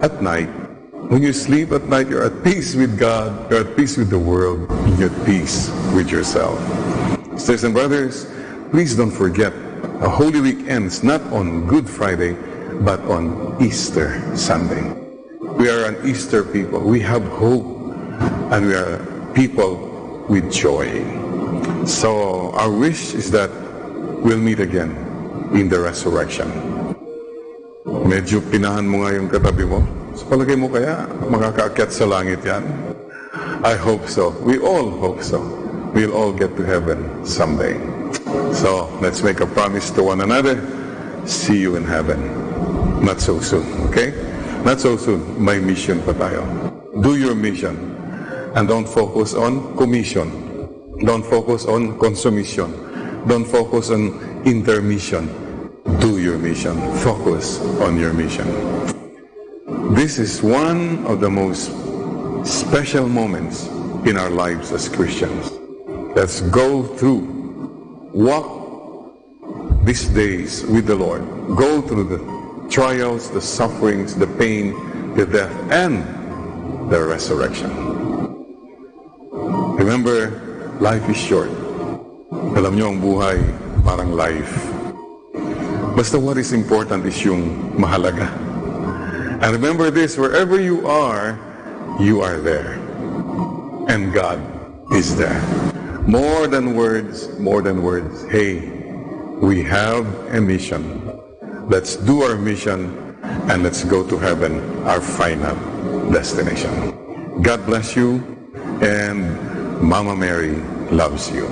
at night. When you sleep at night, you're at peace with God, you're at peace with the world, you're at peace with yourself. Sisters and brothers, please don't forget, a Holy Week ends not on Good Friday, but on Easter Sunday. We are an Easter people. We have hope, and we are people with joy. So our wish is that we'll meet again in the resurrection. Medyo pinahan mo nga yung katabi mo. Sa palagay mo kaya makakaakyat sa langit yan? I hope so. We all hope so. We'll all get to heaven someday. So let's make a promise to one another. See you in heaven. Not so soon, okay? Not so soon. May mission pa tayo. Do your mission. And don't focus on commission. Don't focus on consumption. Don't focus on intermission. Do your mission. Focus on your mission. This is one of the most special moments in our lives as Christians. Let's go through, walk these days with the Lord. Go through the trials, the sufferings, the pain, the death, and the resurrection. Remember, life is short. Alam niyo, ang buhay parang life. Basta what is important is yung mahalaga. And remember this, wherever you are there. And God is there. More than words, more than words. Hey, we have a mission. Let's do our mission and let's go to heaven, our final destination. God bless you, and Mama Mary loves you.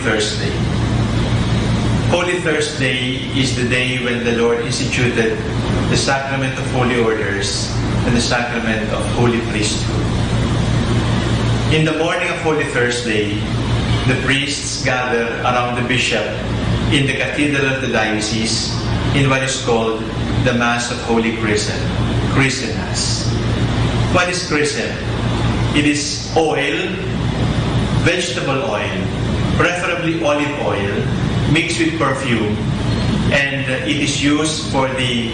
Thursday. Holy Thursday is the day when the Lord instituted the sacrament of holy orders and the sacrament of holy priesthood. In the morning of Holy Thursday, the priests gather around the bishop in the cathedral of the diocese in what is called the Mass of Holy Chrism, Chrism Mass. What is chrism? It is oil, vegetable oil, preferably olive oil, mixed with perfume, and it is used for the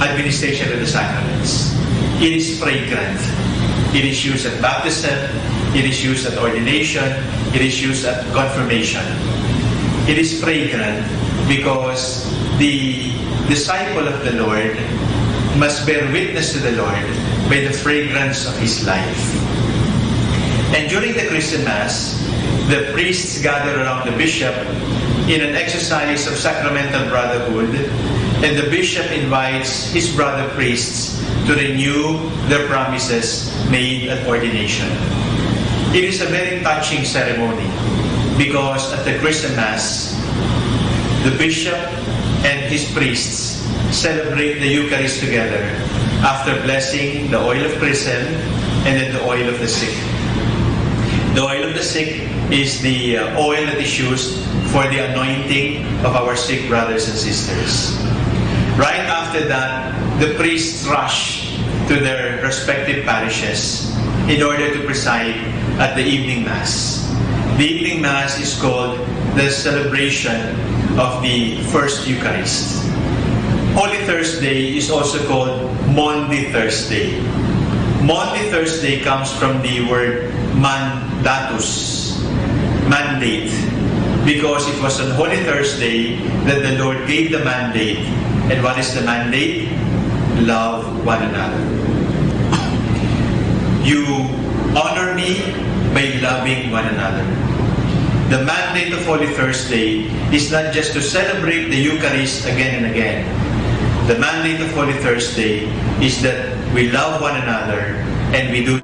administration of the sacraments. It is fragrant. It is used at baptism, it is used at ordination, it is used at confirmation. It is fragrant because the disciple of the Lord must bear witness to the Lord by the fragrance of his life. And during the Chrism Mass, the priests gather around the bishop in an exercise of sacramental brotherhood, and the bishop invites his brother priests to renew their promises made at ordination. It is a very touching ceremony because at the Chrism Mass, the bishop and his priests celebrate the Eucharist together after blessing the oil of chrism and then the oil of the sick. The oil of the sick is the oil that is used for the anointing of our sick brothers and sisters. Right after that, the priests rush to their respective parishes in order to preside at the evening Mass. The evening Mass is called the celebration of the First Eucharist. Holy Thursday is also called Maundy Thursday. Maundy Thursday comes from the word mandatus, mandate, because it was on Holy Thursday that the Lord gave the mandate. And what is the mandate? Love one another. You honor me by loving one another. The mandate of Holy Thursday is not just to celebrate the Eucharist again and again. The mandate of Holy Thursday is that we love one another and we do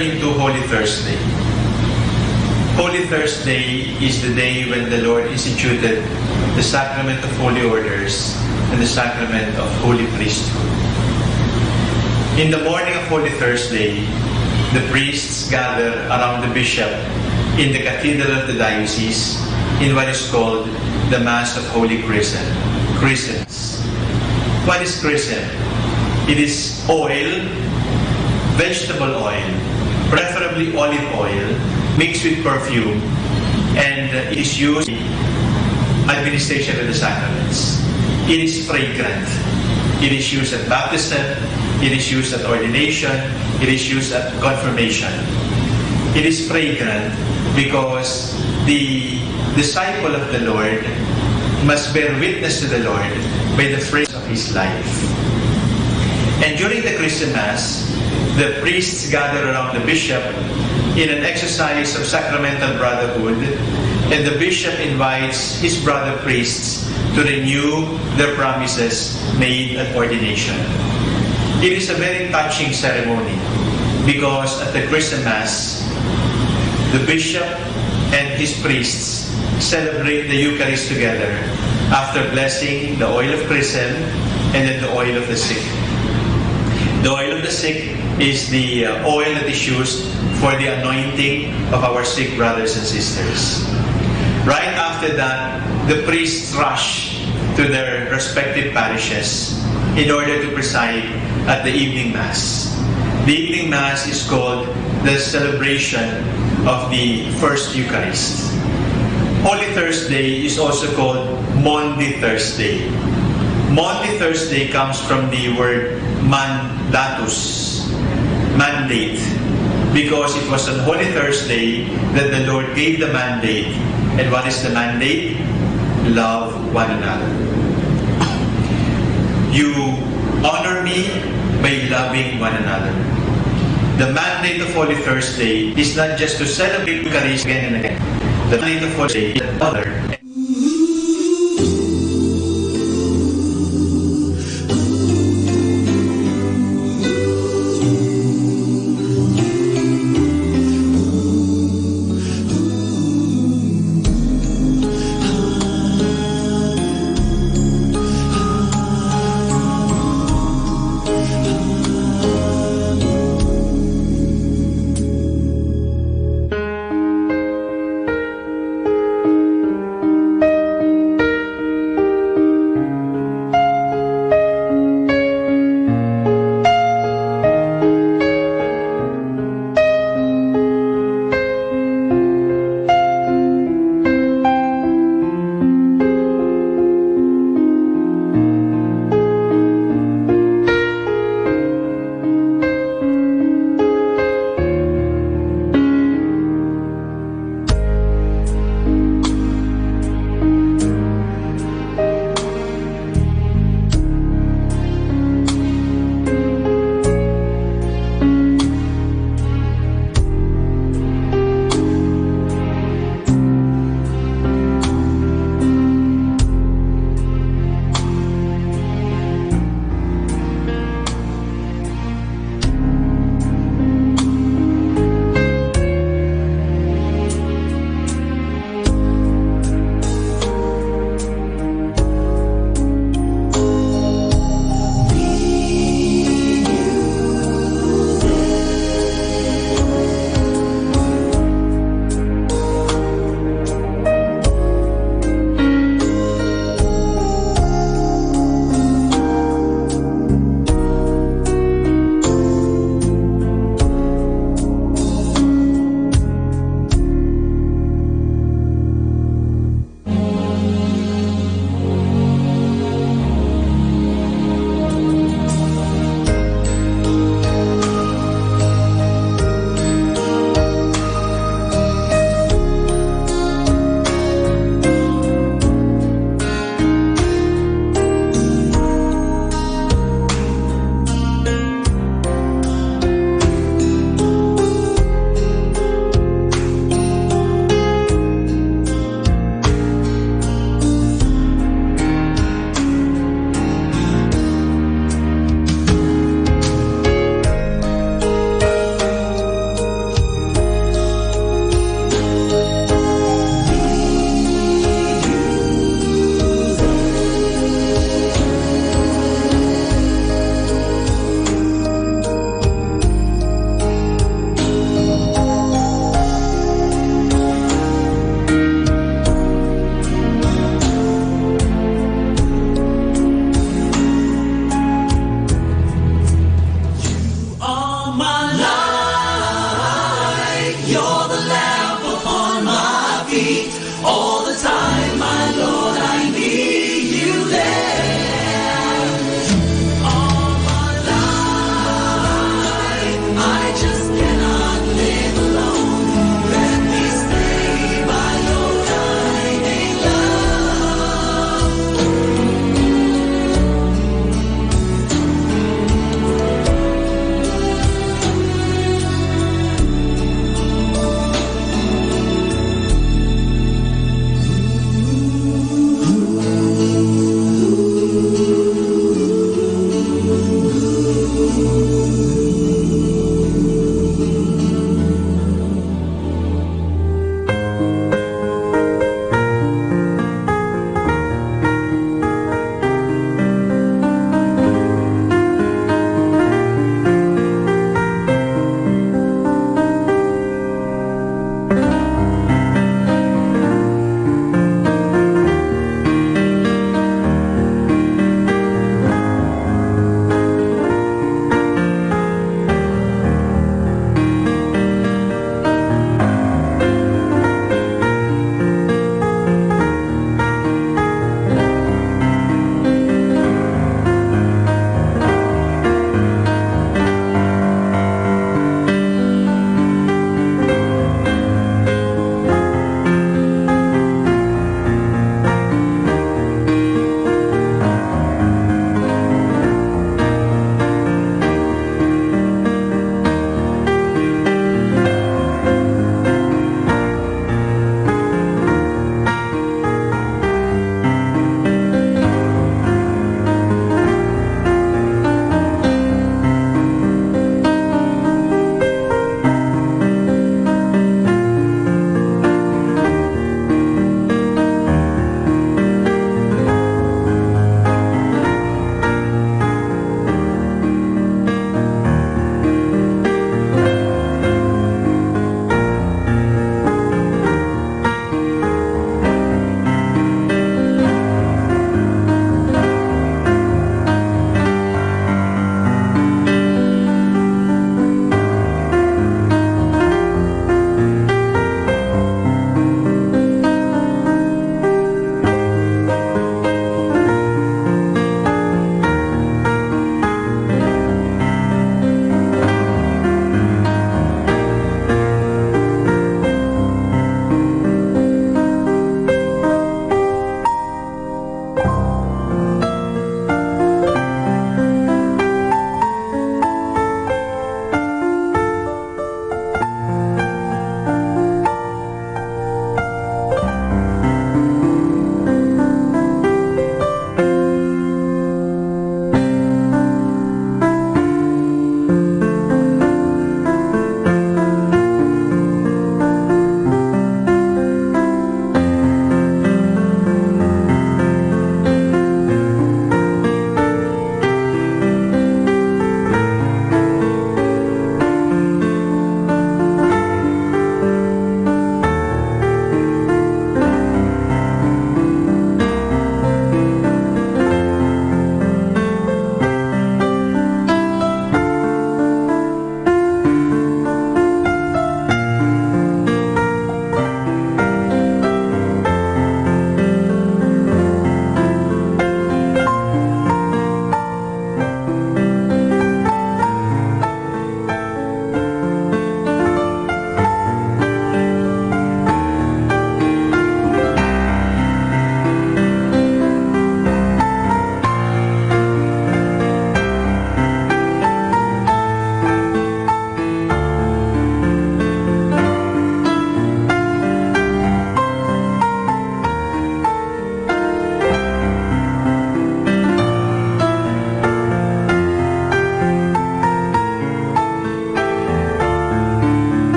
into Holy Thursday. Holy Thursday is the day when the Lord instituted the sacrament of holy orders and the sacrament of holy priesthood. In the morning of Holy Thursday, the priests gather around the bishop in the cathedral of the diocese in what is called the Mass of Holy Chrisms. What is chrism? It is oil, vegetable oil, preferably olive oil, mixed with perfume, and it is used in administration of the sacraments. It is fragrant. It is used at baptism, it is used at ordination, it is used at confirmation. It is fragrant because the disciple of the Lord must bear witness to the Lord by the fragrance of his life. And during the Christian Mass, the priests gather around the bishop in an exercise of sacramental brotherhood, and the bishop invites his brother priests to renew their promises made at ordination. It is a very touching ceremony because at the Christian Mass, the bishop and his priests celebrate the Eucharist together after blessing the oil of chrism and then the oil of the sick. The oil of the sick is the oil that is used for the anointing of our sick brothers and sisters. Right after that, the priests rush to their respective parishes in order to preside at the evening Mass. The evening Mass is called the celebration of the First Eucharist. Holy Thursday is also called Maundy Thursday. Maundy Thursday comes from the word mandatus, mandate, because it was on Holy Thursday that the Lord gave the mandate. And what is the mandate? Love one another. You honor me by loving one another. The mandate of Holy Thursday is not just to celebrate Eucharist again and again. The mandate of Holy Thursday is another.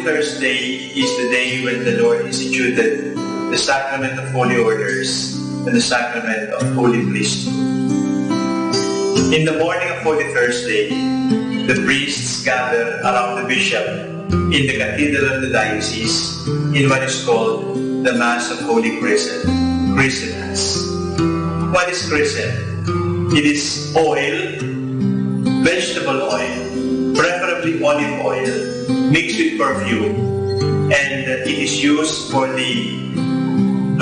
Thursday is the day when the Lord instituted the sacrament of holy orders and the sacrament of holy priesthood. In the morning of Holy Thursday, the priests gather around the bishop in the cathedral of the diocese in what is called the Mass of Holy Chrism, Chrism Mass. What is chrism? It is oil, vegetable oil, preferably olive oil, mixed with perfume, and it is used for the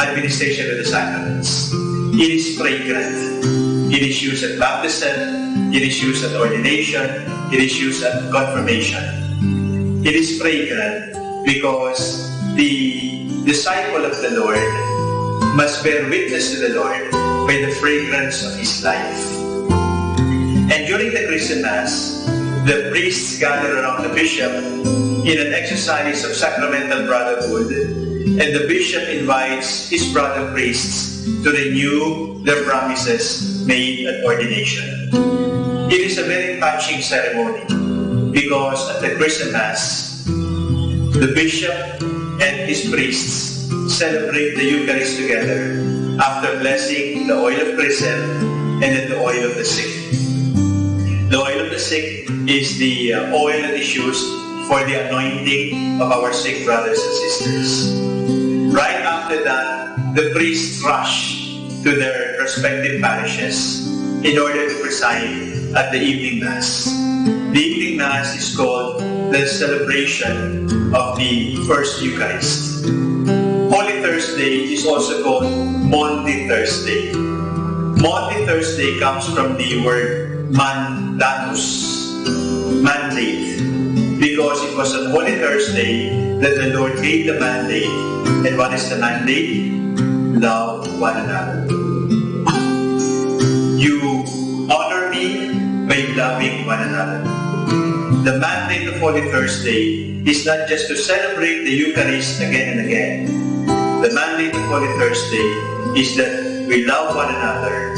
administration of the sacraments. It is fragrant. It is used at baptism, it is used at ordination, it is used at confirmation. It is fragrant because the disciple of the Lord must bear witness to the Lord by the fragrance of his life. And during the Chrism Mass, the priests gather around the bishop in an exercise of sacramental brotherhood, and the bishop invites his brother priests to renew their promises made at ordination. It is a very touching ceremony because at the Chrism Mass, the bishop and his priests celebrate the Eucharist together after blessing the oil of chrism and then the oil of the sick. The oil of the sick is the oil that is used for the anointing of our sick brothers and sisters. Right after that, the priests rush to their respective parishes in order to preside at the evening Mass. The evening Mass is called the celebration of the First Eucharist. Holy Thursday is also called Maundy Thursday. Maundy Thursday comes from the word mandatus, mandate, because it was on Holy Thursday that the Lord gave the mandate. And what is the mandate? Love one another. You honor me by loving one another. The mandate of Holy Thursday is not just to celebrate the Eucharist again and again. The mandate of Holy Thursday is that we love one another.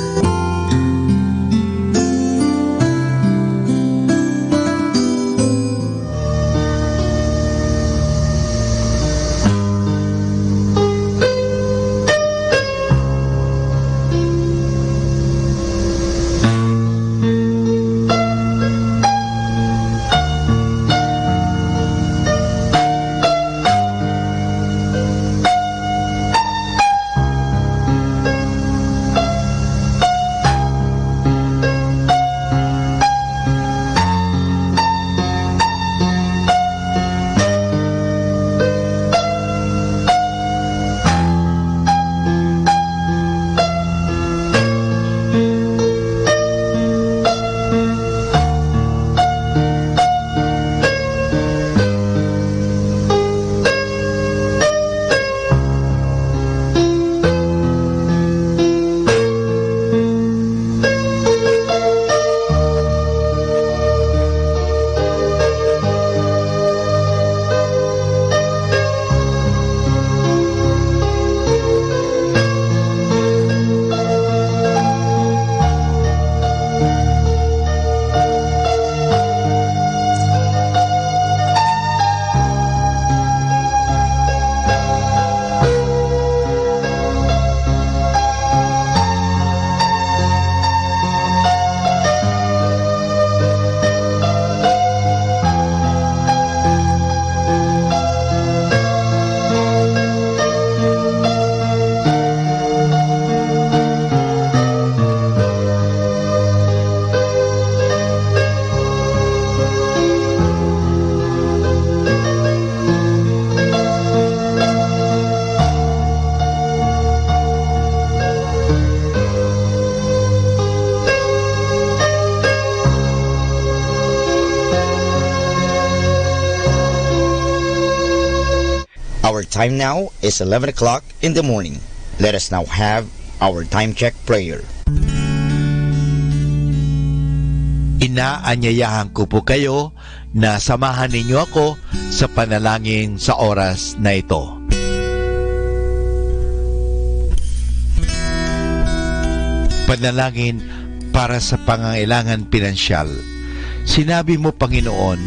Our time now is 11 o'clock in the morning. Let us now have our time check prayer. Inaanyayahan ko po kayo na samahan ninyo ako sa panalangin sa oras na ito. Panalangin para sa pangangailangan pinansyal. Sinabi mo, Panginoon,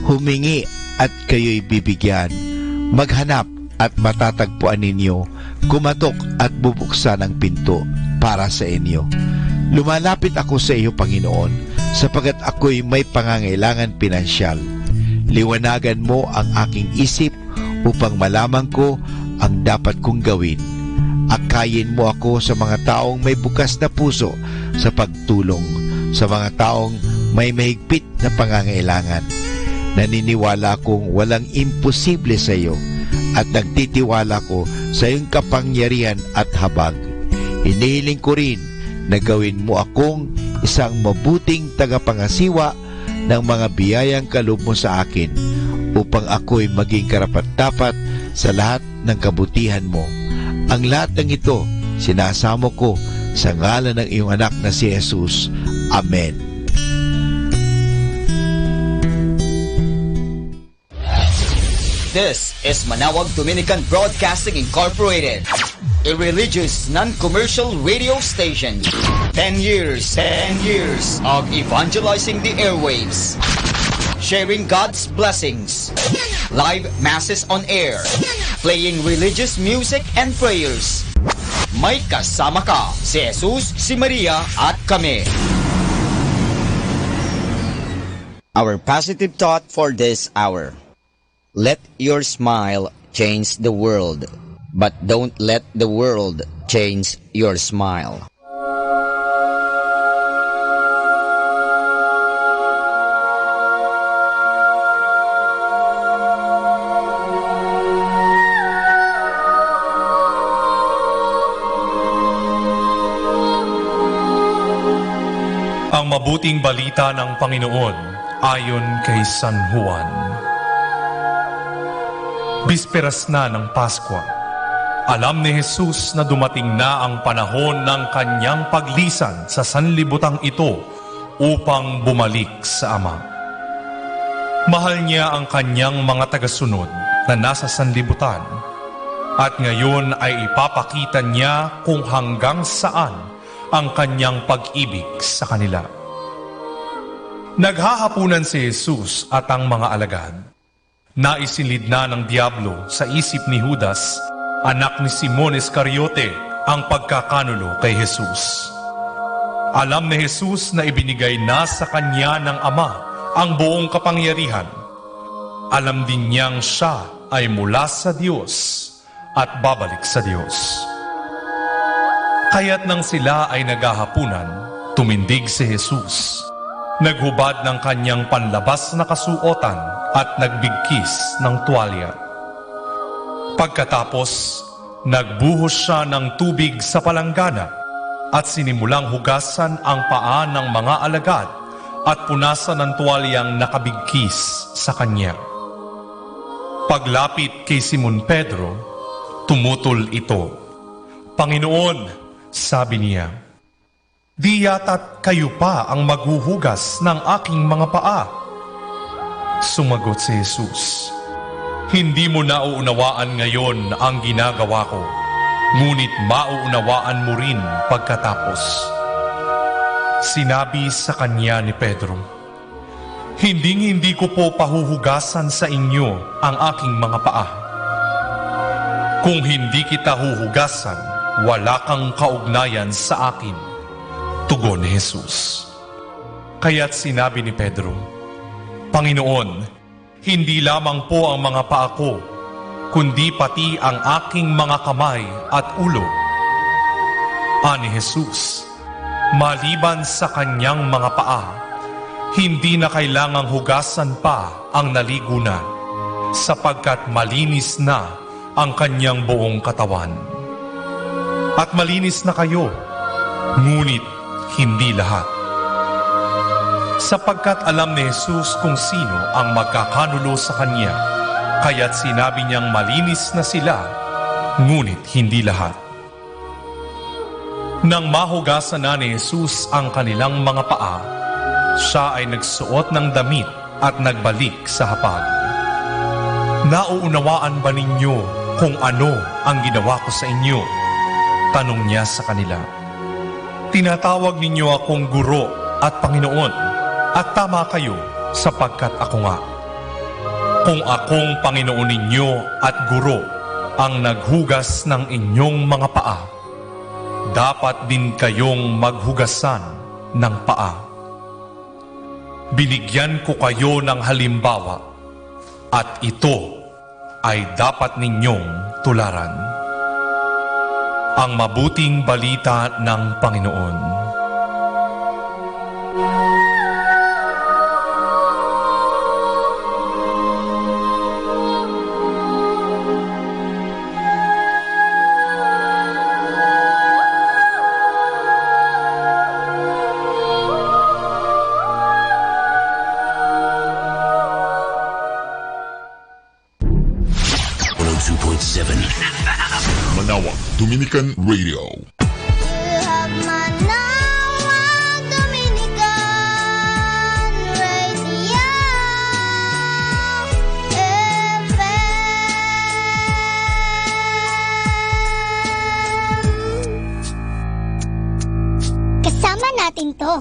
humingi at kayo'y bibigyan. Maghanap at matatagpuan ninyo. Kumatok at bubuksan ang pinto para sa inyo. Lumalapit ako sa iyo, Panginoon, sapagat ako'y may pangangailangan pinansyal. Liwanagan mo ang aking isip upang malaman ko ang dapat kong gawin. Akayin mo ako sa mga taong may bukas na puso sa pagtulong, sa mga taong may mahigpit na pangangailangan. Naniniwala kong walang imposible sa iyo at nagtitiwala ko sa iyong kapangyarihan at habag. Inihiling ko rin na gawin mo akong isang mabuting tagapangasiwa ng mga biyayang kaloob mo sa akin upang ako'y maging karapat-dapat sa lahat ng kabutihan mo. Ang lahat ng ito, sinasamo ko sa ngalan ng iyong anak na si Jesus. Amen. This is Manawag Dominican Broadcasting Incorporated, a religious non-commercial radio station. 10 years of evangelizing the airwaves, sharing God's blessings, live masses on air, playing religious music and prayers. May kasama ka, si Jesus, si Maria at kami. Our positive thought for this hour. Let your smile change the world, but don't let the world change your smile. Ang mabuting balita ng Panginoon ayon kay San Juan. Bisperas na ng Pasko. Alam ni Jesus na dumating na ang panahon ng kanyang paglisan sa sanlibutang ito upang bumalik sa Ama. Mahal niya ang kanyang mga tagasunod na nasa sanlibutan at ngayon ay ipapakita niya kung hanggang saan ang kanyang pag-ibig sa kanila. Naghahapunan si Jesus at ang mga alagad. Naisilid na ng Diablo sa isip ni Judas, anak ni Simon Iscariote, ang pagkakanulo kay Jesus. Alam ni Jesus na ibinigay na sa kanya ng Ama ang buong kapangyarihan. Alam din niyang siya ay mula sa Diyos at babalik sa Diyos. Kaya't nang sila ay naghahapunan, tumindig si Jesus. Naghubad ng kanyang panlabas na kasuotan at nagbigkis ng tuwalya. Pagkatapos, nagbuhos siya ng tubig sa palanggana at sinimulang hugasan ang paa ng mga alagad at punasan ng tuwalyang nakabigkis sa kanya. Paglapit kay Simon Pedro, tumutol ito. "Panginoon," sabi niya, "di yata't kayo pa ang maghuhugas ng aking mga paa." Sumagot si Jesus, "Hindi mo nauunawaan ngayon ang ginagawa ko, ngunit mauunawaan mo rin pagkatapos." Sinabi sa kanya ni Pedro, Hindi ko po pahuhugasan sa inyo ang aking mga paa. Kung hindi kita huhugasan, wala kang kaugnayan sa akin." Tugon ni Jesus. Kaya't sinabi ni Pedro, "Panginoon, hindi lamang po ang mga paa ko, kundi pati ang aking mga kamay at ulo." Ani Jesus, maliban sa kanyang mga paa, hindi na kailangang hugasan pa ang naligo na, sapagkat malinis na ang kanyang buong katawan. At malinis na kayo, ngunit hindi lahat. Sapagkat alam ni Jesus kung sino ang magkakanulo sa kanya, kaya't sinabi niyang malinis na sila, ngunit hindi lahat. Nang mahugasan na ni Jesus ang kanilang mga paa, siya ay nagsuot ng damit at nagbalik sa hapag. "Nauunawaan ba ninyo kung ano ang ginawa ko sa inyo?" tanong niya sa kanila. "Tinatawag ninyo akong guro at Panginoon, at tama kayo sapagkat ako nga. Kung akong Panginoon ninyo at Guro ang naghugas ng inyong mga paa, dapat din kayong maghugasan ng paa. Binigyan ko kayo ng halimbawa at ito ay dapat ninyong tularan. Ang mabuting balita ng Panginoon. Manawag Dominican Radio. Kasama natin to.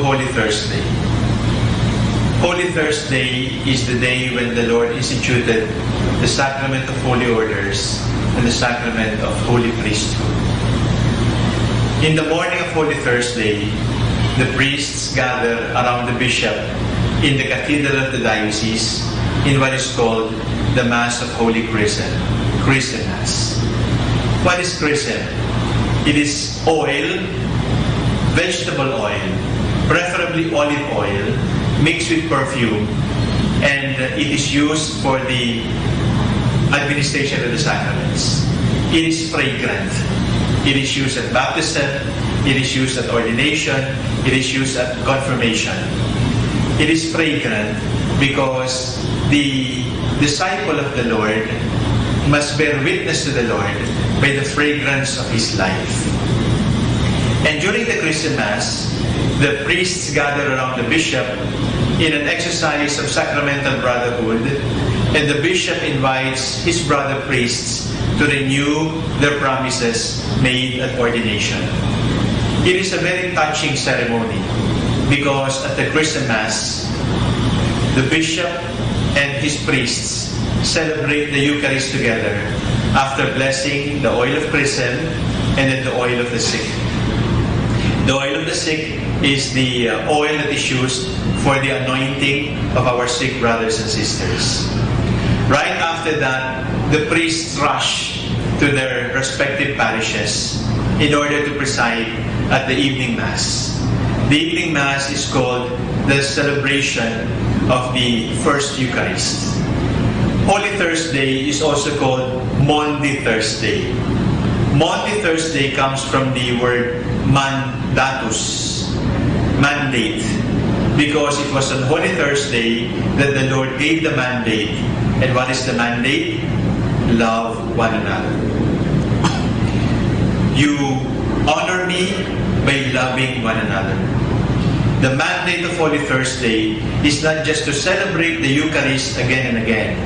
Holy Thursday. Holy Thursday is the day when the Lord instituted the sacrament of holy orders and the sacrament of holy priesthood. In the morning of Holy Thursday, the priests gather around the bishop in the cathedral of the diocese in what is called the Mass of Holy Chrism, Chrism Mass. What is Chrism? It is oil, vegetable oil, preferably olive oil, mixed with perfume, and it is used for the administration of the sacraments. It is fragrant. It is used at baptism, it is used at ordination, it is used at confirmation. It is fragrant because the disciple of the Lord must bear witness to the Lord by the fragrance of his life. And during the Chrism Mass, the priests gather around the bishop in an exercise of sacramental brotherhood, and the bishop invites his brother priests to renew their promises made at ordination. It is a very touching ceremony because at the Chrism Mass, the bishop and his priests celebrate the Eucharist together after blessing the oil of chrism and then the oil of the sick. The oil of the sick is the oil that is used for the anointing of our sick brothers and sisters. Right after that, the priests rush to their respective parishes in order to preside at the evening Mass. The evening Mass is called the celebration of the First Eucharist. Holy Thursday is also called Maundy Thursday. Maundy Thursday comes from the word mandatus, mandate, because it was on Holy Thursday that the Lord gave the mandate. And what is the mandate? Love one another. You honor me by loving one another. The mandate of Holy Thursday is not just to celebrate the Eucharist again and again.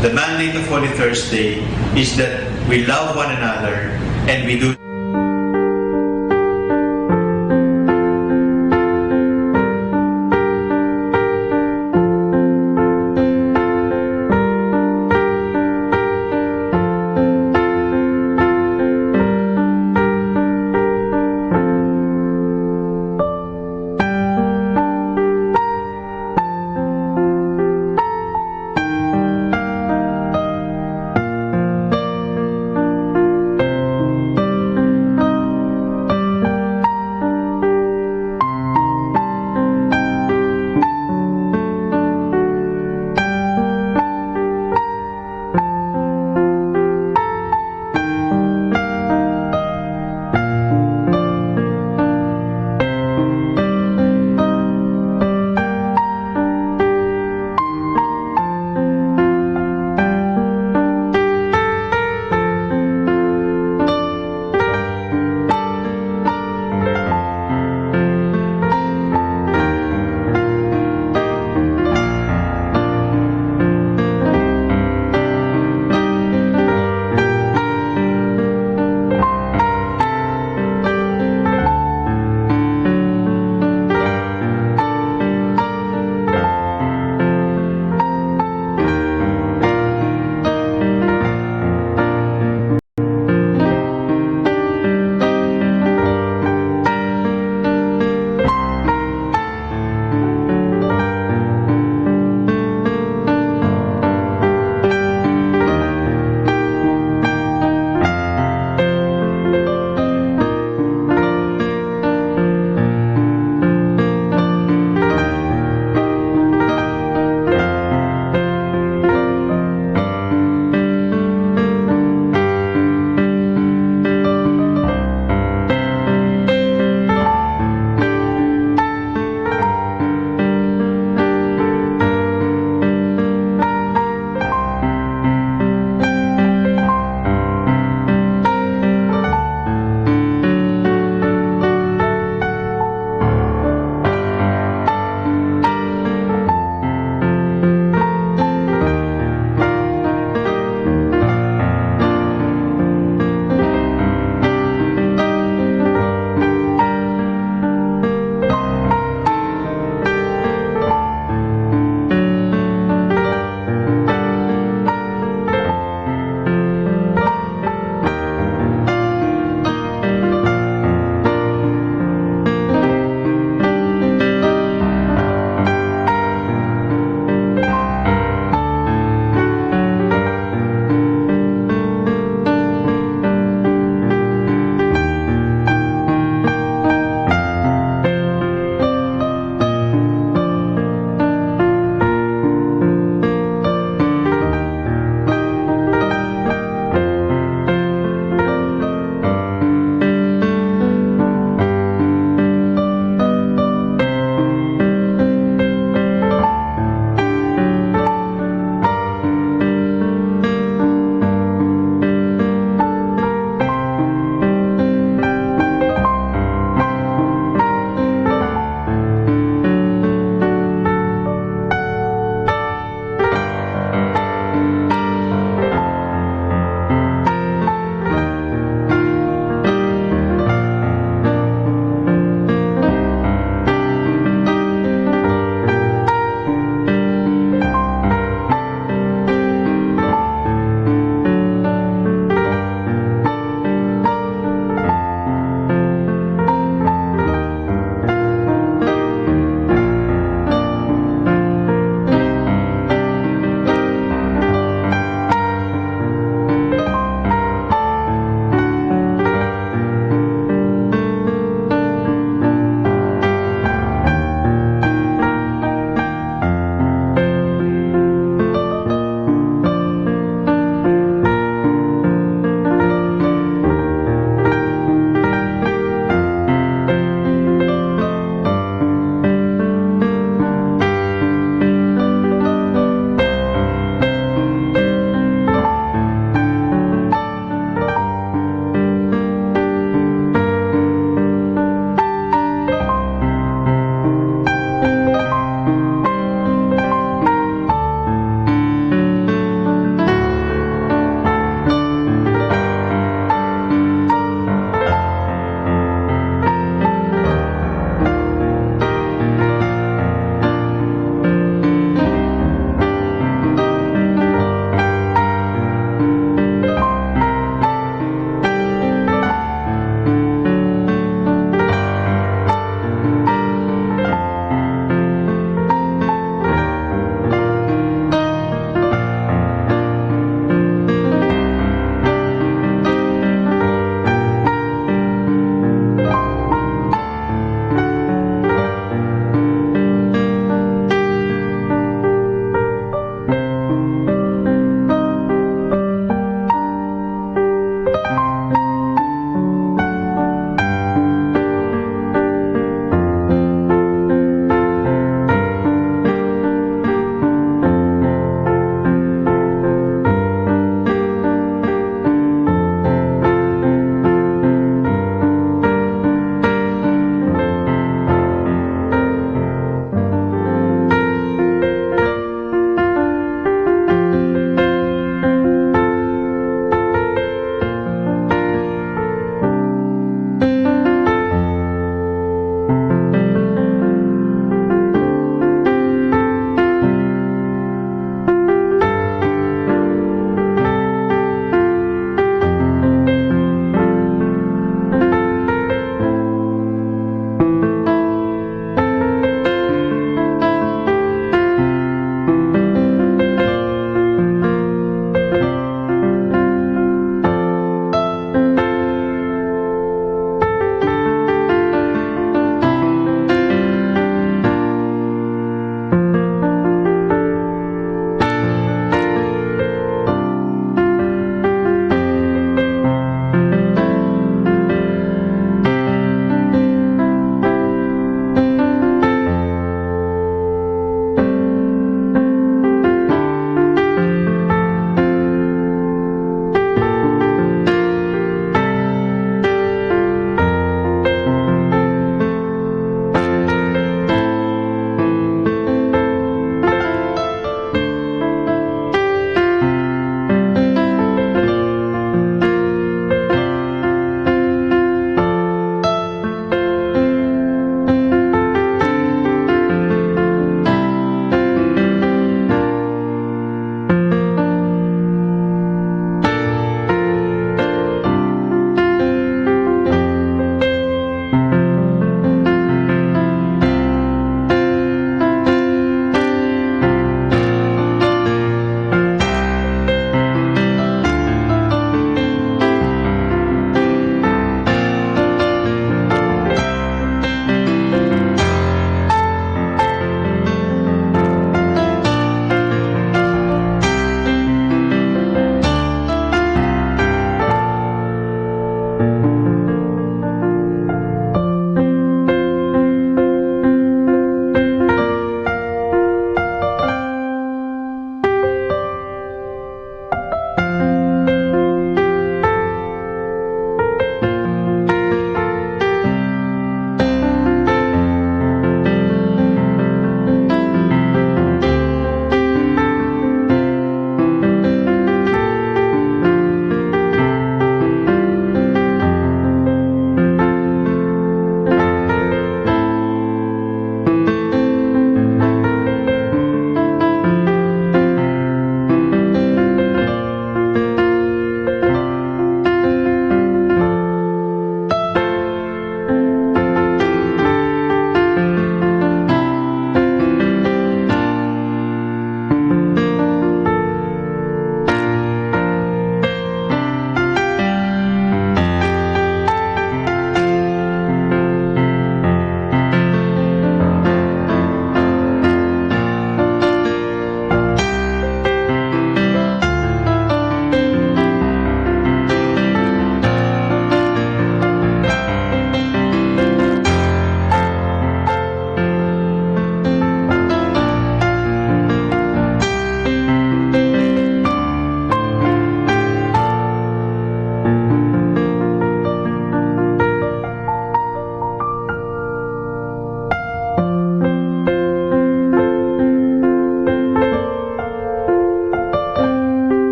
The mandate of Holy Thursday is that we love one another and we do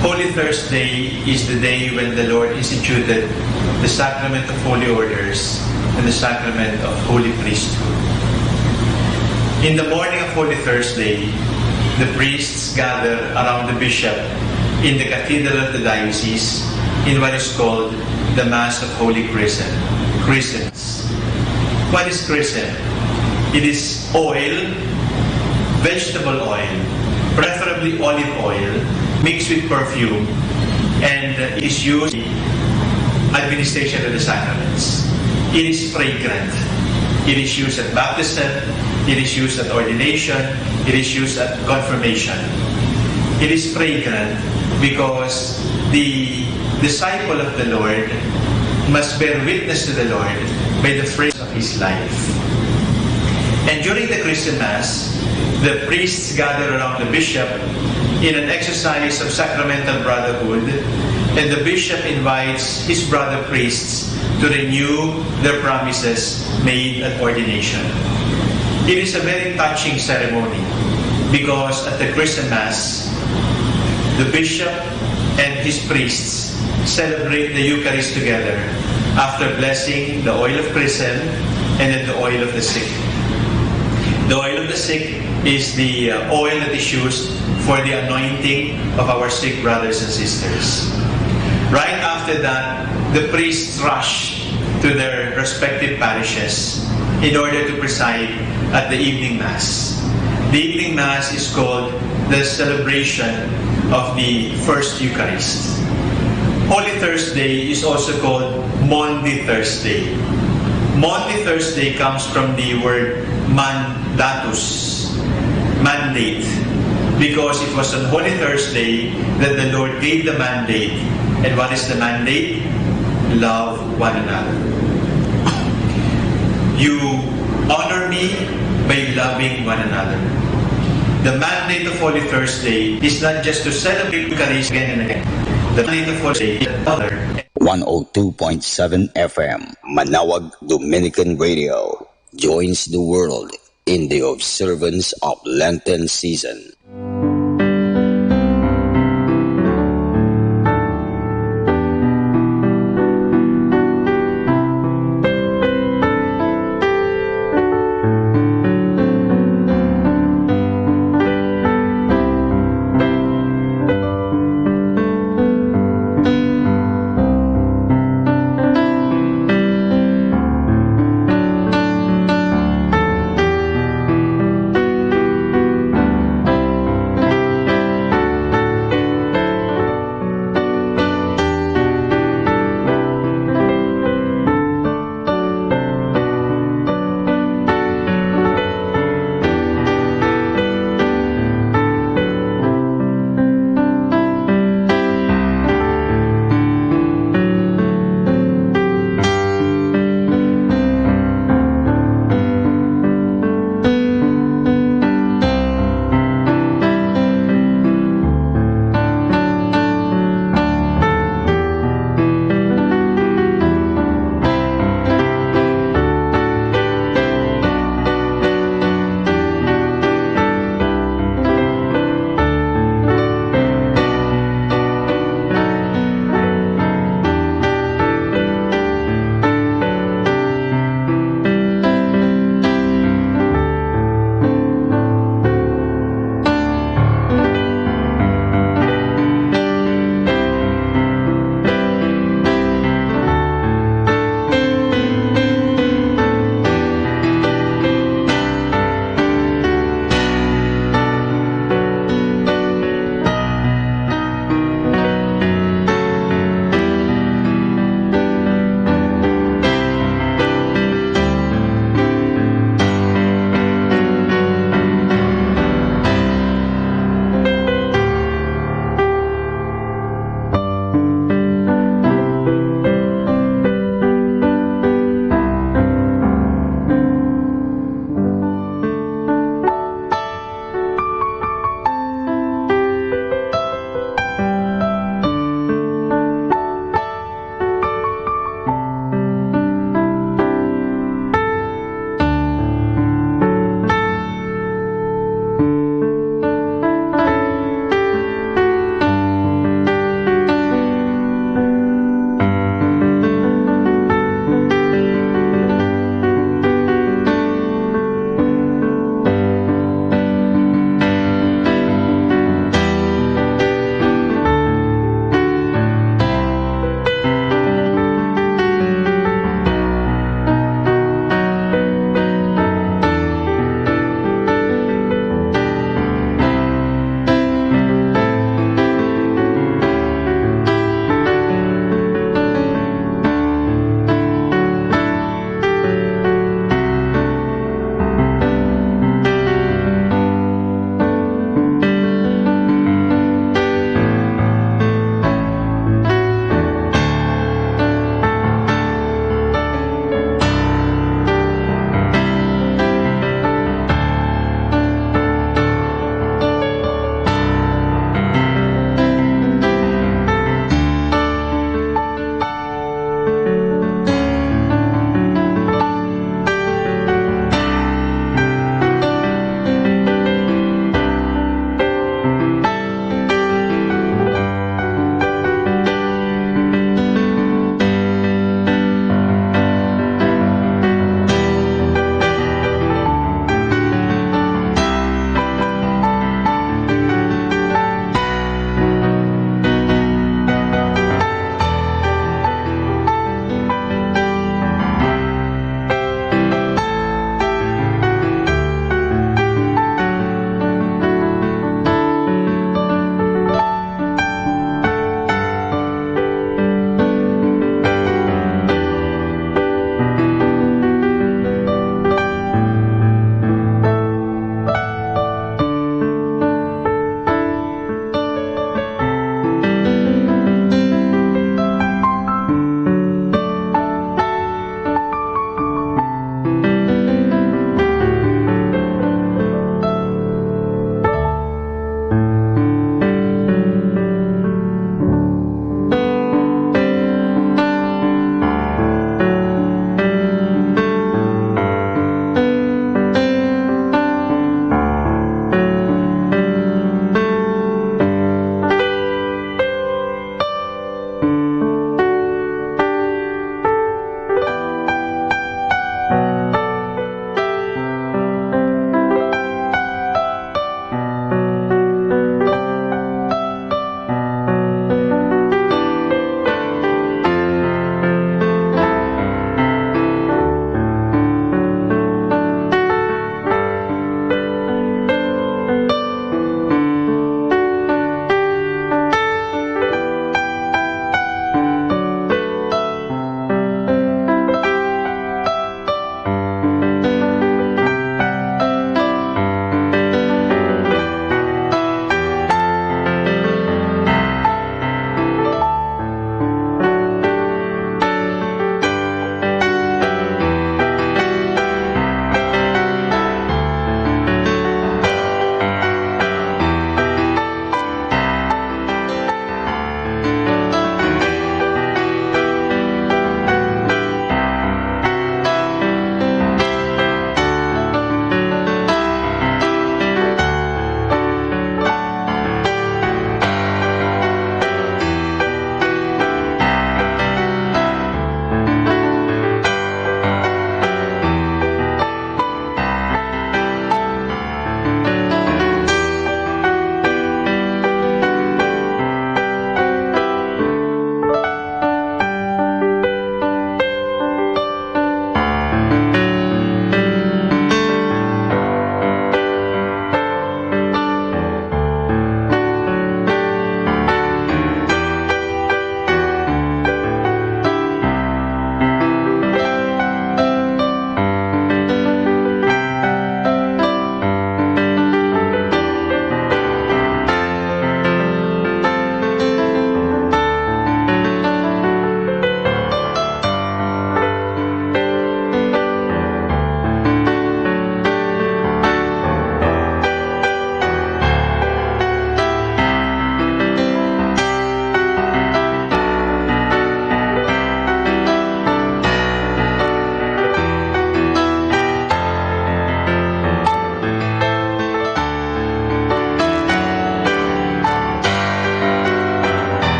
Holy Thursday is the day when the Lord instituted the sacrament of holy orders and the sacrament of holy priesthood. In the morning of Holy Thursday, the priests gather around the bishop in the cathedral of the diocese in what is called the Mass of Holy Chrisms. What is chrism? It is oil, vegetable oil, preferably olive oil, mixed with perfume, and it is used in administration of the sacraments. It is fragrant. It is used at baptism, it is used at ordination, it is used at confirmation. It is fragrant because the disciple of the Lord must bear witness to the Lord by the fragrance of his life. And during the Christian Mass, the priests gather around the bishop in an exercise of sacramental brotherhood, and the bishop invites his brother priests to renew their promises made at ordination. It is a very touching ceremony because at the Christian Mass, the bishop and his priests celebrate the Eucharist together after blessing the oil of chrism and then the oil of the sick. The oil of the sick is the oil that is used for the anointing of our sick brothers and sisters. Right after that, the priests rush to their respective parishes in order to preside at the evening Mass. The evening Mass is called the celebration of the First Eucharist. Holy Thursday is also called Maundy Thursday. Maundy Thursday comes from the word mandatus, mandate, because it was on Holy Thursday that the Lord gave the mandate. And what is the mandate? Love one another. You honor me by loving one another. The mandate of Holy Thursday is not just to celebrate Eucharist again and again. The mandate of Holy Thursday is another. 102.7 FM, Manawag Dominican Radio, joins the world in the observance of Lenten season.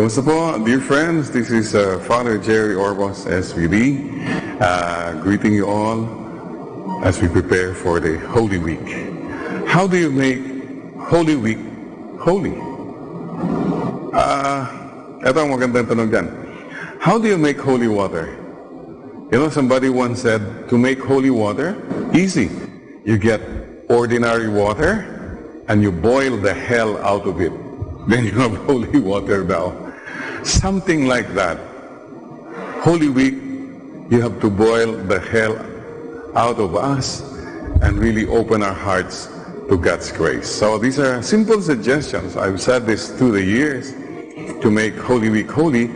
Kumusta po, dear friends? This is Father Jerry Orbos, SVD, greeting you all as we prepare for the Holy Week. How do you make Holy Week holy? Ito ang magandang tanong dyan. How do you make holy water? You know, somebody once said, to make holy water, easy. You get ordinary water and you boil the hell out of it. Then you have holy water now. Something like that. Holy Week, you have to boil the hell out of us and really open our hearts to God's grace. So these are simple suggestions. I've said this through the years. To make Holy Week holy,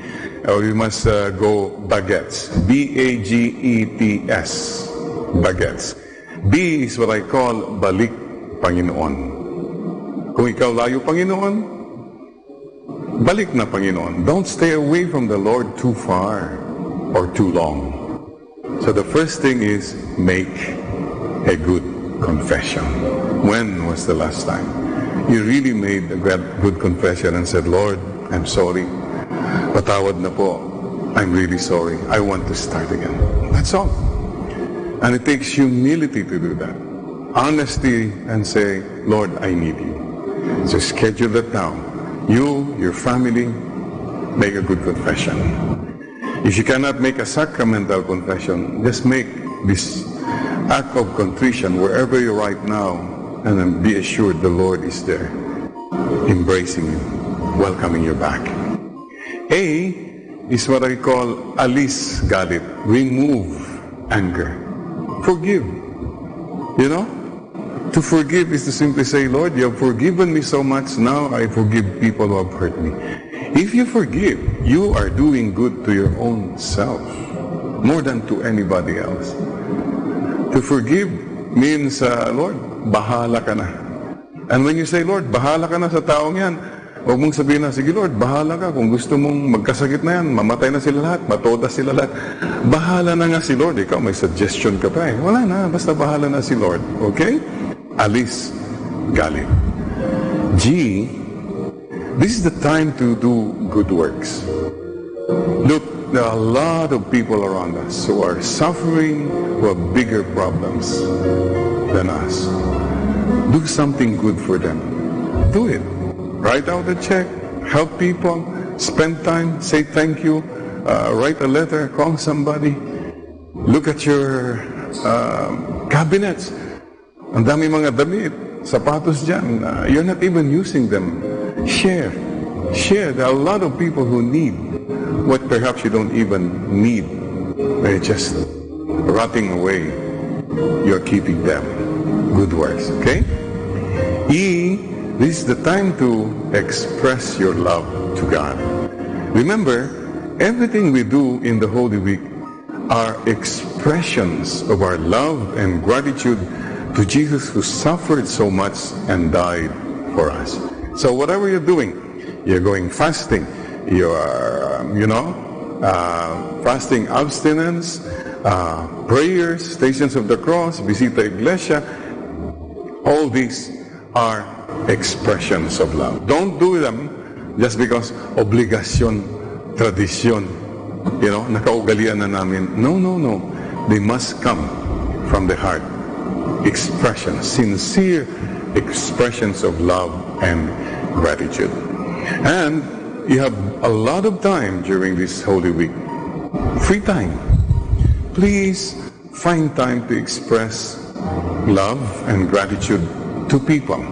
we must go baguettes. B-A-G-E-T-S. Baguettes. B is what I call balik Panginoon. Kung ikaw layo Panginoon, balik na Panginoon. Don't stay away from the Lord too far or too long. So the first thing is make a good confession. When was the last time you really made a good confession and said, Lord, I'm sorry. Patawad na po. I'm really sorry. I want to start again. That's all. And it takes humility to do that. Honesty and say, Lord, I need you. So schedule that down. You, your family, make a good confession. If you cannot make a sacramental confession, just make this act of contrition wherever you're right now, and then be assured the Lord is there, embracing you, welcoming you back. A is what I call alis galit, remove anger, forgive. You know? To forgive is to simply say, Lord, you have forgiven me so much, now I forgive people who have hurt me. If you forgive, you are doing good to your own self, more than to anybody else. To forgive means, Lord, bahala ka na. And when you say, Lord, bahala ka na sa taong yan, huwag mong sabihin na, sige Lord, bahala ka. Kung gusto mong magkasakit na yan, mamatay na sila lahat, matoda sila lahat. Bahala na nga si Lord. Ikaw, may suggestion ka pa eh. Wala na, basta bahala na si Lord. Okay? Alis galit. G, this is the time to do good works. Look, there are a lot of people around us who are suffering, who have bigger problems than us. Do something good for them. Do it. Write out a check, help people, spend time, say thank you, write a letter, call somebody. Look at your cabinets. Ang dami mga damit, sapatos dyan. You're not even using them. Share. Share. There are a lot of people who need what perhaps you don't even need. They're just rotting away. You're keeping them. Good works, okay? E, this is the time to express your love to God. Remember, everything we do in the Holy Week are expressions of our love and gratitude to Jesus who suffered so much and died for us. So whatever you're doing, you're going fasting, you are, fasting abstinence, prayers, Stations of the Cross, Visita Iglesia, all these are expressions of love. Don't do them just because obligasyon, tradisyon, nakaugalian na namin. No. They must come from the heart. Expressions, sincere expressions of love and gratitude. And you have a lot of time during this Holy Week. Free time. Please find time to express love and gratitude to people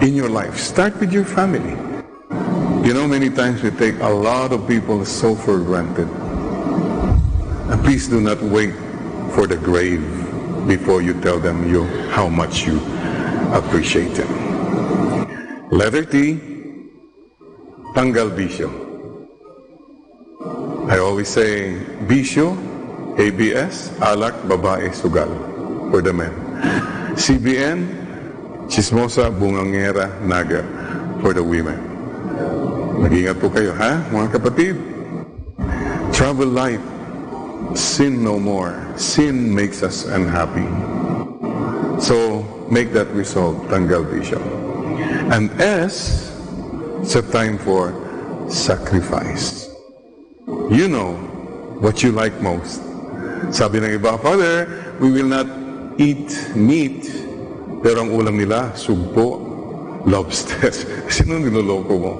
in your life. Start with your family. Many times we take a lot of people so for granted. And please do not wait for the grave before you tell them how much you appreciate them. Letter T, tanggal bisyo. I always say, bisyo, ABS, alak, babae, sugal, for the men. CBN, chismosa, bungangera, naga, for the women. Mag-ingat po kayo, ha, mga kapatid? Travel light. Sin no more. Sin makes us unhappy. So, make that resolve, tanggal bisyo. And S, it's a time for sacrifice. You know what you like most. Sabi ng iba, Father, we will not eat meat. Pero ang ulam nila, sugpo, lobster. Sino niloloko mo?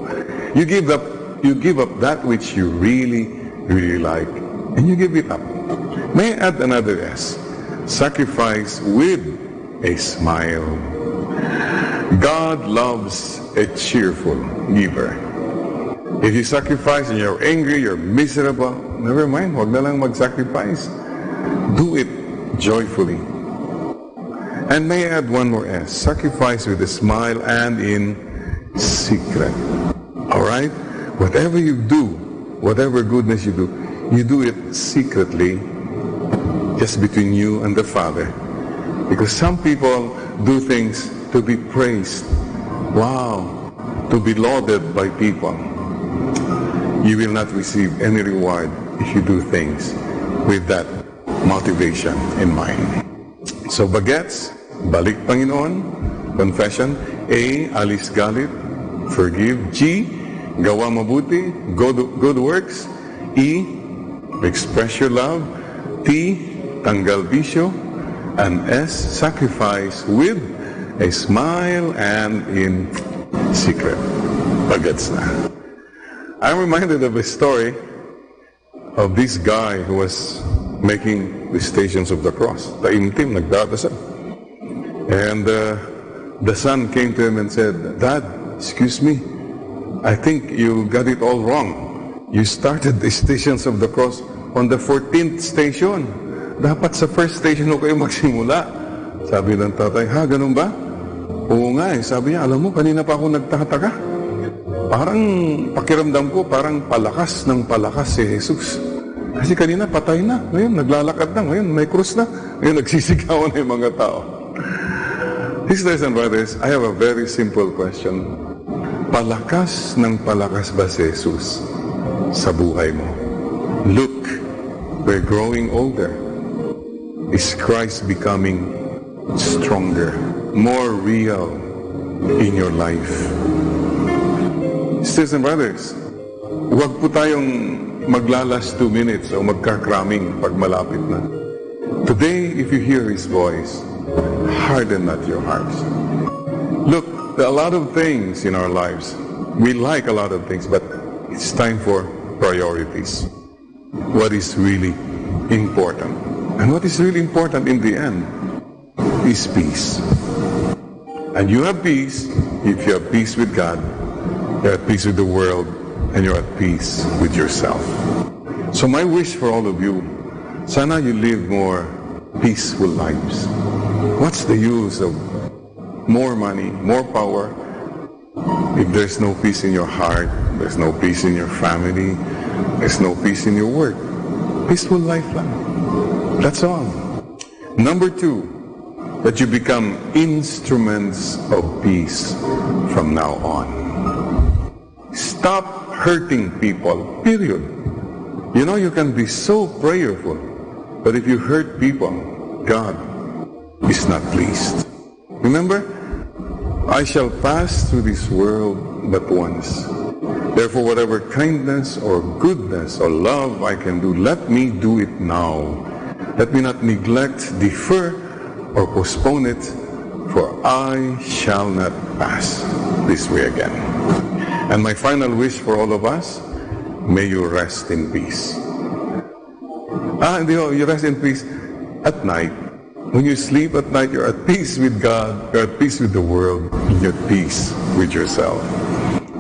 You give up that which you really, really like. And you give it up. May I add another S? Sacrifice with a smile. God loves a cheerful giver. If you sacrifice and you're angry, you're miserable, never mind, huwag na lang mag-sacrifice. Do it joyfully. And may I add one more S, sacrifice with a smile and in secret. Alright? Whatever you do, whatever goodness you do it secretly, just between you and the Father. Because some people do things to be praised. Wow! To be lauded by people. You will not receive any reward if you do things with that motivation in mind. So bagets, balik Panginoon, confession. A, alis galit, forgive. G, gawa mabuti, good works. E, express your love. T, tanggal bisyo. And S, sacrifice with a smile and in secret. Bagets na. I'm reminded of a story of this guy who was making the Stations of the Cross. Taimtim, nagdadasal. And the son came to him and said, Dad, excuse me, I think you got it all wrong. You started the Stations of the Cross on the 14th station. Dapat sa first station ho kayo magsimula. Sabi ng tatay, ha, ganun ba? Oo nga eh. Sabi niya, alam mo, kanina pa ako nagtataka. Parang pakiramdam ko, parang palakas ng palakas si Jesus. Kasi kanina patay na, ngayon naglalakad na, ngayon may krus na, ngayon nagsisigawan na yung mga tao. Sisters and brothers, I have a very simple question. Palakas ng palakas ba si Jesus sa buhay mo? Look, we're growing older. Is Christ becoming stronger, more real in your life? Sisters and brothers, huwag po tayong maglalas 2 minutes o magkakraming pag malapit na. Today, if you hear His voice, harden not your hearts. Look, there are a lot of things in our lives. We like a lot of things, but it's time for priorities. What is really important? And what is really important in the end is peace. And you have peace if you have peace with God, you're at peace with the world, and you're at peace with yourself. So my wish for all of you, sana you live more peaceful lives. What's the use of more money, more power, if there's no peace in your heart, there's no peace in your family, there's no peace in your work? Peaceful life lang. That's all. Number 2, that you become instruments of peace from now on. Stop hurting people, period. You know, you can be so prayerful, but if you hurt people, God is not pleased. Remember, I shall pass through this world but once. Therefore, whatever kindness or goodness or love I can do, let me do it now. Let me not neglect, defer, or postpone it, for I shall not pass this way again. And my final wish for all of us, may you rest in peace. You rest in peace at night. When you sleep at night, you're at peace with God, you're at peace with the world, and you're at peace with yourself.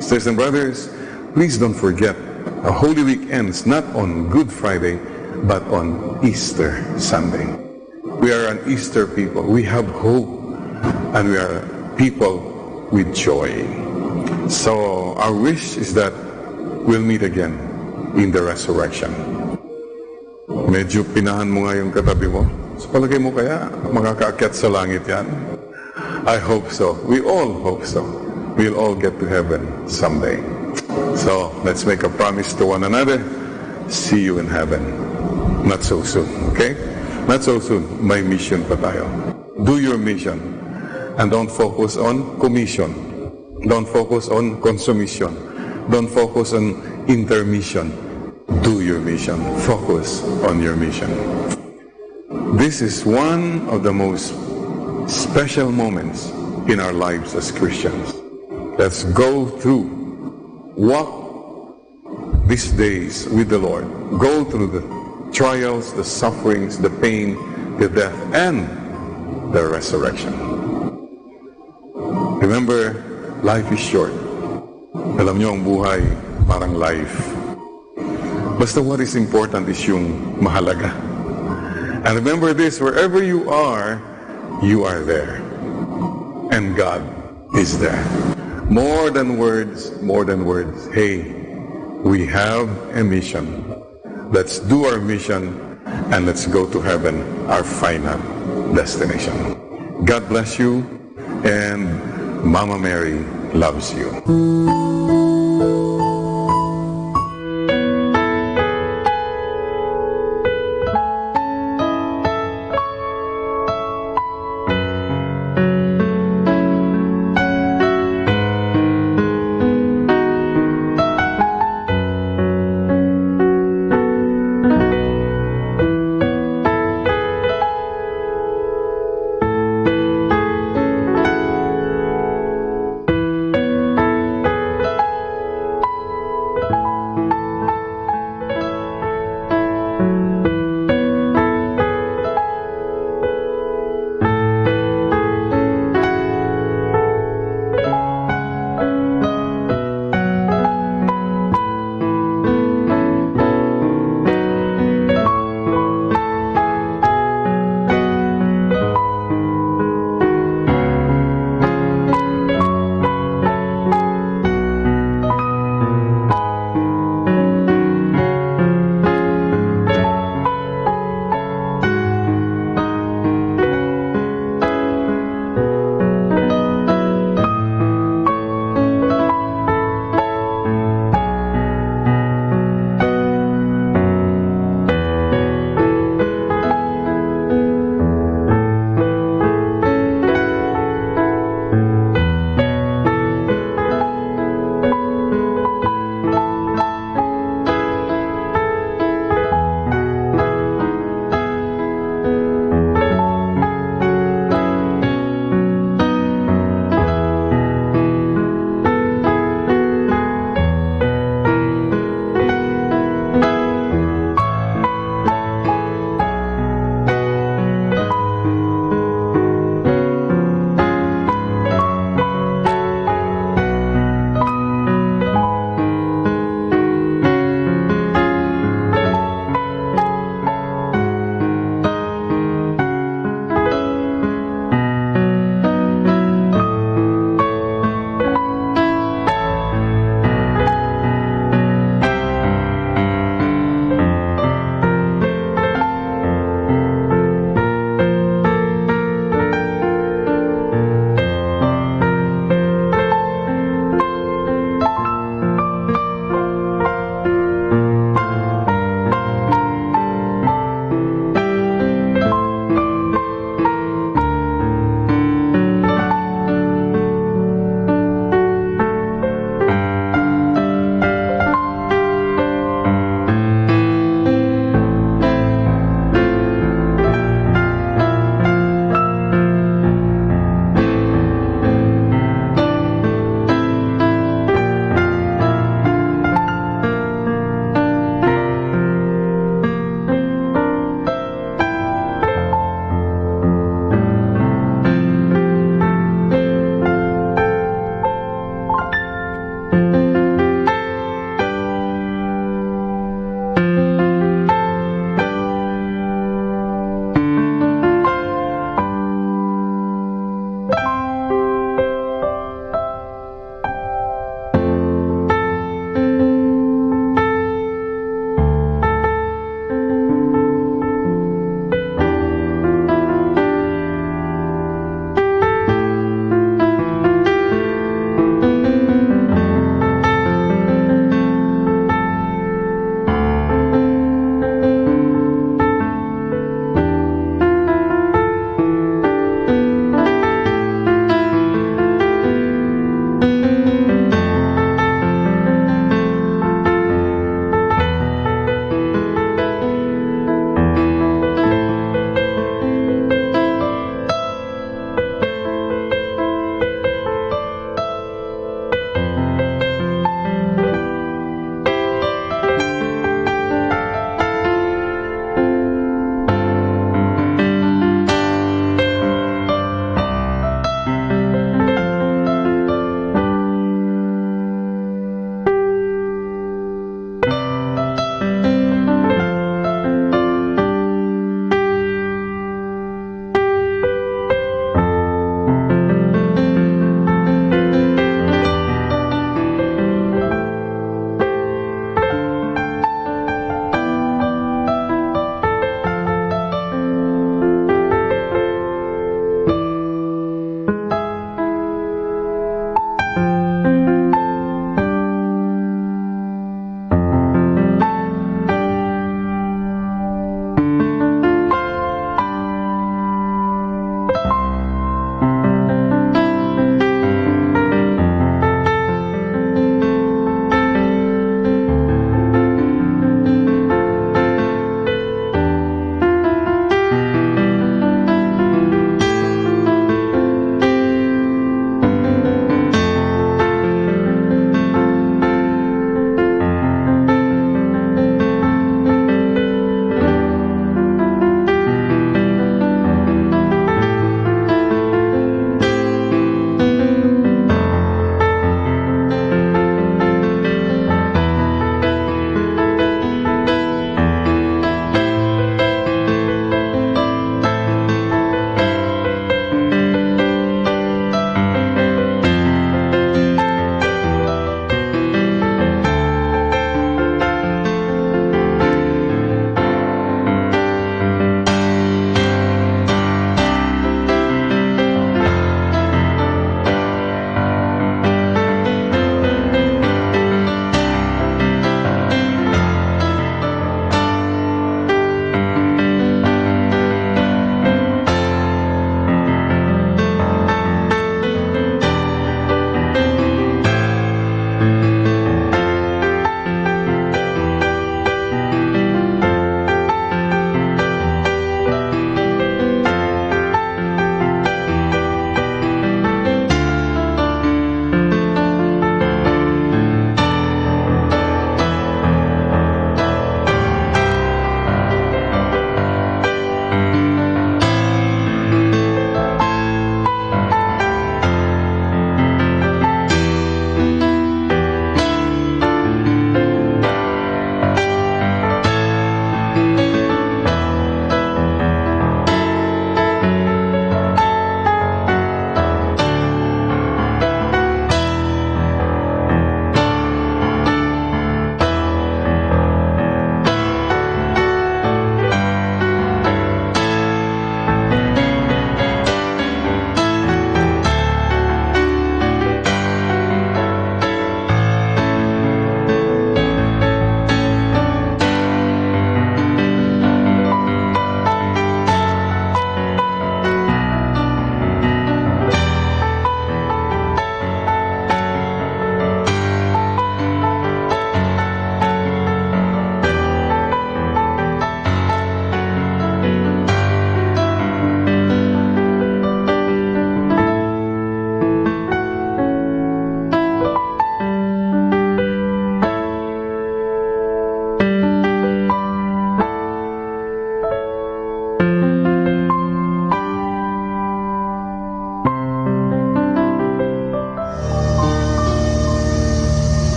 Sisters and brothers, please don't forget, a Holy Week ends not on Good Friday, but on Easter Sunday. We are an Easter people. We have hope, and we are people with joy. So our wish is that we'll meet again in the resurrection. Medyo pinahan mo nga yung katabi mo. Sa palagay mo kaya makakaakyat sa langit yan? I hope so. We all hope so. We'll all get to heaven someday. So let's make a promise to one another. See you in heaven. Not so soon, okay? Not so soon. May mission pa tayo. Do your mission. And don't focus on commission. Don't focus on consummation. Don't focus on intermission. Do your mission. Focus on your mission. This is one of the most special moments in our lives as Christians. Let's go through, walk these days with the Lord. Go through the trials, the sufferings, the pain, the death, and the resurrection. Remember, life is short. Alam niyo, ang buhay parang life. Basta what is important is yung mahalaga. And remember this, wherever you are there. And God is there. More than words, more than words. Hey, we have a mission. Let's do our mission and let's go to heaven, our final destination. God bless you, and Mama Mary loves you.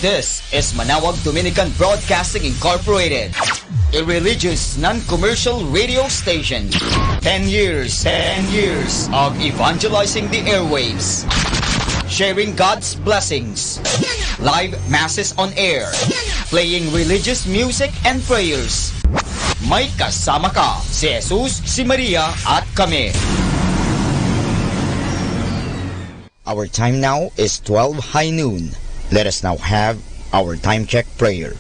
This is Manawag Dominican Broadcasting Incorporated, a religious non-commercial radio station. 10 years of evangelizing the airwaves, sharing God's blessings, live masses on air, playing religious music and prayers. May kasama ka, si Jesus, si Maria at kami. Our time now is 12 high noon. Let us now have our time check prayer.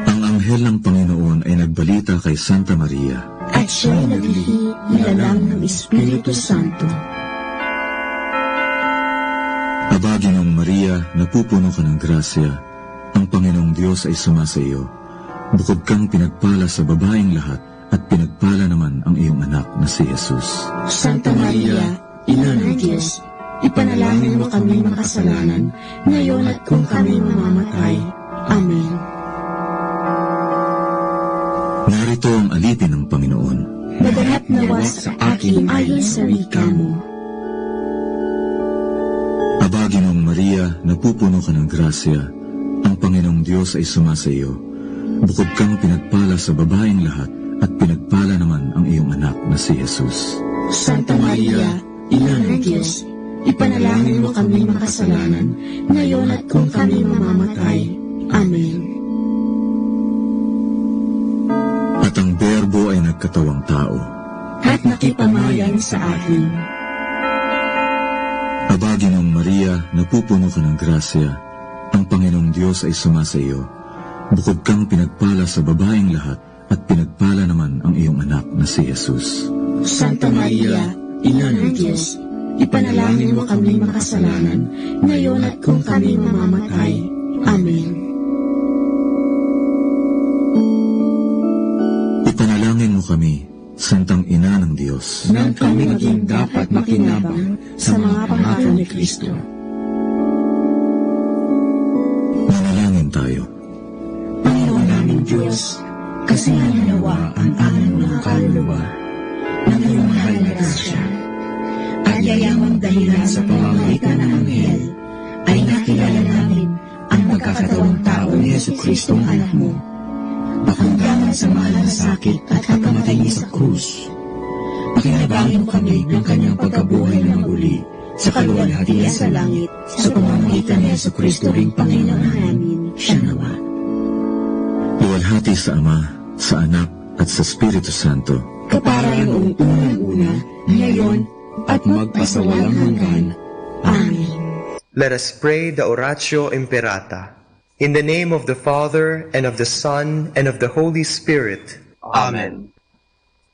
Ang anghel ng Panginoon ay nagbalita kay Santa Maria. At siya'y naglihi nilalang ng Espiritu Santo. Aba, Ginoong Maria, napupuno ka ng grasya. Ang Panginoong Diyos ay sumasa iyo. Bukod kang pinagpala sa babaeng lahat, at pinagpala naman ang iyong anak na si Jesus. Santa Maria, Ina ng Diyos, ipanalangin mo kami makasalanan, ngayon at kung kami mamamatay. Amen. Narito ang alipin ng Panginoon. Maganap nawa sa akin ayon sa wika mo. Aba, Ginoong Maria, napupuno ka ng grasya. Ang Panginoong Diyos ay sumasa iyo. Bukod kang pinagpala sa babaeng lahat, at pinagpala naman ang iyong anak na si Jesus. Santa Maria, Ina ng Diyos, ipanalangin mo kami makasalanan, ngayon at kung kami mamamatay. Amen. At ang Berbo ay nagkatawang tao. At nakipamayan sa atin. Aba, Ginoong Maria, napupuno ka ng grasya. Ang Panginoong Diyos ay sumasa iyo. Bukod kang pinagpala sa babaeng lahat, at pinagpala naman ang iyong anak na si Jesus. Santa Maria, Ina ng Diyos, ipanalangin mo kami makasalanan, ngayon at kung kami mamamatay. Amen. Ipanalangin mo kami, Santang Ina ng Diyos, nang kami maging dapat makinabang sa mga pangako ni Kristo. Manalangin tayo. Panginoon naming Diyos, kasi nawa ang aming mga kaluluwa ng iyong mahal na grasya, at yayamang dahilan sa pamamagitan ng anghel, ay nakilala namin ang magkakatawang tao ni Jesucristo ang anak mo, pakundangan sa mahal na sakit at pagkamatay niya sa krus. Pakinabangin mo kami ng kanyang pagkabuhay ng muli sa kaluwalhatian sa langit, sa pamamagitan ni Jesucristo ring Panginoon namin, siya nawa. Luwalhati sa Ama, sa Anak, at sa Espiritu Santo, kapara noong unang-una, ngayon, at magpasawalang hanggan. Amen. Let us pray the Oratio Imperata. In the name of the Father, and of the Son, and of the Holy Spirit. Amen.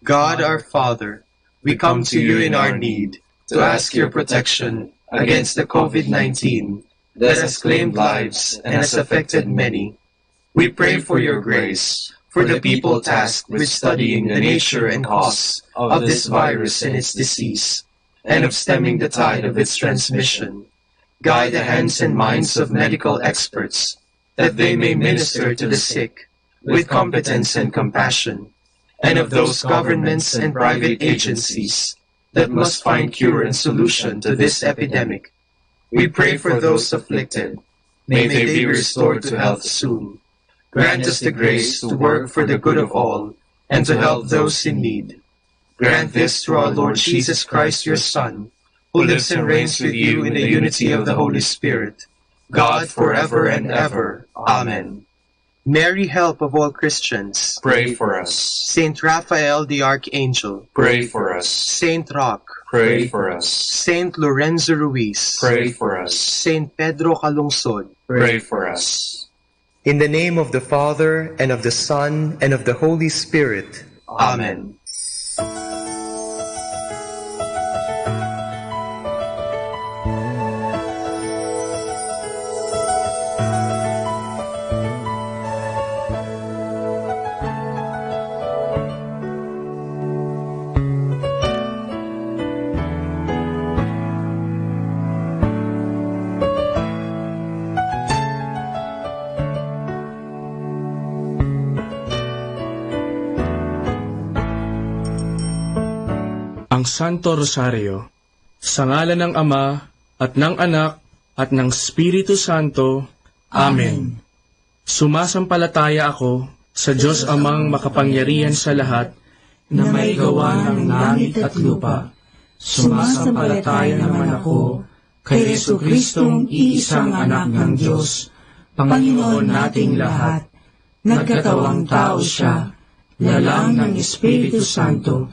God our Father, we come to you in our need to ask your protection against the COVID-19 that has claimed lives and has affected many. We pray for your grace for the people tasked with studying the nature and cause of this virus and its disease, and of stemming the tide of its transmission. Guide the hands and minds of medical experts, that they may minister to the sick with competence and compassion, and of those governments and private agencies that must find cure and solution to this epidemic. We pray for those afflicted. May they be restored to health soon. Grant us the grace to work for the good of all, and to help those in need. Grant this through our Lord Jesus Christ, your Son, who lives and reigns with you in the unity of the Holy Spirit, God forever and ever. Amen. Mary, help of all Christians, pray for us. Saint Raphael the Archangel, pray for us. Saint Roch, pray for us. Saint Lorenzo Ruiz, pray for us. Saint Pedro Calungsod, pray for us. In the name of the Father, and of the Son, and of the Holy Spirit. Amen. Ang Santo Rosario Sa ngalan ng Ama, at ng Anak, at ng Espiritu Santo. Amen. Sumasampalataya ako sa Diyos Amang makapangyarihan sa lahat, na may gawa ng langit at lupa. Sumasampalataya naman ako kay Jesucristong iisang anak ng Diyos, Panginoon nating lahat. Nagkatawang tao siya, lalang ng Espiritu Santo,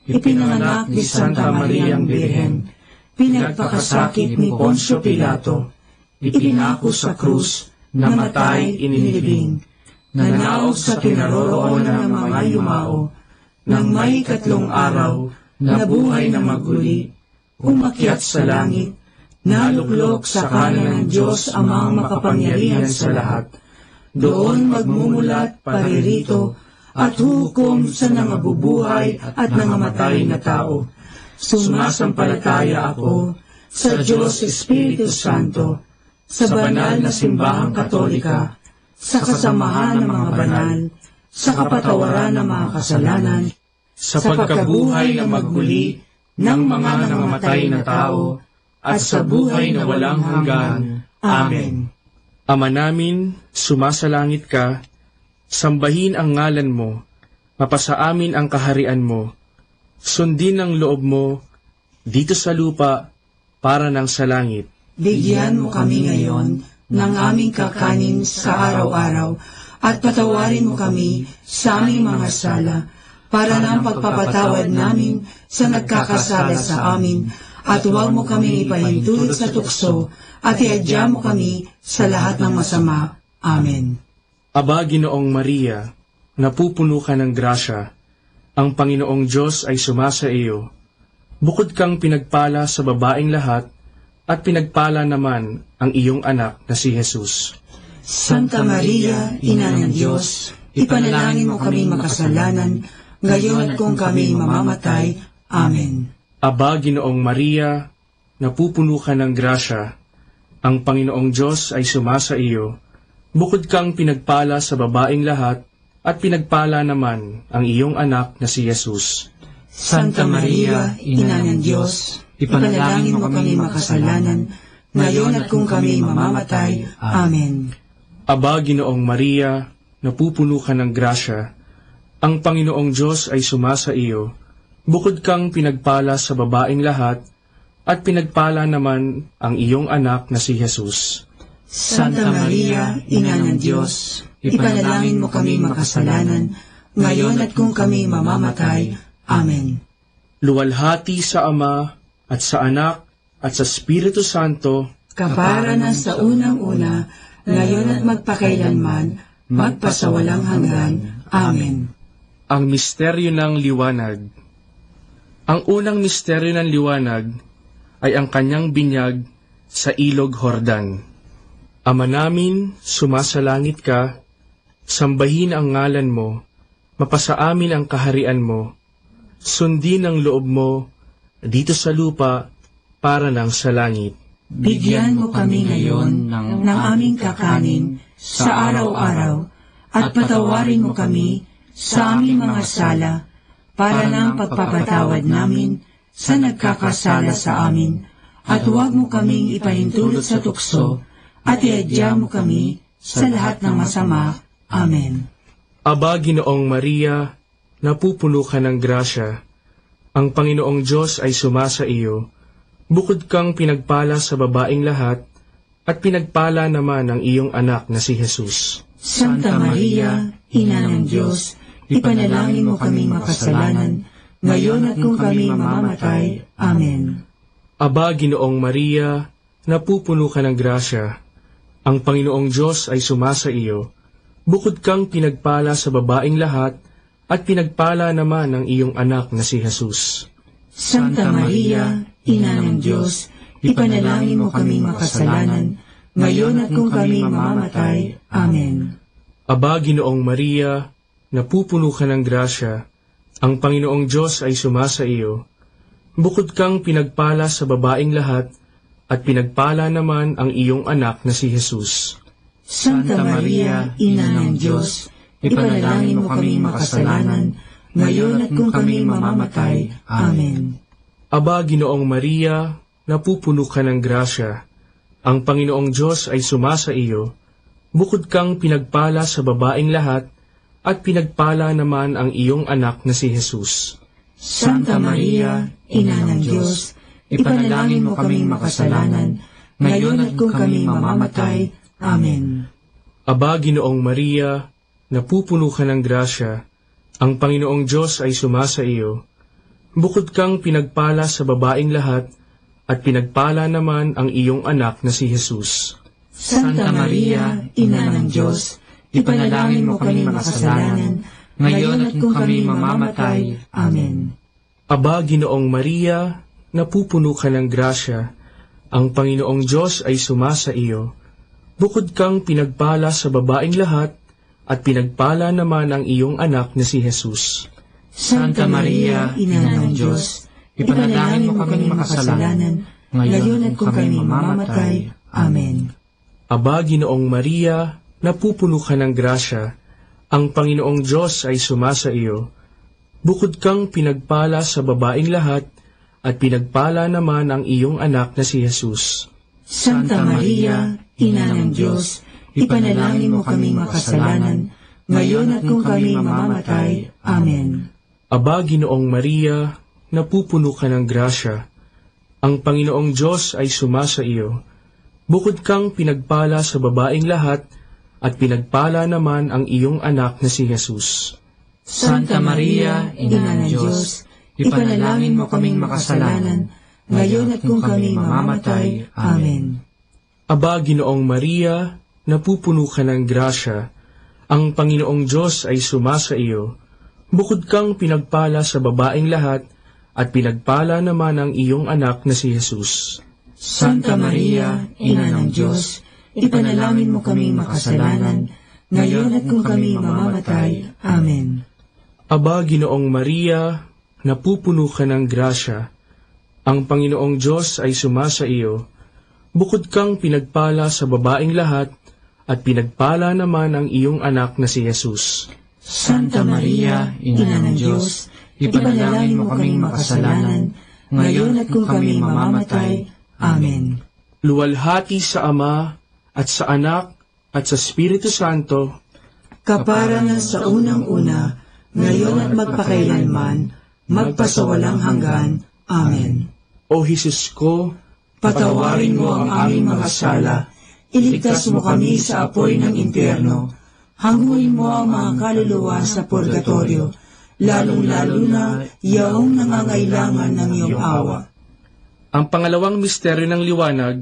ipinanganak ni Santa Mariang Birhen, pinagpakasakit ni Poncio Pilato, ipinako sa krus, namatay, inilibing, nanaog sa kinaroroonan ng mga yumao, nang may 3 araw, nabuhay na maguli, umakyat sa langit, naluklok sa kanan ng Diyos Amang makapangyarihan sa lahat. Doon magmumulat paririto at hukom sa nangabubuhay at nangamatay na tao. Sumasampalataya ako sa Diyos Espiritu Santo, sa banal na simbahang katolika, sa kasamahan ng mga banal, sa kapatawaran ng mga kasalanan, sa pagkabuhay na magmuli ng mga nangamatay na tao, at sa buhay na walang hanggan. Amen. Ama namin, sumasalangit ka, sambahin ang ngalan mo, mapasa amin ang kaharian mo, sundin ang loob mo, dito sa lupa, para ng sa langit. Bigyan mo kami ngayon ng aming kakanin sa araw-araw, at patawarin mo kami sa aming mga sala, para ng pagpapatawad namin sa nagkakasala sa amin, at huwag mo kami ipahintulot sa tukso, at iadya mo kami sa lahat ng masama. Amen. Aba, Ginoong Maria, napupuno ka ng grasya, ang Panginoong Diyos ay sumasa iyo. Bukod kang pinagpala sa babaeng lahat, at pinagpala naman ang iyong anak na si Jesus. Santa Maria, Ina ng Diyos, ipanalangin mo kami makasalanan, ngayon at kung kami mamamatay. Amen. Aba, Ginoong Maria, napupuno ka ng grasya, ang Panginoong Diyos ay sumasa iyo. Bukod kang pinagpala sa babaeng lahat, at pinagpala naman ang iyong anak na si Jesus. Santa Maria, Ina ng Diyos, ipanalangin mo kami makasalanan, ngayon at kung kami mamamatay. Amen. Aba, Ginoong Maria, napupuno ka ng grasya, ang Panginoong Diyos ay sumasa iyo. Bukod kang pinagpala sa babaeng lahat, at pinagpala naman ang iyong anak na si Jesus. Santa Maria, Ina ng Diyos, ipanalangin mo kami makasalanan, ngayon at kung kami mamamatay. Amen. Luwalhati sa Ama, at sa Anak, at sa Espiritu Santo, kapara na sa unang-una, ngayon at magpakailanman, magpasawalang hanggan. Amen. Ang misteryo ng liwanag. Ang unang misteryo ng liwanag ay ang kanyang binyag sa ilog Jordan. Ama namin, sumasalangit ka, sambahin ang ngalan mo, mapasa amin ang kaharian mo, sundin ang loob mo, dito sa lupa, para ng sa langit. Bigyan mo kami ngayon ng aming kakanin sa araw-araw, at patawarin mo kami sa aming mga sala, para ng pagpapatawad namin sa nagkakasala sa amin, at huwag mo kaming ipahintulot sa tukso, at iadya mo kami sa lahat ng masama. Amen. Aba, Ginoong Maria, napupuno ka ng grasya, ang Panginoong Diyos ay sumasa iyo. Bukod kang pinagpala sa babaeng lahat, at pinagpala naman ang iyong anak na si Jesus. Santa Maria, Ina ng Diyos, ipanalangin mo kami makasalanan, ngayon at kung kami mamamatay. Amen. Aba, Ginoong Maria, napupuno ka ng grasya, ang Panginoong Diyos ay sumasa iyo. Bukod kang pinagpala sa babaeng lahat, at pinagpala naman ang iyong anak na si Jesus. Santa Maria, Ina ng Diyos, ipanalangin mo kami makasalanan, ngayon at kung kami mamamatay. Amen. Aba, Ginoong Maria, napupuno ka ng grasya, ang Panginoong Diyos ay sumasa iyo. Bukod kang pinagpala sa babaeng lahat, at pinagpala naman ang iyong anak na si Jesus. Santa Maria, Ina ng Diyos, ipanalangin mo kami makasalanan, ngayon at kung kami mamamatay. Amen. Aba, Ginoong Maria, napupuno ka ng grasya. Ang Panginoong Diyos ay sumasa iyo. Bukod kang pinagpala sa babaeng lahat, at pinagpala naman ang iyong anak na si Jesus. Santa Maria, Ina ng Diyos, ipanalangin mo kaming makasalanan, ngayon at kung kami mamamatay. Amen. Aba, Ginoong Maria, napupuno ka ng grasya. Ang Panginoong Diyos ay sumasa iyo. Bukod kang pinagpala sa babaeng lahat, at pinagpala naman ang iyong anak na si Jesus. Santa Maria, Ina ng Diyos, ipanalangin mo kami makasalanan, ngayon at kung kami mamamatay. Amen. Aba, Ginoong Maria, napupuno ka ng grasya. Ang Panginoong Diyos ay sumasa iyo. Bukod kang pinagpala sa babaeng lahat, at pinagpala naman ang iyong anak na si Jesus. Santa Maria, Ina ng Diyos, ipanalangin mo kami makasalanan, ngayon at kung kami mamamatay. Amen. Aba, Ginoong Maria, napupuno ka ng grasya. Ang Panginoong Diyos ay sumasa iyo. Bukod kang pinagpala sa babaeng lahat, at pinagpala naman ang iyong anak na si Jesus. Santa Maria, Ina ng Diyos, ipanalangin mo kami makasalanan, ngayon at kung kami mamamatay. Amen. Aba, Ginoong Maria, napupuno ka ng grasya. Ang Panginoong Diyos ay sumasa iyo. Bukod kang pinagpala sa babaeng lahat, at pinagpala naman ang iyong anak na si Jesus. Santa Maria, Ina ng Diyos, ipanalangin mo kaming makasalanan, ngayon at kung kami mamamatay. Amen. Aba, Ginoong Maria, napupuno ka ng grasya. Ang Panginoong Diyos ay sumasa iyo. Bukod kang pinagpala sa babaeng lahat, at pinagpala naman ang iyong anak na si Jesus. Santa Maria, Ina ng Diyos, ipanalangin mo kaming makasalanan, ngayon at kung kami mamamatay. Amen. Aba, Ginoong Maria, napupuno ka ng grasya. Ang Panginoong Diyos ay sumasa iyo. Bukod kang pinagpala sa babaeng lahat, at pinagpala naman ang iyong anak na si Jesus. Santa Maria, Ina ng Diyos, ipanalangin mo kaming makasalanan, ngayon at kung kami mamamatay. Amen. Luwalhati sa Ama, at sa Anak, at sa Espiritu Santo, kaparangan sa unang-una, ngayon at magpakailanman, magpasawalang hanggan. Amen. O Jesus ko, patawarin mo ang aming mga sala, iligtas mo kami sa apoy ng impyerno, hanguin mo ang mga kaluluwa sa purgatorio, lalong-lalo na yaong nangangailangan ng iyong awa. Ang pangalawang misteryo ng liwanag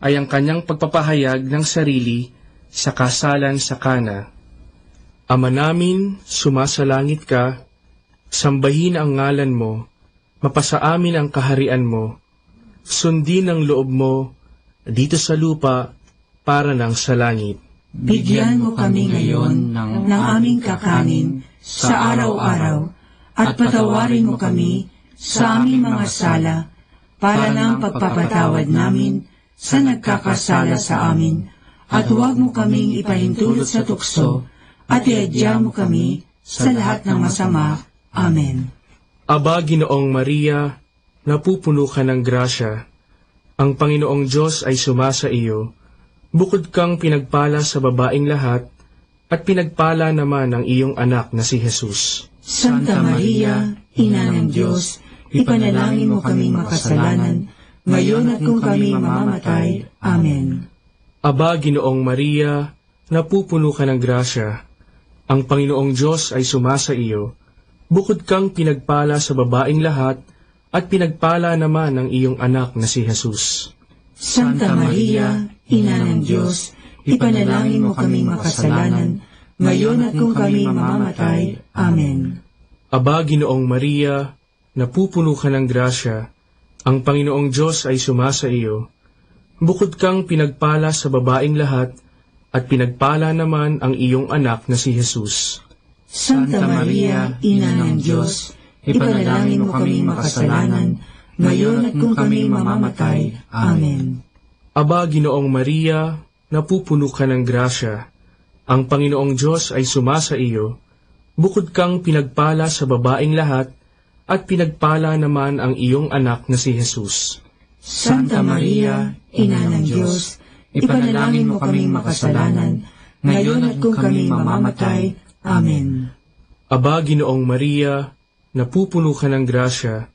ay ang kanyang pagpapahayag ng sarili sa kasalan sa Kana. Ama namin, sumasalangit ka, sambahin ang ngalan mo, mapasa amin ang kaharian mo, sundin ang loob mo dito sa lupa para nang sa langit. Bigyan mo kami ngayon ng aming kakanin sa araw-araw, at patawarin mo kami sa aming mga sala, para ng pagpapatawad namin sa nagkakasala sa amin, at huwag mo kaming ipahintulot sa tukso, at iadya mo kami sa lahat ng masama. Amen. Aba, Ginoong Maria, napupuno ka ng grasya. Ang Panginoong Diyos ay sumasa iyo. Bukod kang pinagpala sa babaeng lahat, at pinagpala naman ang iyong anak na si Jesus. Santa Maria, Ina ng Diyos, ipanalangin mo kaming makasalanan, ngayon at kung kami mamamatay. Amen. Aba, Ginoong Maria, napupuno ka ng grasya. Ang Panginoong Diyos ay sumasa iyo. Bukod kang pinagpala sa babaeng lahat, at pinagpala naman ang iyong anak na si Jesus. Santa Maria, Ina ng Diyos, ipanalangin mo kaming makasalanan, ngayon at kung kami mamamatay. Amen. Aba, Ginoong Maria, napupuno ka ng grasya. Ang Panginoong Diyos ay sumasa iyo. Bukod kang pinagpala sa babaeng lahat, at pinagpala naman ang iyong anak na si Jesus. Santa Maria, Ina ng Diyos, ipanalangin mo kaming makasalanan, ngayon at kung kami mamamatay. Amen. Aba, Ginoong Maria, napupuno ka ng grasya. Ang Panginoong Diyos ay sumasa iyo. Bukod kang pinagpala sa babaeng lahat, at pinagpala naman ang iyong anak na si Jesus. Santa Maria, Ina ng Diyos, ipanalangin mo kaming makasalanan, ngayon at kung kami mamamatay. Amen. Aba, Ginoong Maria, napupuno ka ng grasya,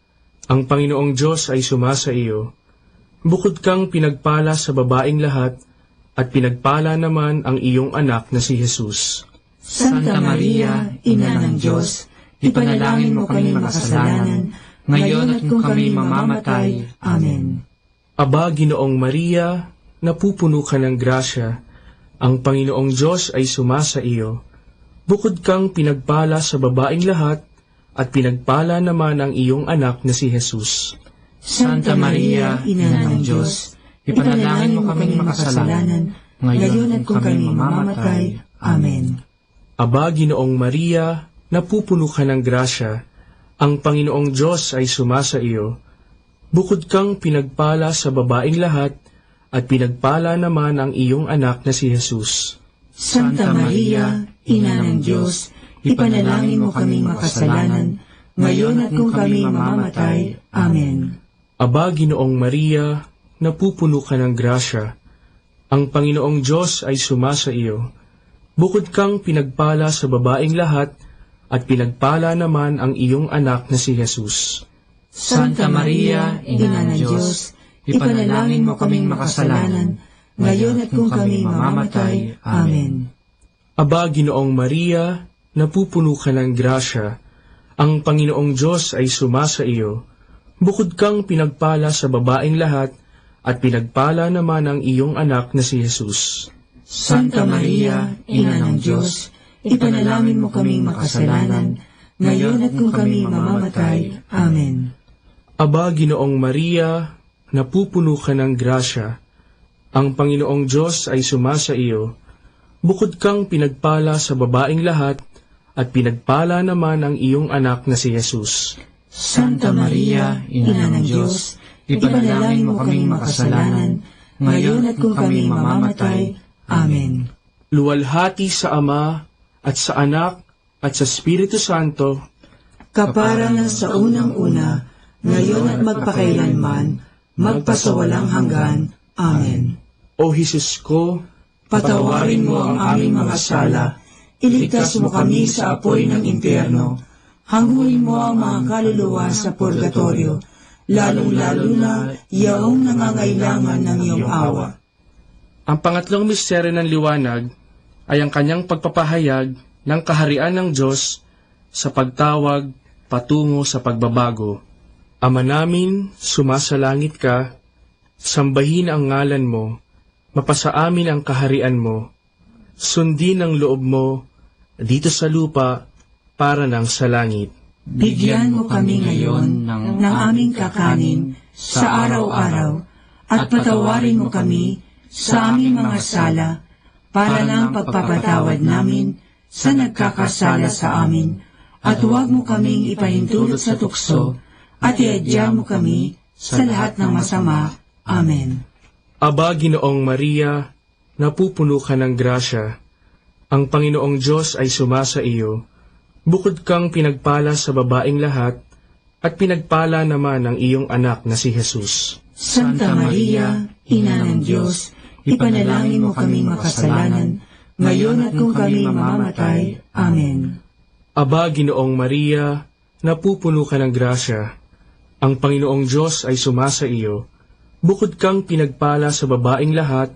ang Panginoong Diyos ay sumasa iyo. Bukod kang pinagpala sa babaeng lahat, at pinagpala naman ang iyong anak na si Jesus. Santa Maria, Ina ng Diyos, ipanalangin mo kami makasalanan, ngayon at kung kami mamamatay. Amen. Aba, Ginoong Maria, napupuno ka ng grasya, ang Panginoong Diyos ay sumasa iyo. Bukod kang pinagpala sa babaeng lahat, at pinagpala naman ang iyong anak na si Jesus. Santa Maria, Ina ng Diyos, ipanalangin mo kami makasalanan, ngayon at kung kami mamamatay. Amen. Aba, Ginoong Maria, napupuno ka ng grasya, ang Panginoong Diyos ay sumasa iyo. Bukod kang pinagpala sa babaeng lahat, at pinagpala naman ang iyong anak na si Jesus. Santa Maria, Ina ng Diyos, ipanalangin mo kaming makasalanan, ngayon at kung kami mamamatay. Amen. Aba, Ginoong Maria, napupuno ka ng grasya, ang Panginoong Diyos ay sumasa iyo. Bukod kang pinagpala sa babaeng lahat, at pinagpala naman ang iyong anak na si Jesus. Santa Maria, Ina ng Diyos, ipanalangin mo kaming makasalanan, ngayon at kung kami mamamatay. Amen. Aba, Ginoong Maria, napupuno ka ng grasya, ang Panginoong Diyos ay sumasa iyo. Bukod kang pinagpala sa babaeng lahat, at pinagpala naman ang iyong anak na si Jesus. Santa Maria, Ina ng Diyos, ipanalangin mo kaming makasalanan, ngayon at kung kami mamamatay. Amen. Aba, Ginoong Maria, napupuno ka ng grasya, ang Panginoong Diyos ay sumasa iyo. Bukod kang pinagpala sa babaeng lahat, at pinagpala naman ang iyong anak na si Jesus. Santa Maria, Ina ng Diyos, ipanalangin mo kaming makasalanan, ngayon at kung kami mamamatay. Amen. Luwalhati sa Ama, at sa Anak, at sa Espiritu Santo, kaparangan sa unang-una, ngayon at magpakailanman, magpasawalang hanggan. Amen. O Jesus ko, patawarin mo ang aming mga sala, iligtas mo kami sa apoy ng impyerno, hanguin mo ang mga kaluluwa sa purgatorio, lalong-lalo na yaong nangangailangan ng iyong awa. Ang pangatlong misteryo ng liwanag ay ang kanyang pagpapahayag ng kaharian ng Diyos sa pagtawag patungo sa pagbabago. Ama namin, sumasalangit ka, sambahin ang ngalan mo, mapasa amin ang kaharian mo, sundin ang loob mo dito sa lupa para ng sa langit. Bigyan mo kami ngayon ng aming kakanin sa araw-araw, at patawarin mo kami sa aming mga sala, para ng pagpapatawad namin sa nagkakasala sa amin, at huwag mo kaming ipahintulot sa tukso, at iadya mo kami sa lahat ng masama. Amen. Aba, Ginoong Maria, napupuno ka ng grasya, ang Panginoong Diyos ay sumasa iyo. Bukod kang pinagpala sa babaeng lahat, at pinagpala naman ang iyong anak na si Jesus. Santa Maria, Ina ng Diyos, ipanalangin mo kaming makasalanan, ngayon at kung kami mamamatay. Amen. Aba, Ginoong Maria, napupuno ka ng grasya, ang Panginoong Diyos ay sumasa iyo. Bukod kang pinagpala sa babaeng lahat,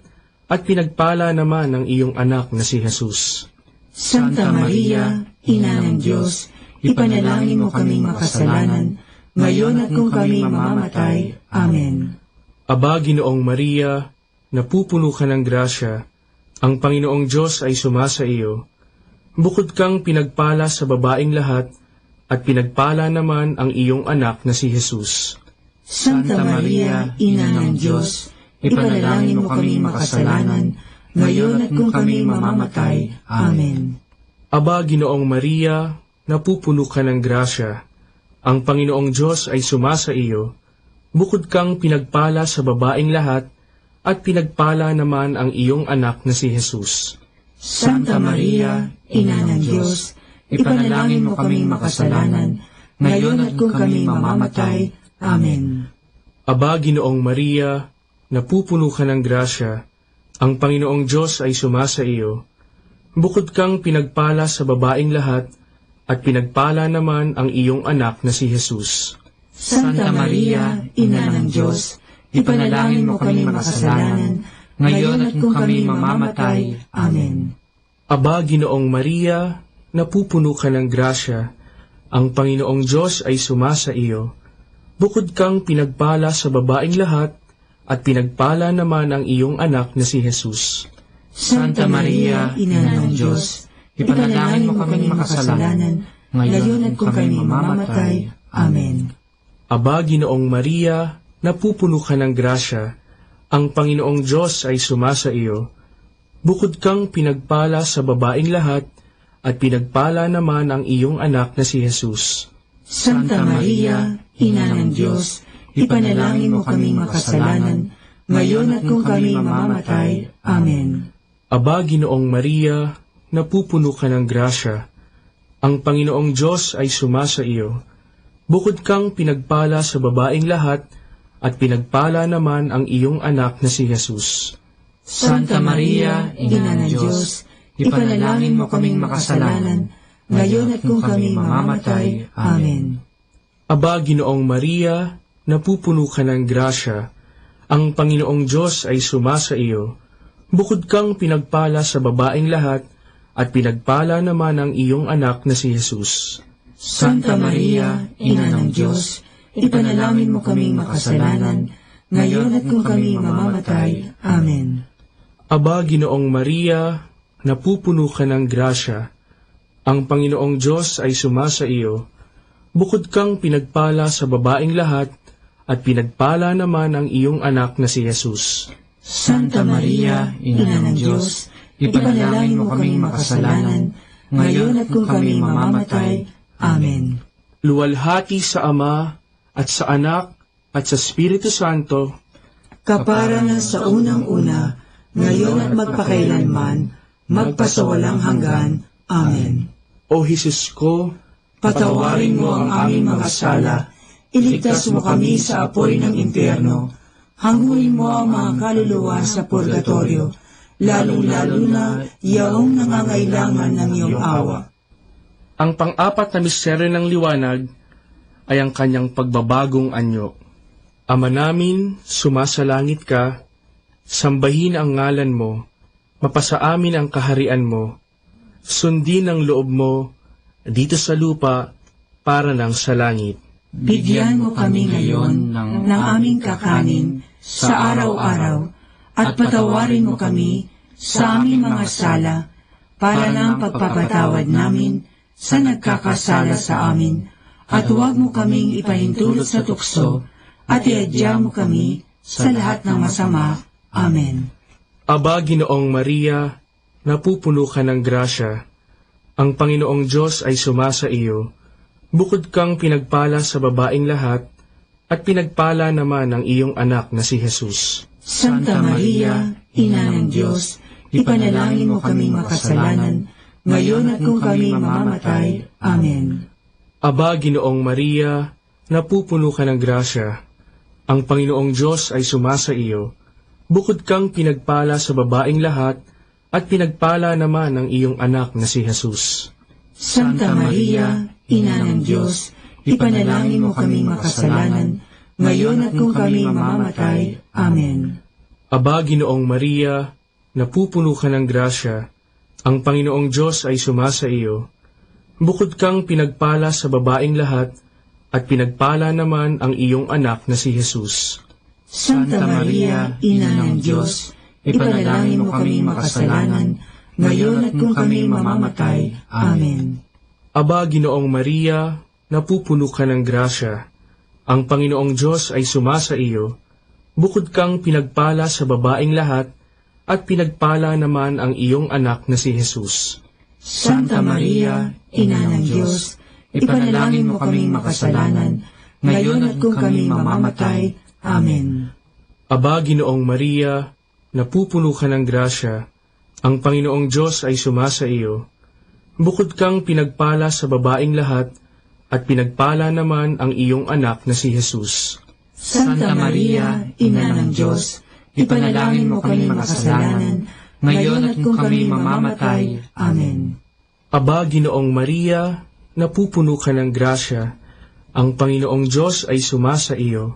at pinagpala naman ang iyong anak na si Jesus. Santa Maria, Ina ng Diyos, ipanalangin mo kaming makasalanan, ngayon at kung kami mamamatay. Amen. Aba, Ginoong Maria, napupuno ka ng grasya, ang Panginoong Diyos ay sumasa iyo. Bukod kang pinagpala sa babaeng lahat, at pinagpala naman ang iyong anak na si Jesus. Santa Maria, Ina ng Diyos, ipanalangin mo kaming makasalanan, ngayon at kung kami mamamatay. Amen. Aba, Ginoong Maria, napupuno ka ng grasya, ang Panginoong Diyos ay sumasa iyo. Bukod kang pinagpala sa babaeng lahat, at pinagpala naman ang iyong anak na si Jesus. Santa Maria, Ina ng Diyos, ipanalangin mo kaming makasalanan, ngayon at kung kami mamamatay. Amen. Aba, Ginoong Maria, napupuno ka ng grasya, ang Panginoong Diyos ay sumasa iyo. Bukod kang pinagpala sa babaeng lahat, at pinagpala naman ang iyong anak na si Jesus. Santa Maria, Ina ng Diyos, ipanalangin mo kami makasalanan, ngayon at kung kami mamamatay. Amen. Aba, Ginoong Maria, napupuno ka ng grasya, ang Panginoong Diyos ay sumasa iyo. Bukod kang pinagpala sa babaeng lahat, at pinagpala naman ang iyong anak na si Jesus. Santa Maria, Ina ng Diyos, ipanalangin mo kami makasalanan, ngayon at kung kami mamamatay. Amen. Aba, Ginoong Maria, napupuno ka ng grasya, ang Panginoong Diyos ay sumasa iyo. Bukod kang pinagpala sa babaeng lahat, at pinagpala naman ang iyong anak na si Jesus. Santa Maria, Ina ng Diyos, ipanalangin mo kaming makasalanan, ngayon at kung kami mamamatay. Amen. Aba, Ginoong Maria, napupuno ka ng grasya, ang Panginoong Diyos ay sumasa iyo. Bukod kang pinagpala sa babaeng lahat, at pinagpala naman ang iyong anak na si Jesus. Santa Maria, Ina ng Diyos, ipanalangin mo kaming makasalanan, ngayon at kung kami mamamatay. Amen. Aba, Ginoong Maria, napupuno ka ng grasya, ang Panginoong Diyos ay sumasa iyo. Bukod kang pinagpala sa babaeng lahat, at pinagpala naman ang iyong anak na si Jesus. Santa Maria, Ina ng Diyos, ipanalangin mo kaming makasalanan, ngayon at kung kami mamamatay. Amen. Aba, Ginoong Maria, napupuno ka ng grasya, ang Panginoong Diyos ay sumasa iyo. Bukod kang pinagpala sa babaeng lahat, at pinagpala naman ang iyong anak na si Jesus. Santa Maria, Ina ng Diyos, ipanalangin mo kaming makasalanan, ngayon at kung kami mamamatay. Amen. Luwalhati sa Ama, at sa Anak, at sa Espiritu Santo, kapara na sa unang-una, ngayon at magpakailanman, magpasawalang hanggan. Amen. O Jesus ko, patawarin mo ang aming mga sala, iligtas mo kami sa apoy ng impyerno, hanguin mo ang mga kaluluwa sa purgatorio, lalong-lalo na yaong nangangailangan ng iyong awa. Ang pang-apat na misteryo ng liwanag ay ang kanyang pagbabagong anyo. Ama namin, sumasalangit ka, sambahin ang ngalan mo, mapasa amin ang kaharian mo, sundin ang loob mo, dito sa lupa, para nang sa langit. Bigyan mo kami ngayon ng aming kakanin sa araw-araw, at patawarin mo kami sa aming mga sala, para ng pagpapatawad namin sa nagkakasala sa amin, at huwag mo kaming ipahintulot sa tukso, at iadya mo kami sa lahat ng masama. Amen. Aba, Ginoong Maria, napupuno ka ng grasya, ang Panginoong Diyos ay sumasa iyo. Bukod kang pinagpala sa babaeng lahat, at pinagpala naman ang iyong anak na si Jesus. Santa Maria, Ina ng Diyos, ipanalangin mo kaming makasalanan, ngayon at kung kami mamamatay. Amen. Aba, Ginoong Maria, napupuno ka ng grasya, ang Panginoong Diyos ay sumasa iyo. Bukod kang pinagpala sa babaeng lahat, at pinagpala naman ang iyong anak na si Jesus. Santa Maria, Ina ng Diyos, ipanalangin mo kaming makasalanan, ngayon at kung kami mamamatay. Amen. Aba, Ginoong Maria, napupuno ka ng grasya, ang Panginoong Diyos ay sumasa iyo. Bukod kang pinagpala sa babaeng lahat, at pinagpala naman ang iyong anak na si Jesus. Santa Maria, Ina ng Diyos, ipanalangin mo kaming makasalanan, ngayon at kung kami mamamatay. Amen. Aba, Ginoong Maria, napupuno ka ng grasya, ang Panginoong Diyos ay sumasa iyo. Bukod kang pinagpala sa babaeng lahat, at pinagpala naman ang iyong anak na si Jesus. Santa Maria, Ina ng Diyos, ipanalangin mo kaming makasalanan, ngayon at kung kami mamamatay. Amen. Aba, Ginoong Maria, napupuno ka ng grasya, ang Panginoong Diyos ay sumasa iyo. Bukod kang pinagpala sa babaeng lahat, at pinagpala naman ang iyong anak na si Jesus. Santa Maria, Ina ng Diyos, ipanalangin mo kami makasalanan, ngayon at kung kami mamamatay. Amen. Aba, Ginoong Maria, napupuno ka ng grasya, ang Panginoong Diyos ay sumasa iyo.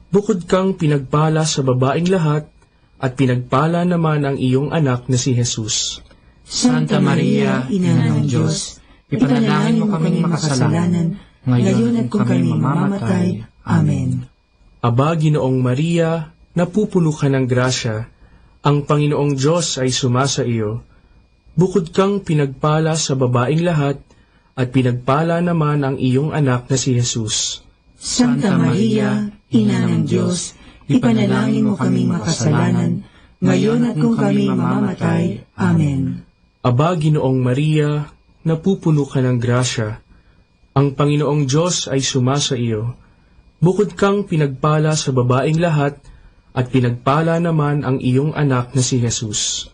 Bukod kang pinagpala sa babaeng lahat, at pinagpala naman ang iyong anak na si Jesus. Santa Maria, Ina ng Diyos, ipanalangin mo kami makasalanan, ngayon at kung kami mamamatay. Amen. Aba, Ginoong Maria, napupuno ka ng grasya, ang Panginoong Diyos ay sumasa iyo. Bukod kang pinagpala sa babaeng lahat, at pinagpala naman ang iyong anak na si Jesus. Santa Maria, Ina ng Diyos, ipanalangin mo kami makasalanan, ngayon at kung kami mamamatay. Amen. Aba, Ginoong Maria, napupuno ka ng grasya, ang Panginoong Diyos ay sumasa iyo. Bukod kang pinagpala sa babaeng lahat, at pinagpala naman ang iyong anak na si Jesus.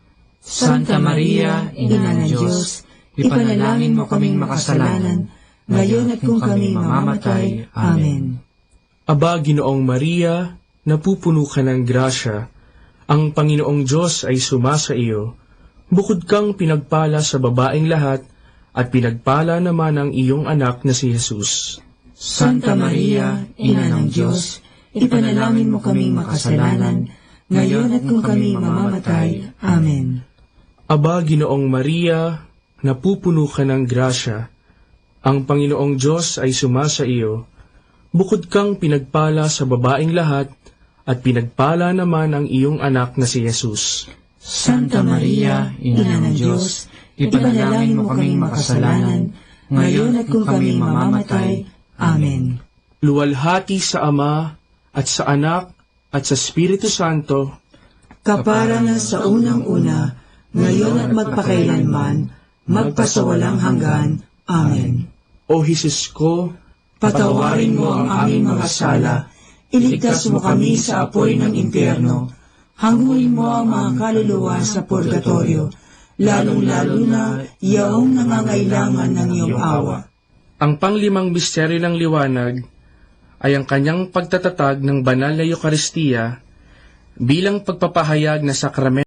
Santa Maria, Ina ng Diyos, ipanalangin mo kaming makasalanan, ngayon at kung kami mamamatay. Amen. Aba, Ginoong Maria, napupuno ka ng grasya, ang Panginoong Diyos ay sumasa iyo. Bukod kang pinagpala sa babaeng lahat, at pinagpala naman ang iyong anak na si Jesus. Santa Maria, Ina ng Diyos, ipanalangin mo kaming makasalanan, ngayon at kung kami mamamatay. Amen. Aba, Ginoong Maria, napupuno ka ng grasya, ang Panginoong Diyos ay sumasa iyo. Bukod kang pinagpala sa babaeng lahat, at pinagpala naman ang iyong anak na si Jesus. Santa Maria, Ina ng Diyos, ipanalangin mo kaming makasalanan, ngayon at kung kami mamamatay. Amen. Luwalhati sa Ama, at sa Anak, at sa Espiritu Santo, kapara na sa unang-una, ngayon at magpakailanman, magpasawalang hanggan. Amen. O Jesus ko, patawarin mo ang aming mga sala, iligtas mo kami sa apoy ng impyerno, hanguin mo ang mga kaluluwa sa purgatorio, lalong-lalo na yaong nangangailangan ng iyong awa. Ang panglimang misteryo ng liwanag ay ang kanyang pagtatatag ng banal na Eucharistia bilang pagpapahayag na sakramento